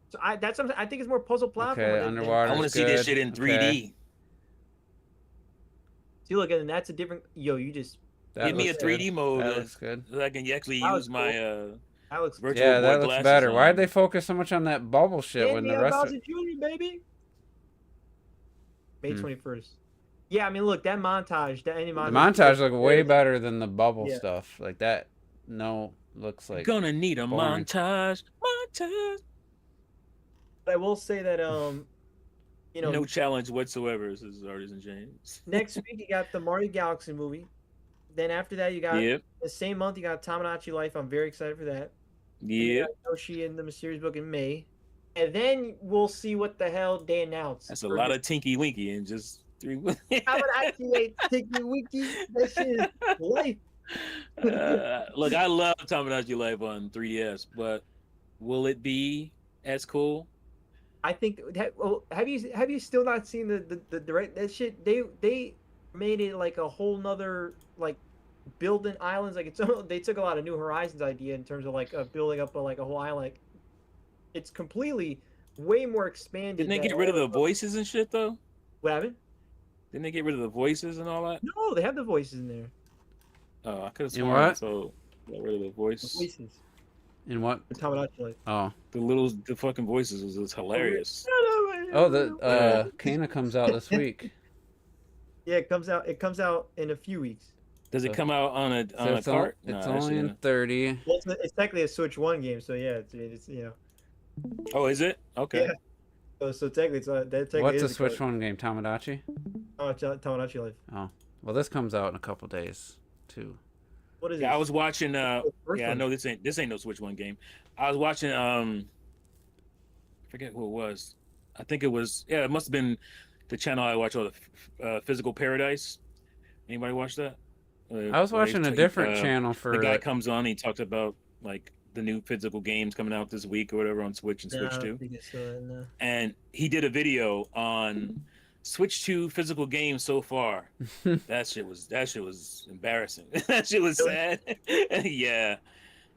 So that's something I think it's more puzzle platform. Okay, underwater. I want to see this shit in 3D. See, look, and that's a different. Yo, you just Give me a 3D mode That looks good. so I can actually That was use my that looks virtual Yeah, boy that looks glasses better. on. Why'd they focus so much on that bubble shit when the rest of Bowser Jr., baby. May Hmm. 21st. Yeah, I mean, look, that montage, that any the montage. montage look way better than the bubble Yeah. stuff. Like that. No, looks like Gonna need a boring. montage. But I will say that you know, No challenge whatsoever, says Artisan James. next week you got the Mario Galaxy movie. Then after that, you got Yep. the same month you got Tamagotchi Life. I'm very excited for that. You Yep. got Yoshi and the Mysterious Book in May, and then we'll see what the hell they announce. That's a for lot the- of Tinky Winky in just 3 months. Tamagotchi ain't Tiki Wiki. That shit is life. Look, I love Tamagotchi Life on 3DS, but will it be as cool? I think. Have you still not seen the direct that shit? They made it like a whole nother like building islands. Like they took a lot of New Horizons idea in terms of like building up a whole island. Like it's completely way more expanded. Didn't they than get rid of all the voices and shit though? What happened? Didn't they get rid of the voices and all that? No, they have the voices in there. Oh, I could have In sworn what? so got rid of the The voice. voices. in what? The Tamagotchi Life. Oh, The fucking voices was hilarious. oh, the Kana comes out this week. Yeah, it comes out. It comes out in a few weeks. Does it So- come out on a So it's, cart? it's No, only in actually, 30. Well, it's technically a Switch One game, so yeah, it's Oh, is it? Okay. Yeah. So technically, that technically What's is a the Switch code. one game? Tamagotchi. Tamagotchi Life. Well, this comes out in a couple days too. What is it? Yeah, I was watching. The first Yeah, I one. know this ain't no Switch One game. I was watching. I forget who it was. I think it was. Yeah, it must have been the channel I watch all the Physical Paradise. Anybody watch that? I was watching a different channel for. The guy comes on. He talks about like the new physical games coming out this week or whatever on Switch and No, Switch I don't 2. think it's still in there. And he did a video on Switch 2 physical games so far. That shit was embarrassing. That shit was sad. Yeah,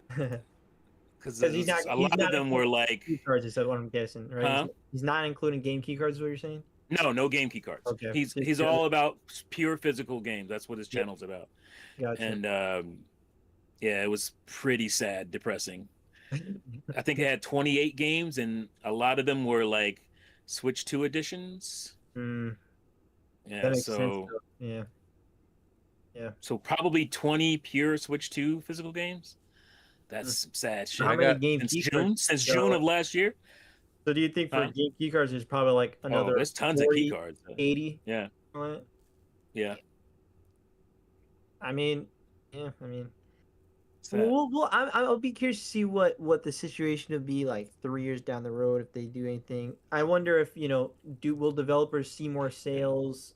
because 'Cause he's not- a he's lot of not them were like, Key cards is what I'm guessing, right? Huh? He's not including game key cards. Is what you're saying? no game key cards. Okay. He's all about pure physical games. That's what his Yeah. channel's about. Gotcha. And yeah, it was pretty sad, depressing. I think it had 28 games, and a lot of them were like Switch 2 editions. that Yeah, makes so sense. Though. Yeah. so probably 20 pure Switch 2 physical games. That's some sad shit. How I many got- game Since key June, cards? since So- June of last year. So do you think for Huh? game key cards, there's probably like another Oh, there's tons 40, of key cards. 80? Yeah, on it? yeah. I mean, yeah. I mean, Sad. well, I'll be curious to see what the situation will be like 3 years down the road if they do anything. I wonder if will developers see more sales?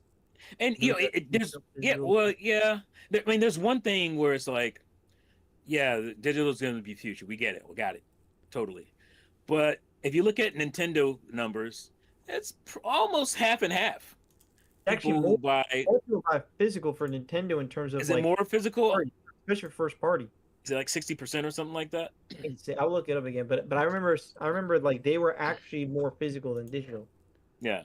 And you know, there's yeah. I mean, there's one thing where it's like, yeah, digital is going to be future. We get it. We got it, totally. But if you look at Nintendo numbers, it's almost half and half. actually people who buy. more people buy physical for Nintendo in terms of Is like it more physical? party, especially first party. Is it like 60% or something like that? I'll look it up again, but I remember like they were actually more physical than digital. Yeah.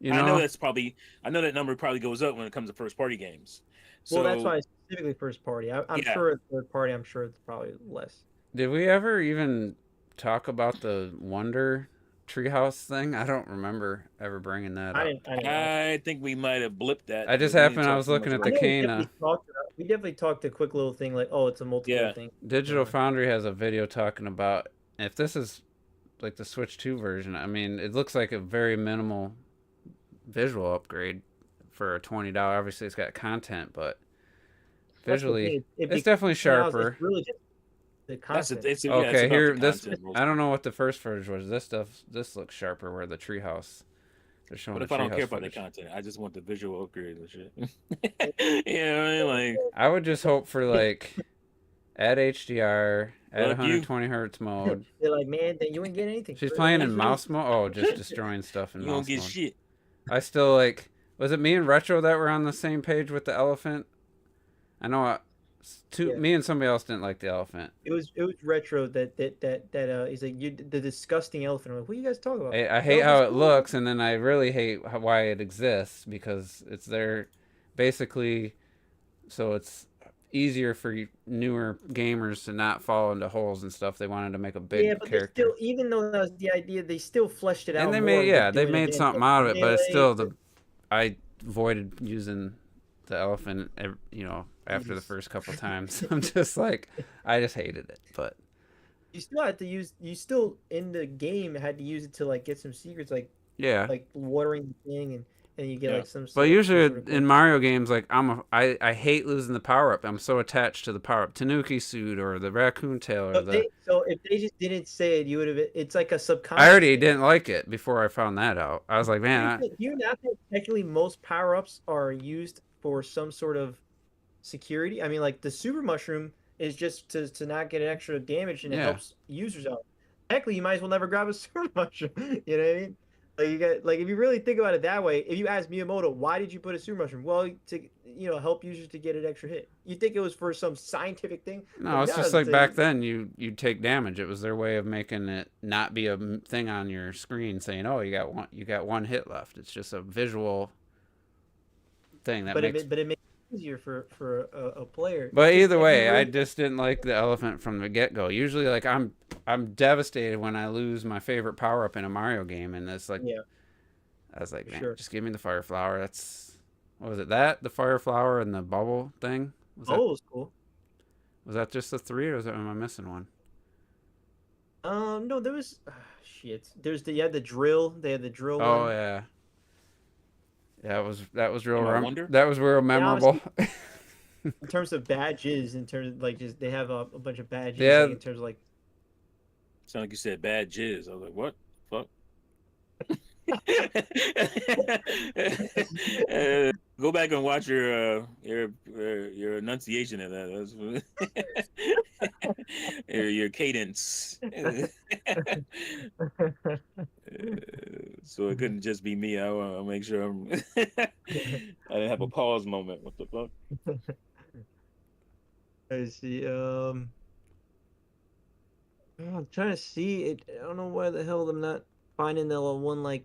You I know know, that's probably. I know that number probably goes up when it comes to first party games. So, Well, that's why it's specifically first party. I'm Yeah. sure it's third party. I'm sure it's probably less. did we ever even talk about the Wonder Treehouse thing? I don't remember ever bringing that up. I didn't. I think we might have blipped that. I just but we didn't happened- I talk was too looking much at the about it. Kana. We definitely talked a quick little thing like, oh, it's a multiple Yeah. thing. Digital Foundry has a video talking about if this is like the Switch 2 version. I mean, it looks like a very minimal visual upgrade for a $20. Obviously, it's got content, but That's the visually, thing, it's definitely now sharper. It's really just the That's content. it's, yeah, Okay, it's about here the this content mostly. I don't know what the first version was. This looks sharper where the treehouse. They're showing What the if I don't treehouse care about the footage. content? I just want the visual upgrade and shit. You know what I mean? Like, I would just hope for like add HDR, add Fuck you. 120 hertz mode. They're like, man, then you ain't getting anything. She's for it." playing in mouse mode. Oh, just destroying stuff in you don't mouse get mode. shit. I still like. Was it me and Retro that were on the same page with the elephant? I know. Yeah. Me and somebody else didn't like the elephant. It was retro that he's like the disgusting elephant. I'm like, what are you guys talking about? I hate how it looks, and then I really hate why it exists because it's there, basically, so it's easier for newer gamers to not fall into holes and stuff. They wanted to make a big Yeah, but they character. still, even though that was the idea, they still fleshed it out. And they more made, with yeah, they doing made advanced something out of it, but it's still melee. I avoided using the elephant, after the first couple times. I'm just like, I just hated it, but You still had to use. You still in the game had to use it to like get some secrets, like yeah. watering the thing, and you get Yeah. like some. But usually in Mario games, like I hate losing the power up. I'm so attached to the power up, Tanuki suit or the raccoon tail or the. So if they just didn't say it, you would have. It's like a subconscious. I already didn't like it before I found that out. I was like, man, Do you not think technically most power ups are used for some sort of security? I mean, like the super mushroom is just to not get extra damage and it Yeah. helps users out. Technically, you might as well never grab a super mushroom. You know what I mean? Like you got if you really think about it that way, if you ask Miyamoto, why did you put a super mushroom? Well, to help users to get an extra hit. You think it was for some scientific thing? no, it's just like back then you take damage. It was their way of making it not be a thing on your screen saying, oh, you got one hit left. It's just a visual thing that But makes. it makes it easier for a player. But either If you way, I really- just didn't like the elephant from the get go. Usually, like I'm devastated when I lose my favorite power up in a Mario game, and it's like, Yeah. I was like, man, Sure. just give me the fire flower. That's what was it? The fire flower and the bubble thing. Was Oh, it was cool. that just the three, or am I missing one? No, there was shit. You had the drill. They had the drill. Oh one. yeah. Yeah, that was real. You might wonder? That was real memorable. In terms of badges, in terms of like just they have a bunch of badges. Yeah. Like, in terms of like Sound like you said bad jizz. I was like, what? Fuck. Go back and watch your enunciation of that. Your cadence. So it couldn't just be me. I'll make sure I didn't have a pause moment. What the fuck? I see. I'm trying to see it. I don't know why the hell I'm not finding the one like.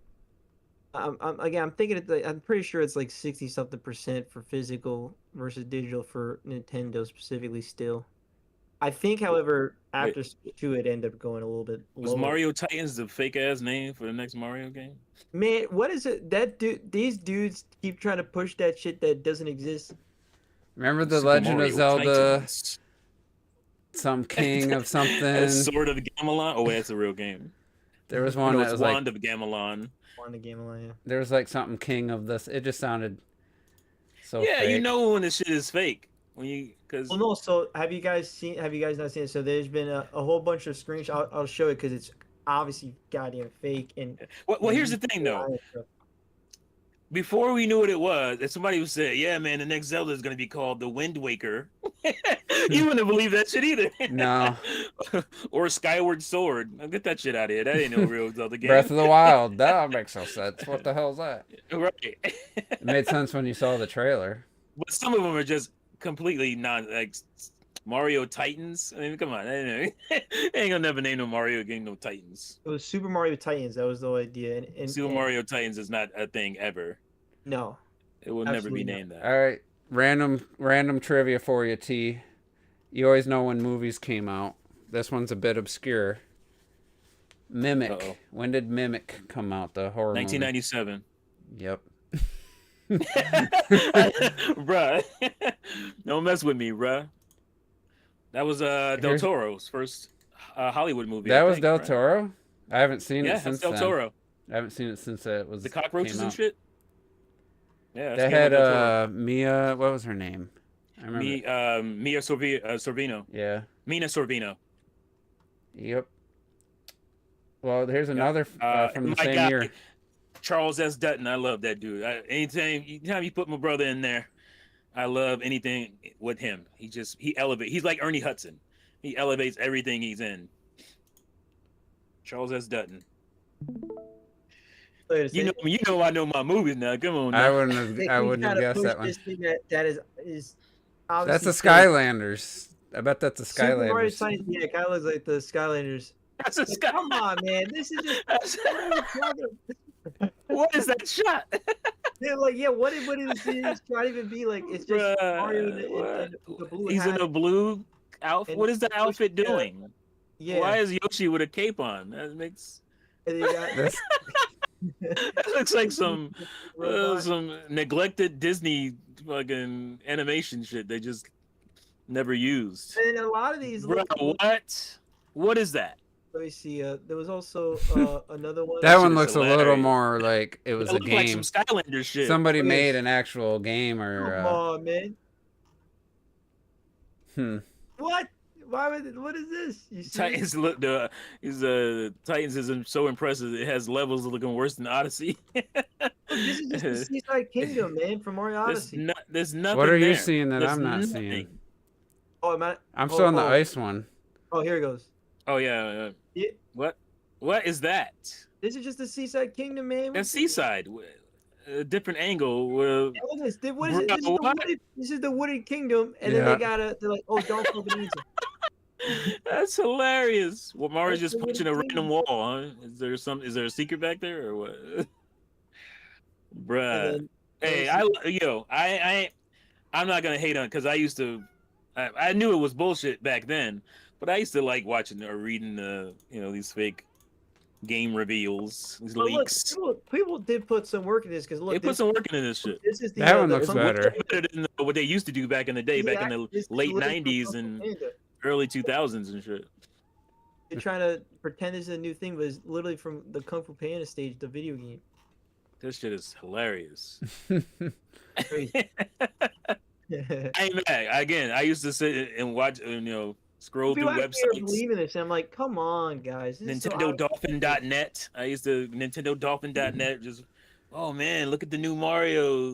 I'm thinking I'm pretty sure it's like 60 something % for physical versus digital for Nintendo specifically. Still, I think, however, after Switch 2 it ended up going a little bit Was lower. Mario Titans the fake ass name for the next Mario game? Man, what is it? These dudes keep trying to push that shit that doesn't exist. Remember the Super Legend Mario of Zelda, Titans. some king of something. Sword of Gamelon. Oh, wait, that's a real game. There was No, one that it's was Wand like of Gamelon. On the game line, yeah. there was like something king of this. It just sounded so. Yeah, you fake. know when this shit is fake because Well, no. So have you guys not seen it? So there's been a whole bunch of screenshots. I'll show it because it's obviously goddamn fake. And well, here's the thing though. Before we knew what it was, and somebody would say, "Yeah, man, the next Zelda is gonna be called the Wind Waker." You wouldn't believe that shit either. No. Or Skyward Sword. Now, get that shit out of here. That ain't no real Zelda game. Breath of the Wild. That makes no sense. What the hell is that? Right. It made sense when you saw the trailer. But some of them are just completely like Mario Titans. I mean, come on. I ain't gonna never name no Mario game no Titans. It was Super Mario Titans. That was the idea. And Super Mario Titans is not a thing ever. No. It will never Absolutely be not. named that. All right. Random trivia for you, T. You always know when movies came out. This one's a bit obscure. Mimic. Uh-oh. When did Mimic come out? The horror 1997. movie? Yep. Bruh. Don't mess with me, bruh. That was Del Here's- Toro's first Hollywood movie. That I was think, Del right? Toro? I haven't seen Yeah, it since that's Del then. Toro. I haven't seen it since it was The cockroaches came and out. shit. Yeah, They had Mia, what was her name? I remember. Mia Sorvino. Yeah. Mina Sorvino. Yep. Well, here's another from the my same guy, year. Charles S. Dutton. I love that dude. Anytime you put my brother in there, I love anything with him. He elevates. He's like Ernie Hudson. He elevates everything he's in. Charles S. Dutton. You know I know my movies now. Come on. Now. I wouldn't have guessed that one. This thing that is That's obviously the Skylanders. I bet that's the Super Mario Skylanders. Titans. Yeah, it kind of looks like the Skylanders. That's a Like, come on, man. This is just. What is that shot? They're like, yeah, what is this trying to even be like? It's just Bruh, Mario in the blue He's hat. in a blue outfit. And What is that outfit yeah. doing? Yeah. Why is Yoshi with a cape on? That makes And they got, That's, that looks like some robot. neglected Disney fucking animation shit they just never used. And a lot of these. Bro, what? What is that? Let me see. There was also another one. that shit one is looks a little hilarious. more like it was That a looked like game. some Skylander shit. Somebody Okay. made an actual game Come or on, man. hmm. What? What is this? You see? Titans look Titans is so impressive. It has levels looking worse than Odyssey. This is just the Seaside Kingdom, man, from Mario Odyssey. There's nothing. What are you there. seeing that There's I'm not nothing. seeing? Oh, am I? I'm still on the oh. ice one. Oh, here it goes. Oh yeah. Yeah. What is that? This is just the Seaside Kingdom, man. That's Seaside. A different angle. With, What is this? What is it? Bro, what? This is the Wooded Kingdom, and then Yeah. they're like, oh, don't fucking answer. that's hilarious. Well, Mario's That's just the punching a weird thing. random wall, huh? Is there a secret back there or what? Bruh. And then, Hey, I'm not gonna hate on because I knew it was bullshit back then, but I used to like watching or reading these fake game reveals, these but look, leaks. people did put some work in this because look, They put this, some work into this shit. this is the That one the looks Kung Fu better. Panda. Better than what they used to do back in the day, back in the This is late literally from '90s Kung Fu and Panda. early 2000s and shit. They're trying to pretend this is a new thing, but it's literally from the Kung Fu Panda stage, the video game. This shit is hilarious. Crazy. I ain't mad. Again, I used to sit and watch, scroll through People out here websites. believe in this, and I'm like, come on, guys. This is so out- NintendoDolphin.net. I used to NintendoDolphin.net. Just, oh man, look at the new Mario.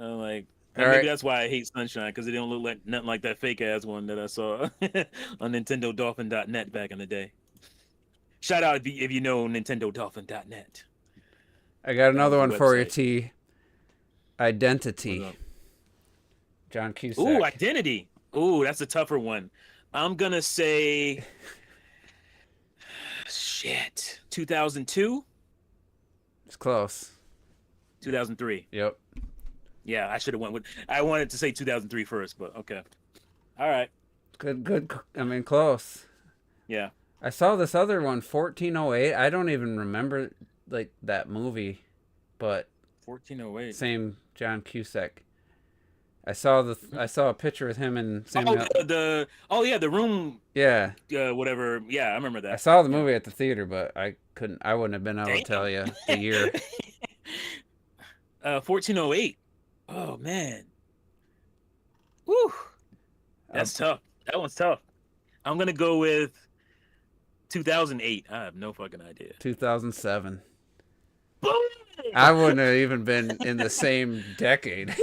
I'm like, All maybe right. that's why I hate Sunshine because it don't look like nothing like that fake ass one that I saw on NintendoDolphin.net back in the day. Shout out if you know NintendoDolphin.net. I got another the one for you, website. T. Identity. What's up? John Cusack. Ooh, Identity. Ooh, that's a tougher one. I'm gonna say, shit, 2002, It's close. 2003. Yep. Yeah, I should have went with. I wanted to say 2003 first, but okay. All right. Good. I mean, close. Yeah. I saw this other one, 1408. I don't even remember like that movie, but 1408. same John Cusack. I saw a picture with him and Samuel. Oh, the room, Yeah, whatever. Yeah, I remember I that. saw the movie at the theater, but I wouldn't have been able to Damn. tell you the year. 1408. Oh man. Woo. That's tough. That one's tough. I'm gonna go with 2008. I have no fucking idea. 2007. Boom! I wouldn't have even been in the same decade.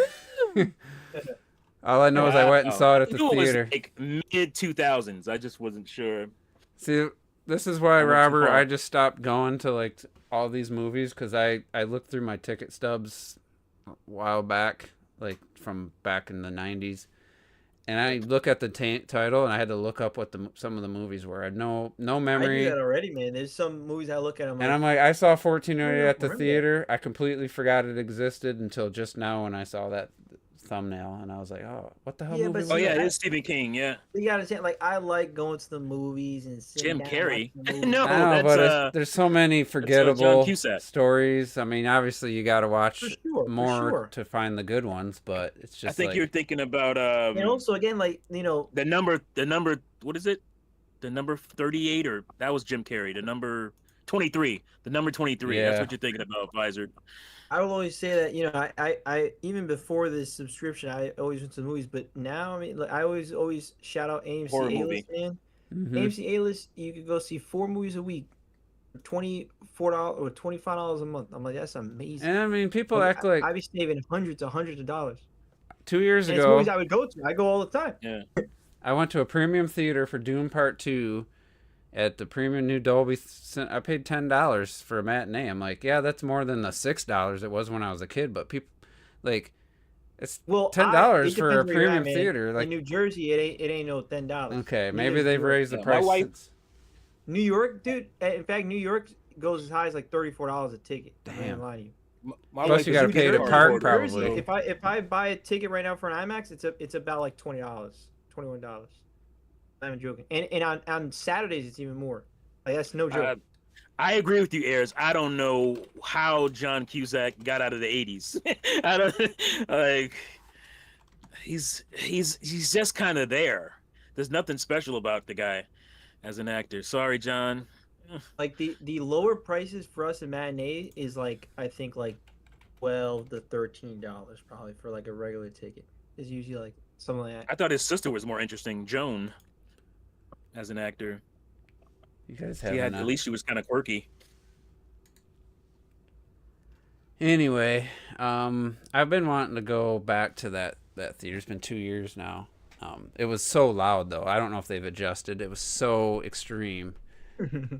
All I know is I went and saw it at the knew it was theater. like mid 2000s. I just wasn't sure. See, this is why, I went too Robert, far. I just stopped going to like all these movies because I looked through my ticket stubs a while back, like from back in the 90s, and I look at the title and I had to look up what some of the movies were. I had no I do memory. that already, man. There's some movies I look at. And I'm like, I saw 1408 don't at the remember that. theater. I completely forgot it existed until just now when I saw that thumbnail, and I was like, oh, what the hell Yeah, movie but was Oh see, yeah, that? it is Stephen King. Yeah, you gotta understand, like I like going to the movies and sitting Jim down Carrey. watching the movies. No, I know, that's but there's so many John forgettable Cusack. stories. I mean, obviously you got to watch For sure, for more sure. to find the good ones, but it's just I think like, you're thinking about And also, again, like the number. What is it? The number 38, or that was Jim Carrey. The number 23. The number 23. Yeah. That's what you're thinking about, Visor. I will always say that I even before this subscription, I always went to the movies, but now I mean, like, I always shout out AMC Horror A-list, man. mhm. AMC A-list, you could go see 4 movies a week, $24 or $25 a month. I'm like, that's amazing. And I mean, people Like, act like I be saving hundreds of dollars. 2 years And it's movies ago, I would go to. I go all the time. Yeah. I went to a premium theater for Doom Part 2 at the premium new Dolby. I paid $10 for a matinee. I'm like, yeah, that's more than the $6 it was when I was a kid. But people, like, it's Well, $10 it for a depends where you're premium at, man. theater. Like, In New Jersey, it ain't no $10. okay, Neither maybe is they've New York. raised the Yeah, my price wife- since. New York, dude. In fact, New York goes as high as like $34 a ticket. I'm not Damn. gonna lie to you. My Plus wife you is gotta a pay New to York park, reporter, probably. so- If I buy a ticket right now for an IMAX, it's about like $20, $21. I'm not even joking. And on Saturdays it's even more. Like that's no joke. I agree with you, Ayers. I don't know how John Cusack got out of the 80s. I don't like. He's just kind of there. There's nothing special about the guy as an actor. Sorry, John. Like the lower prices for us in matinee is like I think like $12 to $13 probably for like a regular ticket. It's usually like something like that. I thought his sister was more interesting, Joan, as an actor. You guys She had, have at least she was kind of quirky. Anyway, I've been wanting to go back to that theater. It's been 2 years now. It was so loud though. I don't know if they've adjusted. It was so extreme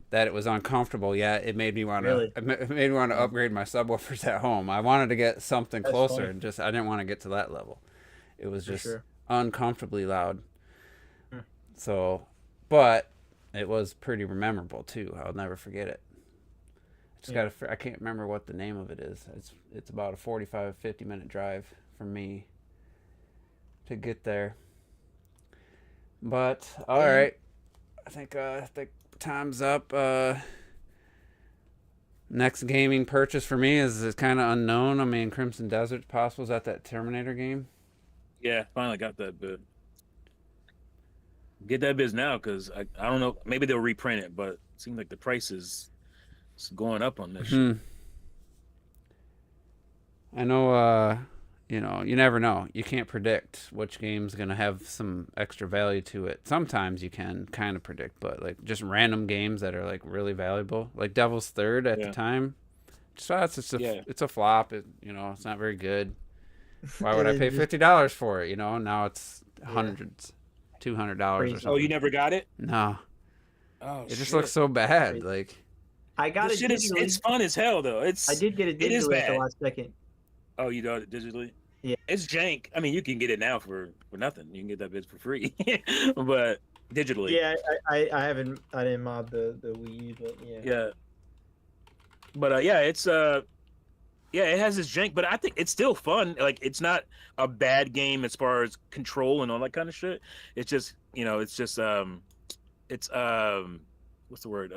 that it was uncomfortable. Yeah, it made me want to. Really? It made me want to upgrade my subwoofers at home. I wanted to get something That's closer, funny. and just I didn't want to get to that level. It was For just sure. uncomfortably loud. Hmm. So, but it was pretty memorable too. I'll never forget it. Yeah. I can't remember what the name of it is. It's about a 45-50 minute drive from me to get there. But all Yeah. right, I think time's up. Next gaming purchase for me is kind of unknown. I mean, Crimson Desert's possible. Is that Terminator game? Yeah, finally got that bid. Get that biz now, because I don't know. Maybe they'll reprint it, but it seems like the price is going up on this. shit. I know, you never know. You can't predict which game's going to have some extra value to it. Sometimes you can kind of predict, but like just random games that are like really valuable, like Devil's Third at Yeah. the time. Just thought Yeah. it's a flop. It's not very good. Why would I pay $50 for it? Now it's hundreds, $200 or Crazy. something. Oh, you never got it? No, Oh, it just looks so bad. Like, I got This it shit is digitally. it's fun as hell though. I did get it it is digitally at the bad. last second. Oh, you got it digitally? Yeah. It's jank. I mean, you can get it now for nothing. You can get that bit for free, but digitally. Yeah, I didn't mod the Wii, but yeah. Yeah. But yeah, it's yeah, it has this jank, but I think it's still fun. Like, it's not a bad game as far as control and all that kind of shit. It's just, it's just it's what's the word?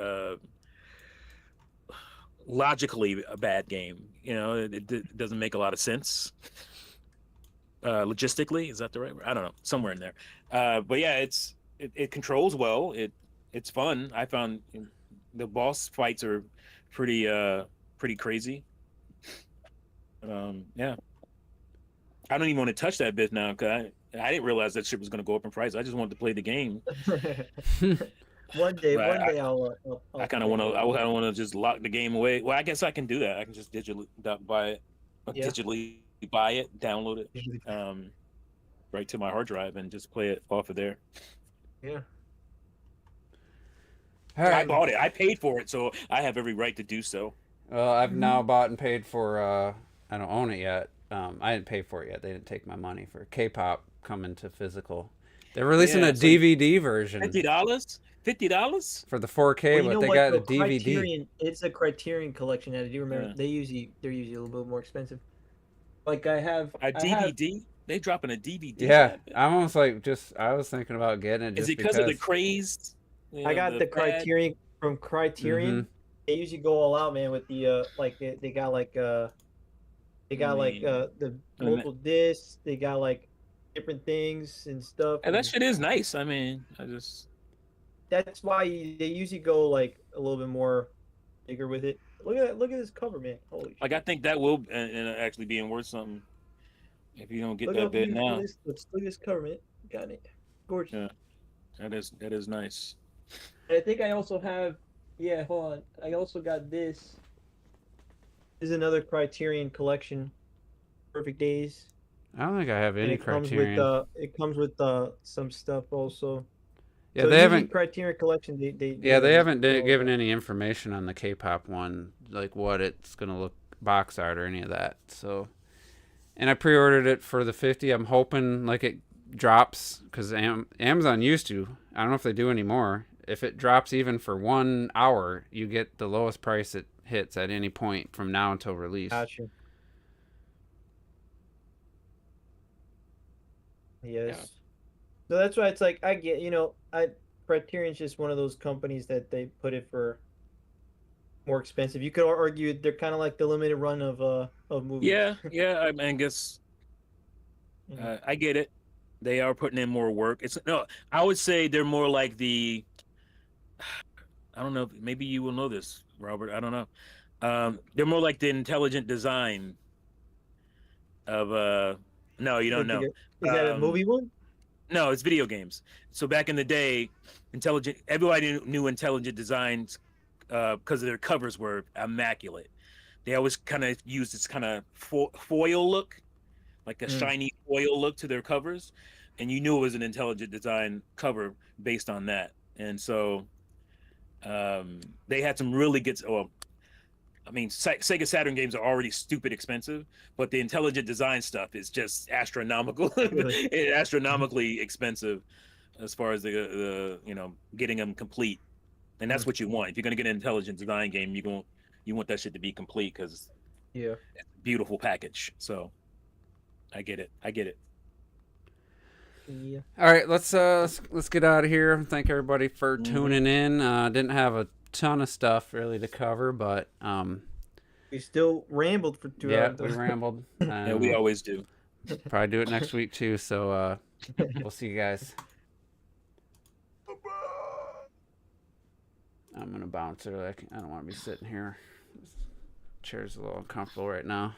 Logically a bad game. It doesn't make a lot of sense. Logistically, is that the right word? I don't know, somewhere in there. But yeah, it controls well. It's fun. I found the boss fights are pretty crazy. Yeah. I don't even want to touch that bit now because I didn't realize that shit was going to go up in price. I just wanted to play the game. One day Right, I'll I kind of want to. I kind of want to just lock the game away. Well, I guess I can do that. I can just digitally buy it, Yeah. digitally buy it, download it. right to my hard drive and just play it off of there. Yeah. All I right. bought it. I paid for it, so I have every right to do so. Well, I've now bought and paid for. I don't own it yet. I didn't pay for it yet. They didn't take my money for K-pop coming to physical. They're releasing a So DVD version $50. $50. for the 4K, Well, you but know they what, got a though? DVD. Criterion, it's a Criterion collection. And I do remember Yeah. they're usually a little bit more expensive. Like I have A DVD? They dropping a DVD. Yeah, I'm almost like I was thinking about getting it Is just it because of the craze? I got the fad? Criterion from Criterion. They usually go all out, man, with the like they got like the multiple discs. They got like different things and stuff. And that and shit is nice. I mean, that's why they usually go like a little bit more bigger with it. Look at that! Look at this cover, man. Holy like, I think that will actually being worth something if you don't get Look that up bit look now. at this, look at this cover, man. Got it. Gorgeous. Yeah. That is nice. And I think I also have. Yeah, hold on. I also got this. This is another Criterion collection. Perfect Days. I don't think I have And any it comes Criterion. with some stuff also. Yeah, So they usually haven't. Criterion collection. They Yeah, they haven't do all given that. any information on the K-pop one, like what it's gonna look box art or any of that. So, and I pre-ordered it for the 50. I'm hoping like it drops because Amazon used to. I don't know if they do anymore. If it drops even for 1 hour, you get the lowest price it hits at any point from now until release. Gotcha. Yes. So that's why it's like I get, Criterion's just one of those companies that they put it for more expensive. You could argue they're kind of like the limited run of movies. Yeah. I mean, I guess I get it. They are putting in more work. I would say they're more like the. I don't know. Maybe you will know this, Robert. I don't know. They're more like the intelligent design of. No, you don't know. Is that a movie one? No, it's video games. So back in the day, everybody knew intelligent designs because their covers were immaculate. They always kind of used this kind of foil look, like a shiny foil look to their covers, and you knew it was an intelligent design cover based on that. And so they had some really good. Well, I mean, Sega Saturn games are already stupid expensive, but the intelligent design stuff is just astronomical, astronomically expensive as far as the getting them complete. And that's what you want. If you're gonna get an intelligent design game, you want that shit to be complete because Yeah. it's a beautiful package. So I get it. Yeah. All right, let's get out of here. Thank everybody for tuning in. Didn't have a ton of stuff really to cover, but We still rambled for 2 yeah, hours. we rambled. Yeah, we always do. Probably do it next week too. So we'll see you guys. I'm gonna bounce early. I don't want to be sitting here. This chair's a little uncomfortable right now.